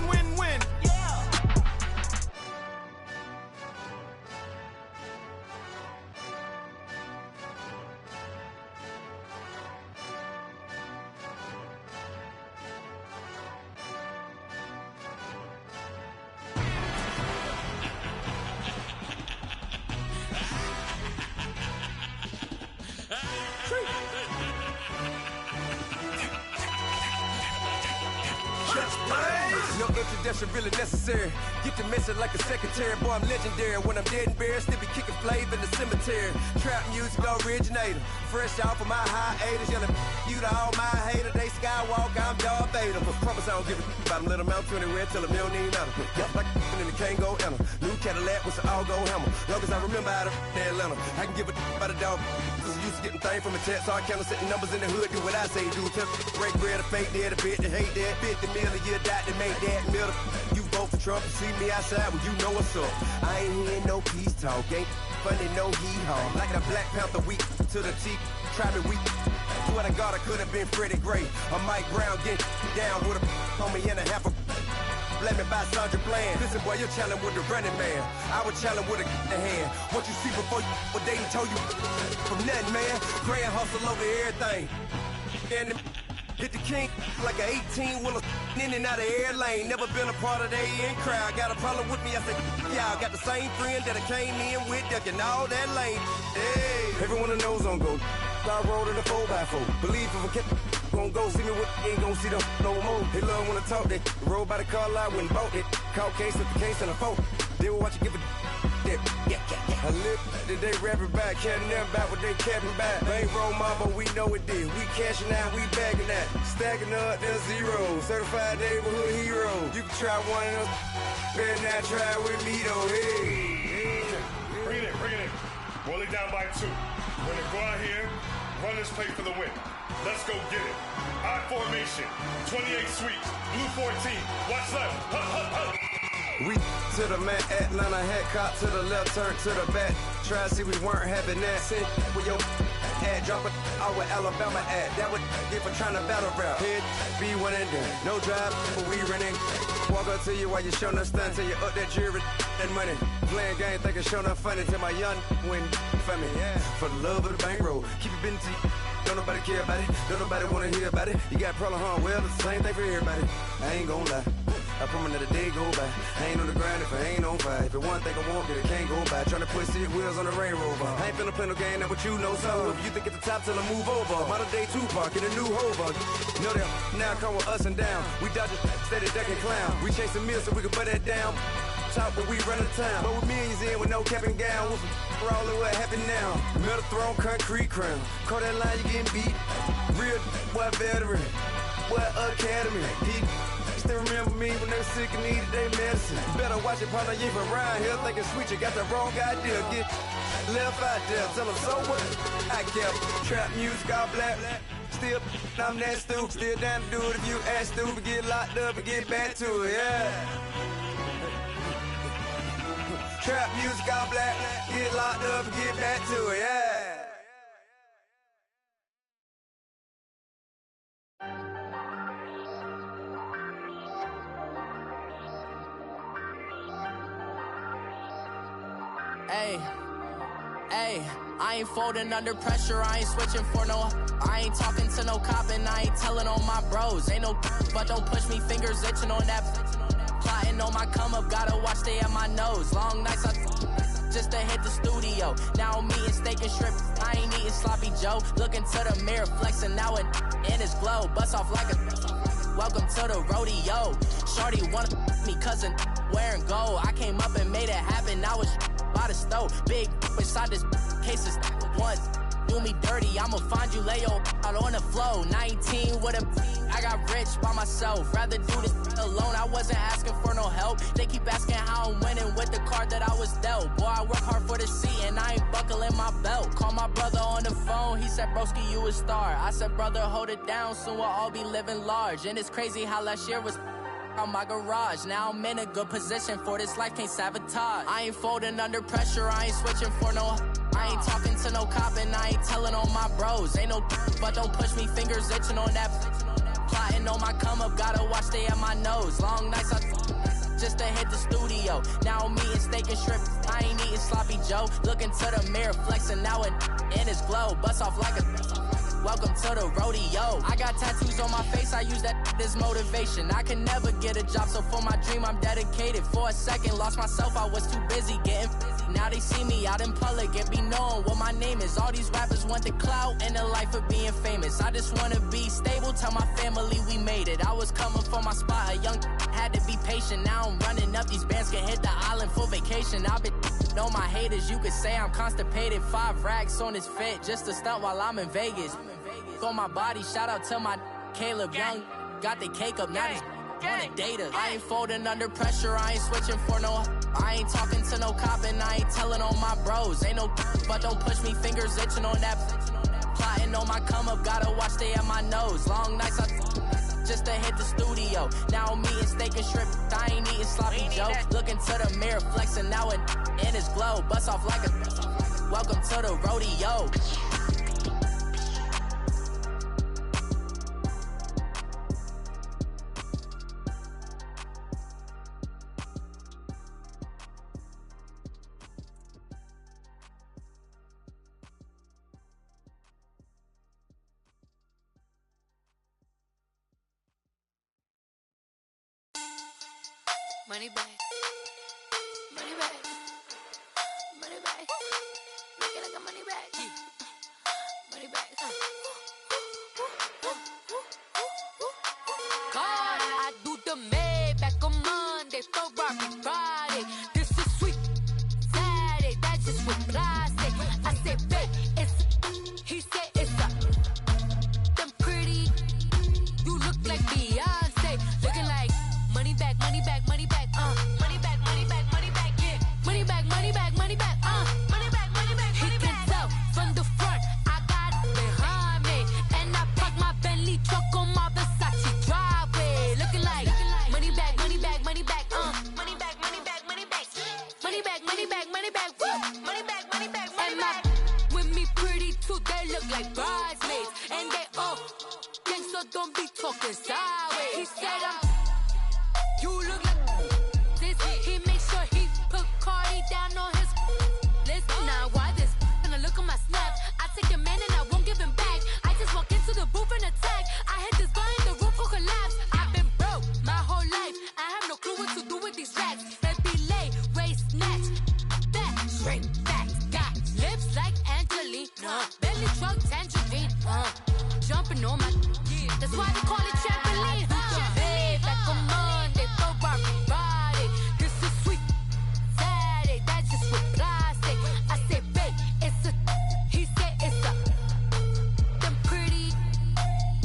No introduction really necessary. Get the message like a secretary. Boy, I'm legendary. When I'm dead and buried, still be kicking flavor in the cemetery. Trap music originator. Fresh off of my hiatus. Yelling you to all my haters. They skywalk, I'm Darth Vader. But promise I don't give a about them. Let them out 20 red till them don't need nothing. Got like and the can't go enter. New Cadillac with some all-go hammer. Long as I remember out of Atlanta. I can give a about a dog. Cause I'm used to getting things from a text. So I can't setting numbers in the hood. Do what I say do. Tell break bread or fake dead. A bit to hate that. 50 million year die to make that middle. You vote for Trump and see me outside, well, you know what's up. I ain't hearing no peace talk, ain't funny, no hee-haw. Like the Black Panther week to the teeth, try me weak. Swear to God, I could have been Freddie Gray. Or Mike Brown getting down with a homie and a half a blame me by Sandra Bland. Listen, boy, you're challenging with the running man. I was challenging with a in hand. What you see before you, what they told you from nothing, man. Grand hustle over everything. And hit the king like an 18-wheeler in and out of air lane. Never been a part of the in crowd. Got a problem with me, I said, y'all got the same friend that I came in with, ducking all that lane. Hey, everyone knows on go. I rolled in a 4x4. Believe if I kept gon' go, see me with ain't gon' see them no more. They love when I talk, they roll by the car lot when bought it. Call case at the case and a phone. They will watch you give a I live today rapping back, can't never back what they capping back. They ain't roll mama, we know it did. We cashing out, we bagging that. Stacking up, there's zero. Certified neighborhood hero. You can try one of those, better not try with me though. Hey. Bring it in. Roll it down by 2. We're gonna go out here, run this play for the win. Let's go get it. I formation, 28 sweeps, blue 14. Watch left. Hup. We to the man, Atlanta hat cop to the left, turn to the back. Try to see we weren't having that. Sit with your ad, drop it out with Alabama ad. That would get for trying to battle rap. Head, be one and done. No drive, but we running. Walk up to you while you showing us stun till you up that jury and money. Playing game, thinking showing up funny till my young win for me. Yeah. For the love of the bankroll, keep it busy. Don't nobody care about it. Don't nobody wanna hear about it. You got problem, huh? Well, it's the same thing for everybody. I ain't gon' lie. I promise that a day go by. I ain't on the grind if I ain't on fire. If it one thing I want, then it can't go by. Tryna put seat wheels on the Range Rover. I ain't finna play no game, that what you know. So if you think at the top till I move over, modern day Tupac in a new hover. Know that now come with us and down. We dodge it, steady ducking clown. We chasing meals so we can put that down. Top but we run the town. But with millions in with no cap and gown. We're all in what happened now. Metal throne, concrete crown. Call that line, you getting beat. Real what veteran. What academy. He still remember me when they were sick and needed their medicine. Better watch it, partner, you ain't around here thinking sweet, you got the wrong idea. Get left out there, tell them so what? I kept trap music all black. Still, I'm that stupid. Still down to do it if you ask stupid. Get locked up and get back to it, yeah. Trap music all black. Get locked up and get back to it, yeah. Hey, I ain't folding under pressure, I ain't switching for no. I ain't talking to no cop and I ain't telling on my bros. Ain't no, but don't push me, fingers itching on that. Plotting on my come up, gotta watch stay at my nose. Long nights just to hit the studio. Now I'm eating steak and shrimp, I ain't eating sloppy Joe. Looking to the mirror, flexing now it in his glow. Bust off like a welcome to the rodeo. Shorty wanna me cousin wearing gold. I came up and made it happen, I was by the stove. Big inside this cases once do me dirty, I'ma find you lay out on the floor. 19 with a I got rich by myself. Rather do this alone, I wasn't asking for no help. They keep asking how I'm winning with the card that I was dealt. Boy, I work hard for the seat and I ain't buckling my belt. Call my brother on the phone, he said, broski, you a star. I said, brother, hold it down, soon we'll all be living large. And it's crazy how last year was on my garage. Now I'm in a good position for this life, can't sabotage. I ain't folding under pressure, I ain't switching for no. I ain't talking to no cop and I ain't telling on my bros. Ain't no, but don't push me, fingers itching on that. Plotting on my come up, gotta watch stay at my nose. Long nights just to hit the studio. Now I'm eating steak and shrimp, I ain't eating sloppy Joe. Looking to the mirror, flexing now it in his glow. Bust off like a welcome to the rodeo. I got tattoos on my face, I use that as motivation. I can never get a job, so for my dream I'm dedicated. For a second, lost myself, I was too busy getting busy. Now they see me out in public and be known what my name is. All these rappers want the clout and the life of being famous. I just wanna be stable, tell my family we made it. I was coming for my spot, a young had to be patient. Now I'm running up, these bands can hit the island for vacation. I've been on my haters, you could say I'm constipated. 5 racks on his fit, just to stunt while I'm in Vegas. On my body, shout out to my Caleb Young. Got the cake up, now he's wanna date us. I ain't folding under pressure, I ain't switching for no. I ain't talking to no cop and I ain't telling on my bros. Ain't no, but don't push me, fingers itching on that. Plotting on my come up, gotta watch stay at my nose. Long nights just to hit the studio. Now I'm eating steak and shrimp, I ain't eating sloppy Joe. Looking to the mirror, flexing now it in his glow. Bust off like a welcome to the rodeo. Money bag. Money bag. Money bag. Make it like a money bag. Money bag. God, I do the Maybach on Monday, Ferrari Friday. This is sweet Saturday, that's just with plastic. I said, babe, it's he said it's a them pretty. You look like Beyonce, looking like money back, money back, money back, money back, money back, money back, yeah. Money back, money back, money back, money back, money back, money back. He can tell from the front, I got it behind me, and I park my Bentley truck on my Versace driveway, looking like money back, money back, money back, money back, money back, money back, money back, money back, money back, money back, money back, money back. With me pretty too, they look like bridesmaids, and they all gang, so don't be talking sideways. He said you look like this. He makes sure he put Cardi down on his list. Now why this? Gonna look at my snap. I take a man and I won't give him back. I just walk into the booth and attack. I hit this guy in the roof will collapse. I've been broke my whole life. I have no clue what to do with these racks. Baby lay, waist snatch, back, straight back. Got lips like Angelina, belly truck tangerine. Jumping on my, that's why they call it trampoline. Babe, back on Monday, Ferrari Friday. This is sweet Saturday, that's just with plastic. I said, babe, it's a, he said it's a, them pretty.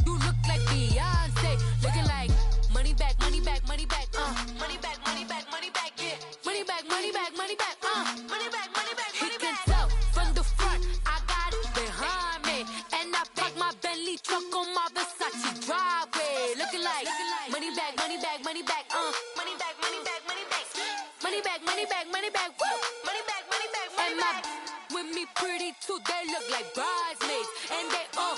You look like Beyonce, looking like money back, money back, money back, money back, money back, money back, yeah. Money back, money back, money back, money back, money back, money back. He can tell from the front, I got it behind me, and I park my Bentley truck on my Versace driveway, looking like money back, money back, money back, money back, money back, money back, money back, money back, money back, money back, money back, money back. With me pretty too, they look like bridesmaids, and they all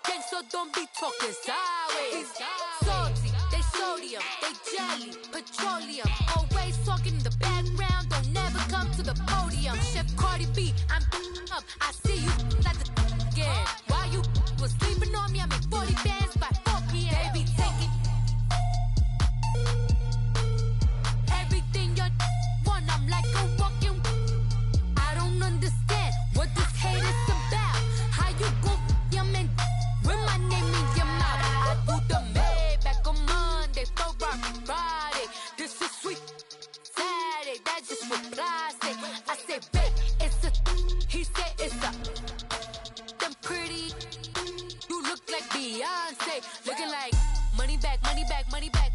gang, so don't be talking sideways. Salty, they sodium, they jelly, petroleum, always talking in the background, don't never come to the podium. Chef Cardi B, I'm up, I see you like the again. Why you was sleeping on me? I make 40 bands by 4 p.m. They be taking everything you want. I'm like a walking. I don't understand what this hate is about. How you go your man with my name in your mouth? I do the Maybach on Monday, Ferrari Friday. This is sweet Saturday, that's just with plastic. I say, babe, it's a, he said it's a, them pretty. You look like Beyonce, looking like money back, money back, money back,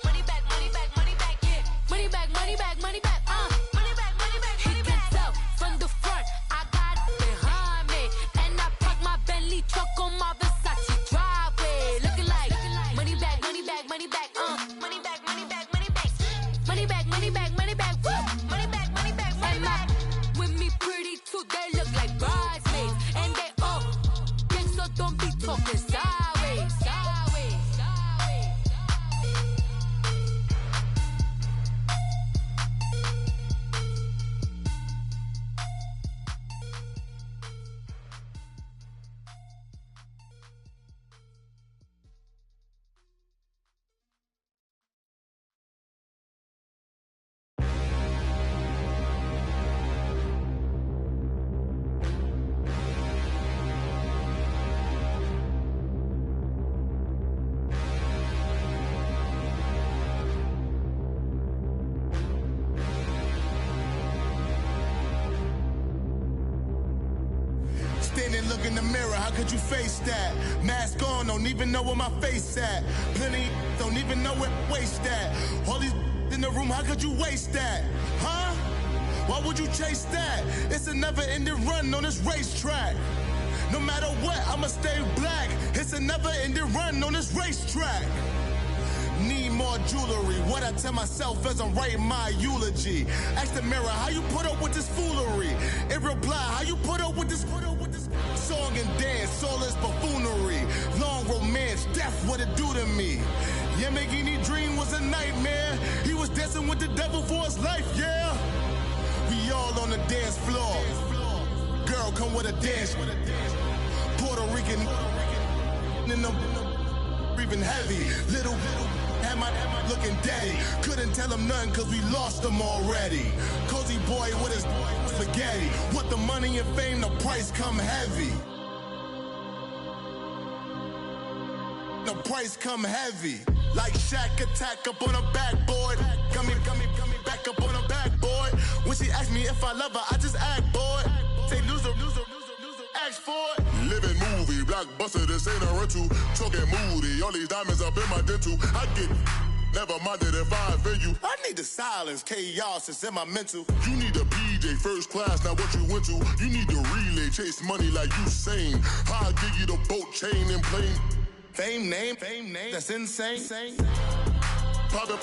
money back, money back, money back, yeah. Money back, money back, money back, money back, money back. He can tell from the front, I got it behind me, and I park my Bentley truck on my Versace driveway, looking like money back, money back, money back, money back, money back, money back, money back, money back, money back, money back, money back, money back. With me pretty too, they look like bridesmaids, and they all gang, so don't be talking sideways, sideways, sideways. Standing, look in the mirror, how could you face that? Mask on, don't even know where my face at. Plenty, don't even know where waste at. All these in the room, how could you waste that? Huh? Why would you chase that? It's a never-ending run on this racetrack. No matter what, I'ma stay black. It's a never-ending run on this racetrack. Need more jewelry. What I tell myself as I'm writing my eulogy. Ask the mirror, how you put up with this foolery? It reply, how you put up with this song and dance, soulless buffoonery. Long romance, death, what it do to me? Yamagini dream was a nightmare. He was dancing with the devil for his life, yeah. We all on the dance floor. Girl, come with a dance. Puerto Rican in the breathing heavy. Little had my looking daddy. Couldn't tell him nothing cause we lost him already. Cozy boy with his spaghetti. With the money and fame, the price come heavy. The price come heavy. Like Shaq attack up on a backboard. Gummy, back up on a backboard. When she asked me if I love her, I just act bored. Say loser, ask for it. Living movie, blockbuster, this ain't a rental. Talking moody, all these diamonds up in my dental. I get never minded if I offend you. I need the silence, chaos is in my mental. You need a PJ first class, not what you went to. You need the relay, chase money like you sane. I'll give you the boat chain and plane. Fame name, that's insane. Pop up.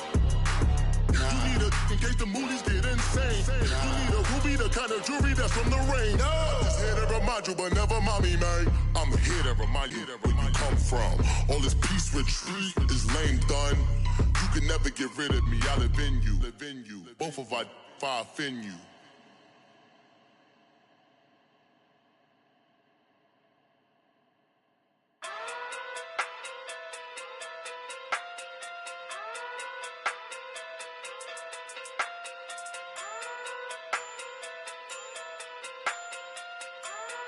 You need a in case the movies get insane. You need a ruby, the kind of jewelry that's from the rain. I'm just here to remind you, but never mind me, man. I'm here to remind you where you come from. All this peace retreat is lame done. You can never get rid of me. I live in you. Both of our offend you.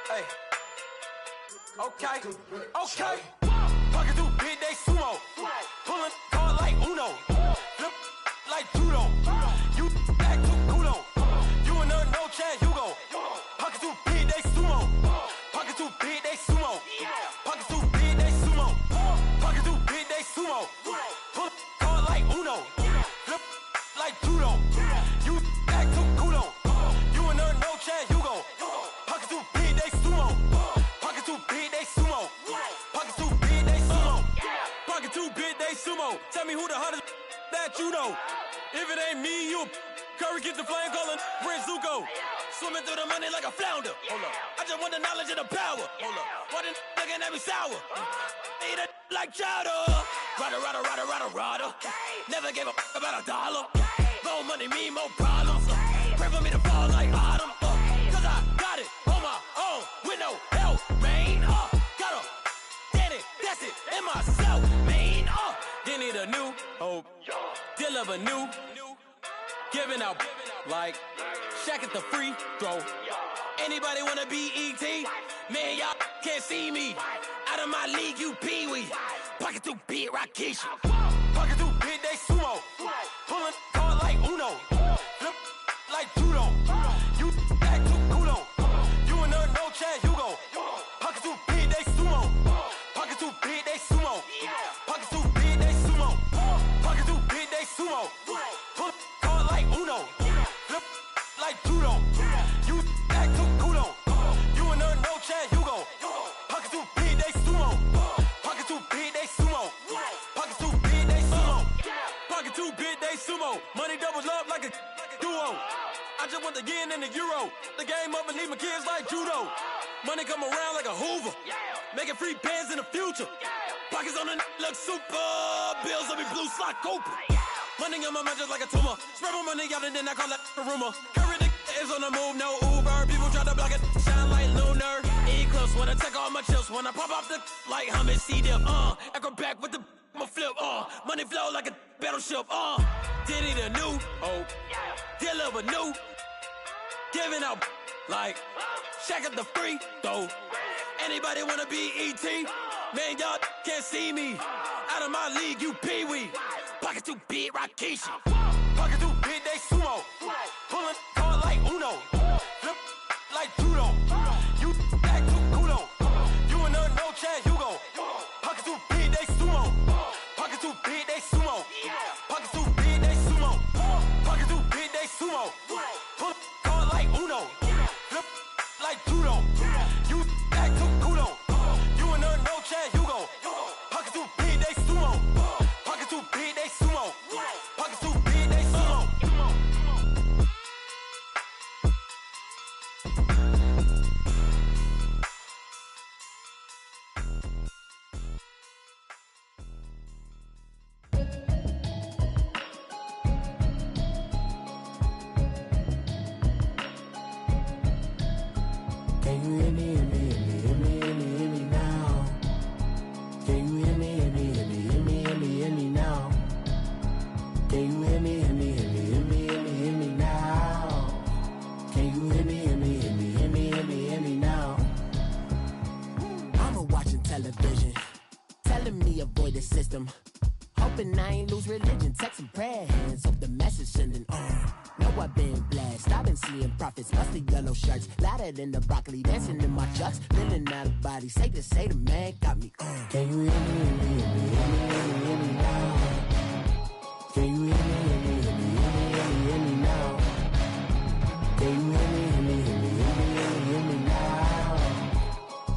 Hey. Okay. Pocket through big day sumo. Pulling card like Uno. Flip like judo. You back to kudo. You and her no Chad Hugo. Pocket through big day sumo. Pocket through big day sumo. Pocket through big day sumo. Pocket through big day sumo. Pull card like Uno. Flip like judo. You back to kudo. You and her no Chad Hugo. Pocket through big day sumo. Pocket through big day sumo. Pocket through big day sumo. Pocket through big day sumo. Tell me who the hottest that you know. If it ain't me, you Curry get the flame calling Prince Zuko. Swimming through the money like a flounder. Hold up. I just want the knowledge and the power. Hold up. Why the looking at me sour? Eat it like chowder. Rada. Never gave a about a dollar. More money mean more problems. Pray for me to fall like autumn. Cause I got it on my own with no help, man. Got a daddy, that's it, in myself, man. They need a new hope, deal of a new, giving out like Shaq at the free throw. Anybody wanna be E.T.? Man, y'all can't see me. Out of my league, you pee-wee. Pocket through big Rakishi. Pocket through big day sumo. Pulling card like Uno. Flip like judo. You back to kudo. You and her no Chad Hugo. Pocket through big day sumo. Pocket through big day sumo. Pocket through big day sumo. Pocket through big day sumo. Pull card like Uno. Flip like judo. You back to kudo. You and her no Chad Hugo. Pocket through big day sumo. Pocket through big day sumo. Pocket through big day sumo. Pocket through big day sumo. Money doubles up like a duo. I just want the yen and the euro. The game up and leave my kids like judo. Money come around like a Hoover. Making free bands in the future. Pockets on the look super. Bills on me blue slot Cooper. Money on my mind just like a tumor. Spread my money out and then I call that a rumor. Curry the is on the move, no Uber. People try to block it, shine like lunar. Eclipse when I take all my chips. When I pop off the like hummus, see them. Echo back with the I'ma flip. Money flow like a battleship. Diddy the new hope. Deal of a new. Giving out like Shaq at the free throw. Anybody wanna be E.T.? Man, y'all can't see me. Out of my league, you pee-wee. Pocket too big, Rakishi. Pocket too big, they sumo. Pulling card like Uno. Flip like judo. You back to kudo. You and her no Chad Hugo. Pocket too big, they sumo. Pocket too big, they sumo. Pocket too big, they sumo. Pocket too big, they sumo. Pull card like Uno. Flip like judo. You back to kudo. You and her no Chad Hugo. Pocket too big, they sumo. Pocket too big, they sumo. Pocket too big, they sumo. Can you hear me, hear me, hear me, hear me, hear me, hear me now? Can you hear me, hear me, hear me, hear me, hear me, hear me now? avoid the system. Hoping I ain't lose religion, text and prayer hands. Hope the message sending on. Know I've been blessed. I've been seeing prophets, mostly yellow shirts. Louder than the broccoli, dancing in my chucks. Feeling out of body, say the man got me on. Can you hear me, hear me, hear me now? Can you hear me, hear me, hear me, hear me now? Can you hear me, hear me, hear me, hear me now?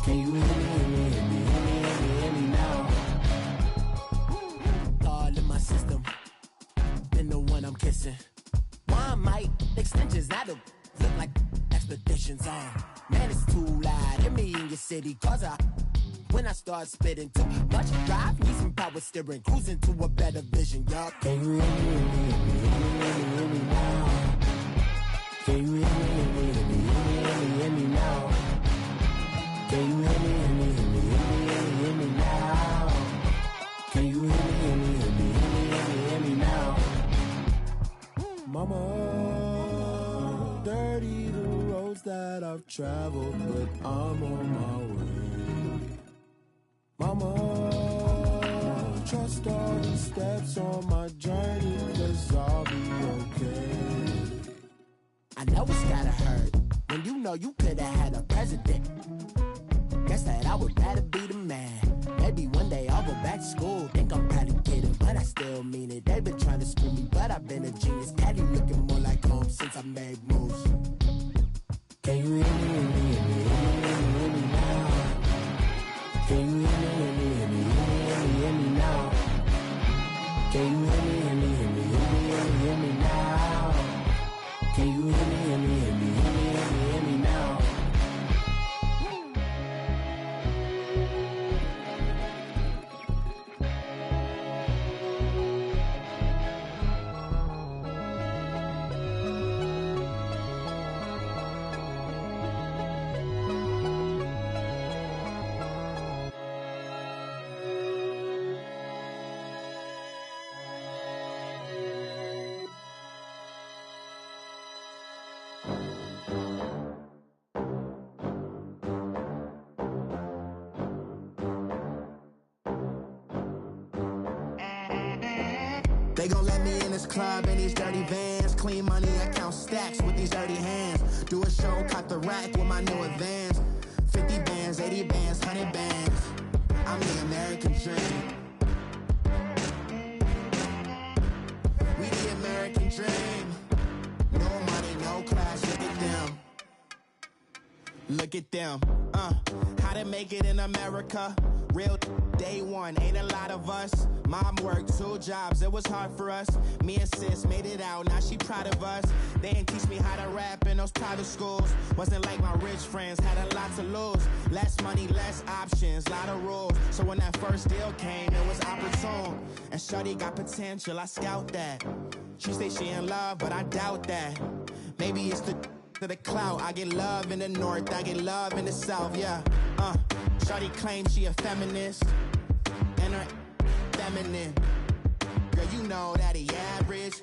Can you hear me, hear me, hear me, hear me now? All in my system, then the one I'm kissing. One mic, extensions, that'll look like expeditions on. Man, it's too loud, hear me in your city, cause when I start spitting too much drive, need some power steering, cruising to a better vision, y'all. Can you hear me, hear me now? Can you hear me, hear me now? Can you hear me, hear me now? Can you hear me, hear me now? Mama, dirty the roads that I've traveled, but I'm on my way. Mama, trust all the steps on my journey, 'cause I'll be okay. I know it's gotta hurt when you know you could've had a president. Guess that I would rather be the man. Maybe one day I'll go back to school. Think I'm proud of kidding, but I still mean it. They've been trying to screw me, but I've been a genius. Daddy looking more like home since I made moves. Can you hear me, hear me now? Can you hear me, hear me now? Can you hear me, hear me now? Can you hear me, hear me now? They gon' let me in this club in these dirty vans. Clean money, I count stacks with these dirty hands. Do a show, cut the rack with my new advance. 50 bands, 80 bands, 100 bands. I'm the American dream. We the American dream. No money, no class, look at them. Look at them, how to make it in America. Real day one, ain't a lot of us. Mom worked 2 jobs, it was hard for us. Me and sis made it out, now she proud of us. They didn't teach me how to rap in those private schools. Wasn't like my rich friends, had a lot to lose. Less money, less options, lot of rules. So when that first deal came, it was opportune. And shorty got potential, I scout that. She say she in love, but I doubt that. Maybe it's to the clout. I get love in the north, I get love in the south, yeah. Shawty claims she a feminist, and her feminine. Girl, you know that he average.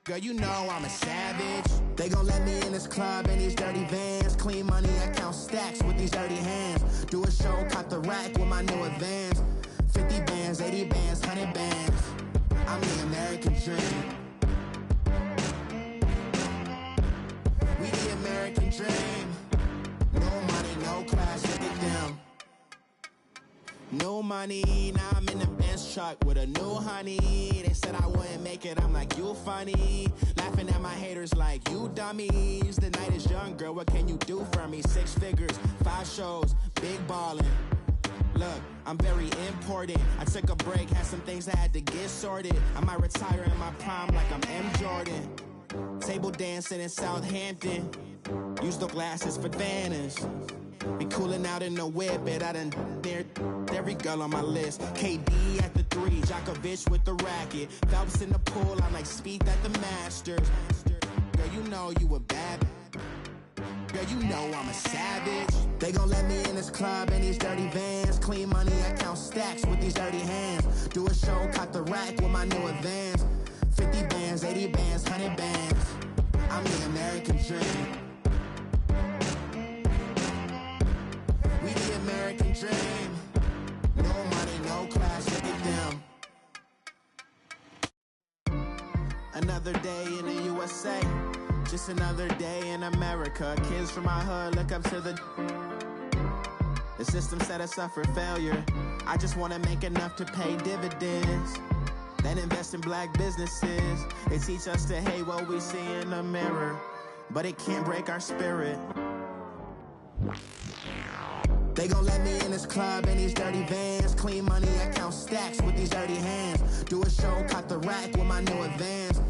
Girl, you know I'm a savage. They gon' let me in this club in these dirty vans. Clean money, I count stacks with these dirty hands. Do a show, cut the rack with my new advance. 50 bands, 80 bands, 100 bands. I'm the American dream. We the American dream. No money, no class, look at them. No money, now I'm in the Benz truck with a new honey. They said I wouldn't make it, I'm like, you funny. Laughing at my haters like, you dummies. The night is young, girl, what can you do for me? 6 figures, 5 shows, big ballin'. Look, I'm very important. I took a break, had some things I had to get sorted. I might retire in my prime like I'm M. Jordan. Table dancing in Southampton. Use the glasses for Vannas. Be cooling out in the whip, but I done dared every girl on my list. KD at the 3, Djokovic with the racket. Phelps in the pool, I'm like Speed at the Masters. Girl, you know you a bad. Girl, you know I'm a savage. They gon' let me in this club in these dirty vans. Clean money, I count stacks with these dirty hands. Do a show, cut the rack with my new advance. 50 bands, 80 bands, 100 bands. I'm the American dream. We the American dream. No money, no class, look at another day in the USA. Just another day in America. Kids from my hood look up to the system set us up for failure. I just wanna make enough to pay dividends, then invest in black businesses. They teach us to hate what we see in the mirror, but it can't break our spirit. They gon' let me in this club in these dirty vans. Clean money, I count stacks with these dirty hands. Do a show, cut the rack with my new advance.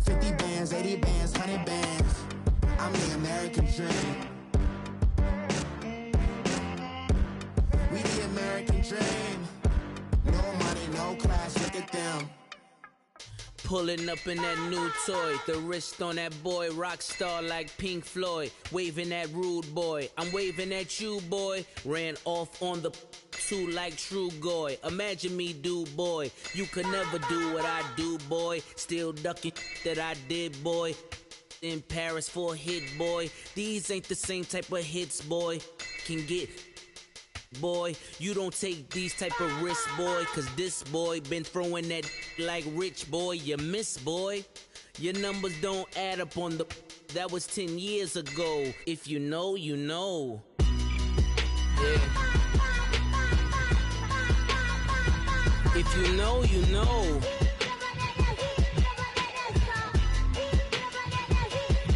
50 bands, 80 bands, 100 bands. I'm the American dream. We the American dream. No money, no class, look at them. Pulling up in that new toy, the wrist on that boy, rock star like Pink Floyd, waving at rude boy, I'm waving at you boy, ran off on the two like True Goy, imagine me do boy, you could never do what I do boy, still ducking that I did boy, in Paris for a hit boy, these ain't the same type of hits boy, can get boy, you don't take these type of risks, boy, cause this boy been throwing that like rich boy, you miss, boy. Your numbers don't add up on the, that was 10 years ago. If you know, you know. Yeah. If you know, you know.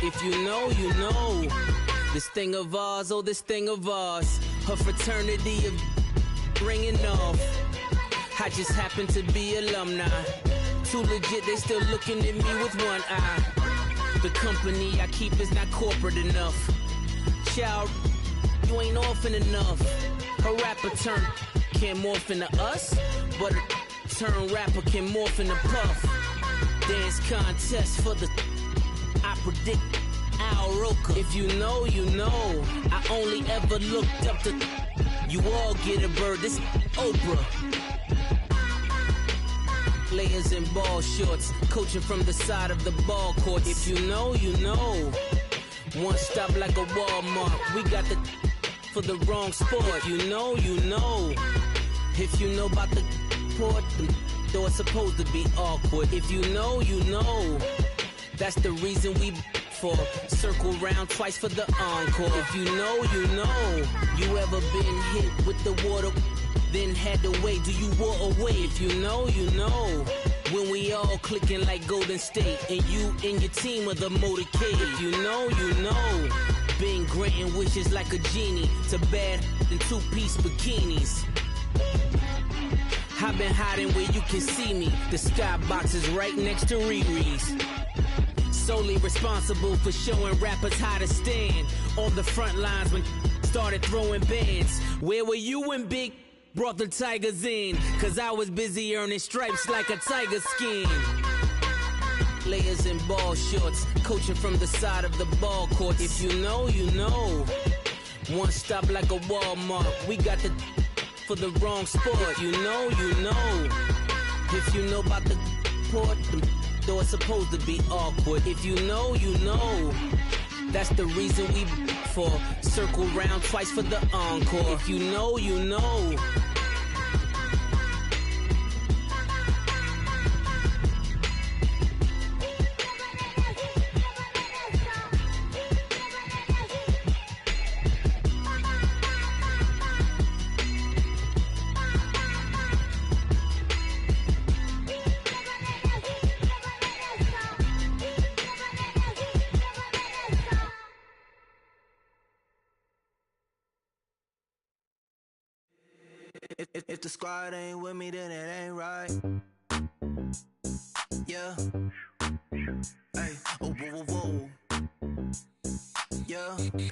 If you know, you know. This thing of ours, oh, this thing of ours. Her fraternity of ringing off. I just happen to be alumni. Too legit, they still looking at me with one eye. The company I keep is not corporate enough. Child, you ain't orphan enough. A rapper turn can't morph into us, but a turn rapper can morph into Puff. Dance contest for the, I predict Al Roker. If you know, you know. I only ever looked up to, you all get a bird, this Oprah. Layers in ball shorts, coaching from the side of the ball court. If you know, you know. One stop like a Walmart, we got the for the wrong sport. If you know, you know. If you know about the port, though it's supposed to be awkward. If you know, you know. That's the reason we for circle round twice for the encore. If you know, you know. You ever been hit with the water, then had to wait? Do you walk away? If you know, you know. When we all clicking like Golden State, and you and your team are the motorcade. If you know, you know. Been granting wishes like a genie to bad in two-piece bikinis. I've been hiding where you can see me. The skybox is right next to Riri's. Solely responsible for showing rappers how to stand on the front lines when started throwing bands. Where were you when Big brought the Tigers in? Cause I was busy earning stripes like a tiger skin. Layers in ball shorts, coaching from the side of the ball court. If you know, you know. One stop like a Walmart, we got the for the wrong sport. If you know, you know. If you know about the port, though it's supposed to be awkward. If you know, you know. That's the reason we for circle round twice for the encore. If you know, you know. If the squad ain't with me, then it ain't right. Yeah. Hey, oh, whoa, whoa, whoa. Yeah. Hey,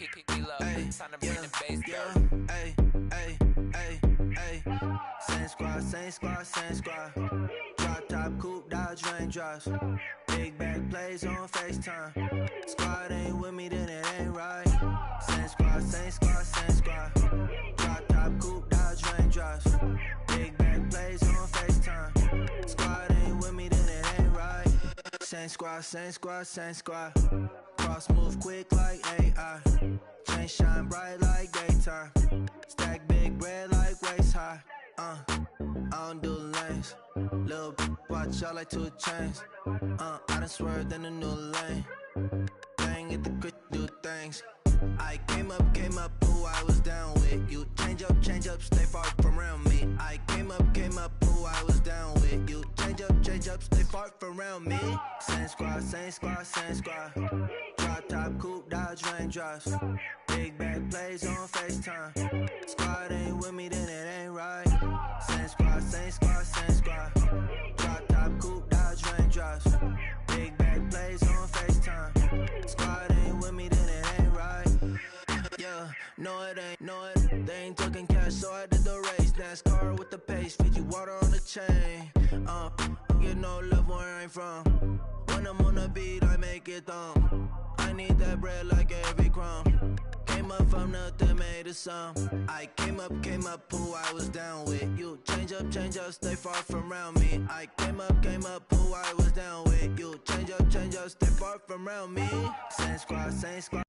yeah. Hey, hey, hey, hey. Same squad, same squad, same squad. Drop top, coupe, Dodge raindrops. Big back plays on FaceTime. Squad ain't with me, then it ain't right. Same squad, same squad, same squad. Drop top, coupe, Dodge raindrops. Big back plays on FaceTime. Squad ain't with me, then it ain't right. Same squad, same squad, same squad. Cross move quick like AI. Chain shine bright like daytime. Stack big bread like waist high. I don't do lanes. Lil' watch out like 2 chains. I done swerved in a new lane. Bang at the crit, do things. I came up, who I was down with. You change up, stay far from around me. I came up, who I was down with. You change up, stay far from around me. Same squad. Drop top, coupe, Dodge raindrops. Big bag plays on FaceTime. Squad ain't with me, then it ain't right. Same squad. Drop top, coupe, Dodge raindrops. Big bag plays on FaceTime. Squad ain't with me, then it ain't right. Yeah, no it ain't, they ain't talking cash, so I did the race. NASCAR with the pace, feed you water on the chain. Get no love where I'm from. When I'm on the beat, I make it thumb. I need that bread like every crumb. Came up from nothing, made a sum. I came up, who I was down with. You change up, stay far from around me. I came up, who I was down with. You change up, stay far from around me. Same squad.